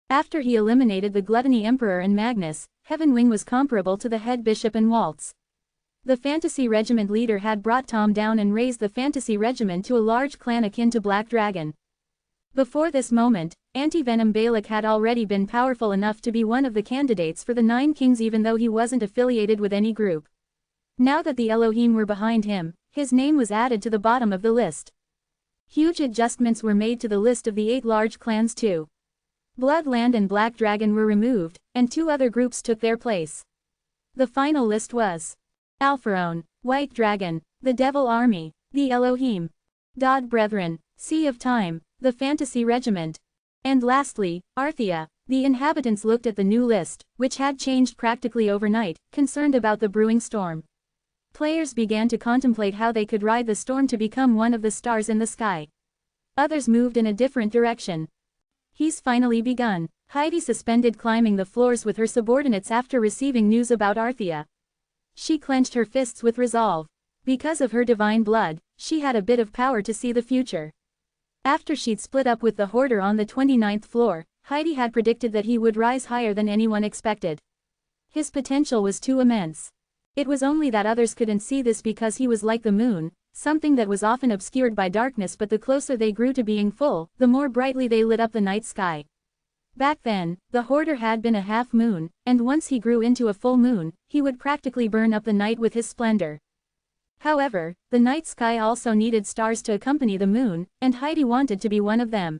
After he eliminated the Gluttony Emperor and Magnus, Heavenwing was comparable to the Head Bishop and Waltz. The Fantasy Regiment leader had brought Tom down and raised the Fantasy Regiment to a large clan akin to Black Dragon. Before this moment, Anti-Venom Balak had already been powerful enough to be one of the candidates for the 9 kings even though he wasn't affiliated with any group. Now that the Elohim were behind him, his name was added to the bottom of the list. Huge adjustments were made to the list of the 8 large clans too. Bloodland and Black Dragon were removed, and 2 other groups took their place. The final list was Alpharon, White Dragon, the Devil Army, the Elohim, Dod Brethren, Sea of Time, the Fantasy Regiment, and lastly, Arthea. The inhabitants looked at the new list, which had changed practically overnight, concerned about the brewing storm. Players began to contemplate how they could ride the storm to become one of the stars in the sky. Others moved in a different direction. He's finally begun. Heidi suspended climbing the floors with her subordinates after receiving news about Arthea. She clenched her fists with resolve. Because of her divine blood, she had a bit of power to see the future. After she'd split up with the hoarder on the 29th floor, Heidi had predicted that he would rise higher than anyone expected. His potential was too immense. It was only that others couldn't see this because he was like the moon, something that was often obscured by darkness, but the closer they grew to being full, the more brightly they lit up the night sky. Back then, the hoarder had been a half moon, and once he grew into a full moon, he would practically burn up the night with his splendor. However, the night sky also needed stars to accompany the moon, and Heidi wanted to be one of them.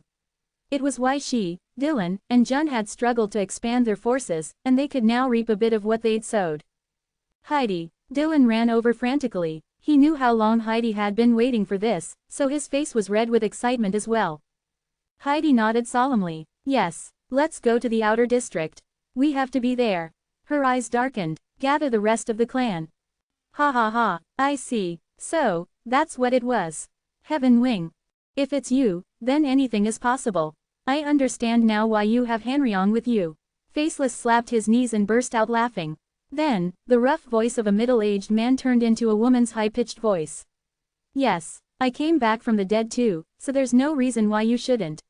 It was why she, Dylan, and Jun had struggled to expand their forces, and they could now reap a bit of what they'd sowed. Heidi. Dylan ran over frantically. He knew how long Heidi had been waiting for this, so his face was red with excitement as well. Heidi nodded solemnly. Yes, let's go to the outer district. We have to be there. Her eyes darkened. Gather the rest of the clan. Ha ha ha, I see. So, that's what it was. Heaven Wing. If it's you, then anything is possible. I understand now why you have Hanryong with you. Faceless slapped his knees and burst out laughing. Then, the rough voice of a middle-aged man turned into a woman's high-pitched voice. Yes, I came back from the dead too, so there's no reason why you shouldn't.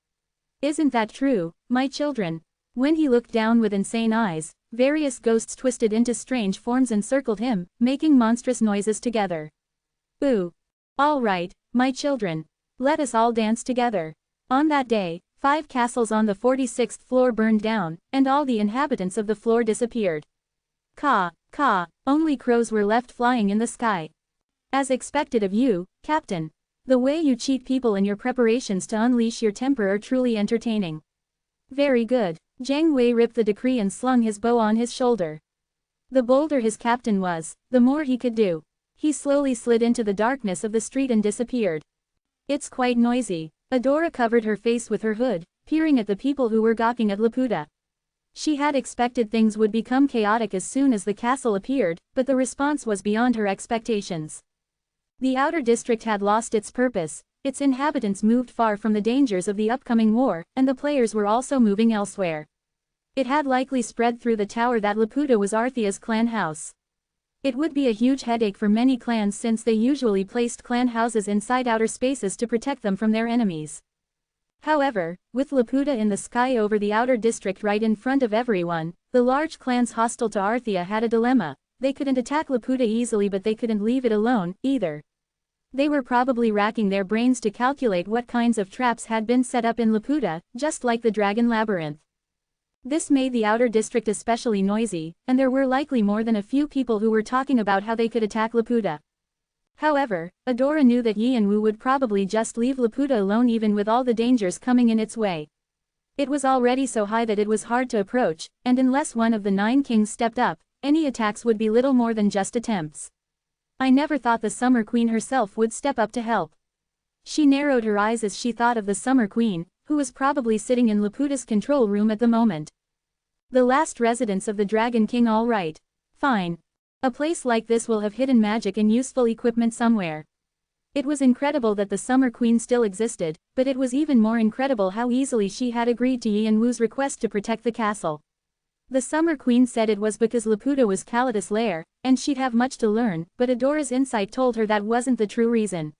Isn't that true, my children? When he looked down with insane eyes, various ghosts twisted into strange forms and circled him, making monstrous noises together. Ooh. All right, my children. Let us all dance together. On that day, 5 castles on the 46th floor burned down, and all the inhabitants of the floor disappeared. Caw, caw, only crows were left flying in the sky. As expected of you, Captain. The way you cheat people in your preparations to unleash your temper are truly entertaining. Very good. Jiang Wei ripped the decree and slung his bow on his shoulder. The bolder his captain was, the more he could do. He slowly slid into the darkness of the street and disappeared. It's quite noisy. Adora covered her face with her hood, peering at the people who were gawking at Laputa. She had expected things would become chaotic as soon as the castle appeared, but the response was beyond her expectations. The outer district had lost its purpose, its inhabitants moved far from the dangers of the upcoming war, and the players were also moving elsewhere. It had likely spread through the tower that Laputa was Arthea's clan house. It would be a huge headache for many clans since they usually placed clan houses inside outer spaces to protect them from their enemies. However, with Laputa in the sky over the outer district right in front of everyone, the large clans hostile to Arthea had a dilemma. They couldn't attack Laputa easily, but they couldn't leave it alone, either. They were probably racking their brains to calculate what kinds of traps had been set up in Laputa, just like the Dragon Labyrinth. This made the outer district especially noisy, and there were likely more than a few people who were talking about how they could attack Laputa. However, Adora knew that Yianwu would probably just leave Laputa alone even with all the dangers coming in its way. It was already so high that it was hard to approach, and unless one of the 9 kings stepped up, any attacks would be little more than just attempts. I never thought the Summer Queen herself would step up to help. She narrowed her eyes as she thought of the Summer Queen, who was probably sitting in Laputa's control room at the moment. The last residence of the Dragon King. All right. Fine. A place like this will have hidden magic and useful equipment somewhere. It was incredible that the Summer Queen still existed, but it was even more incredible how easily she had agreed to Yianwu's request to protect the castle. The Summer Queen said it was because Laputa was Kalidas' lair, and she'd have much to learn, but Adora's insight told her that wasn't the true reason.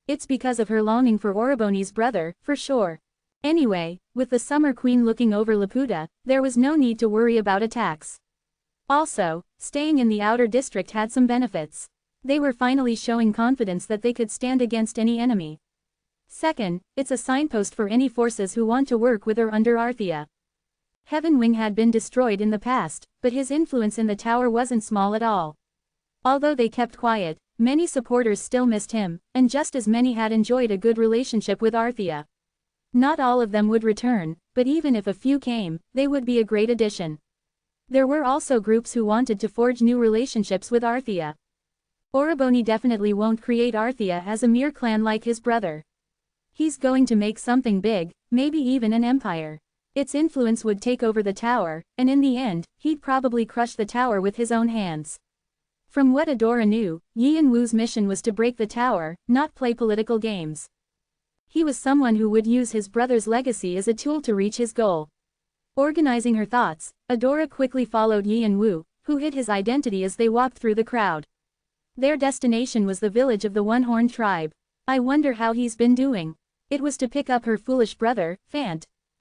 It's because of her longing for Oroboni's brother, for sure. Anyway, with the Summer Queen looking over Laputa, there was no need to worry about attacks. Also, staying in the outer district had some benefits. They were finally showing confidence that they could stand against any enemy. Second, it's a signpost for any forces who want to work with or under Arthea. Heaven Wing had been destroyed in the past, but his influence in the tower wasn't small at all. Although they kept quiet, many supporters still missed him, and just as many had enjoyed a good relationship with Arthea. Not all of them would return, But even if a few came, they would be a great addition. There were also groups who wanted to forge new relationships with Arthea. Oriboni definitely won't create Arthea as a mere clan like his brother. He's going to make something big, maybe even an empire. Its influence would take over the tower, and in the end, he'd probably crush the tower with his own hands. From what Adora knew, Yi and Wu's mission was to break the tower, not play political games. He was someone who would use his brother's legacy as a tool to reach his goal. Organizing her thoughts, Adora quickly followed Yi and Wu, who hid his identity as they walked through the crowd. Their destination was the village of the One-Horned tribe. I wonder how he's been doing. It was to pick up her foolish brother, Fant,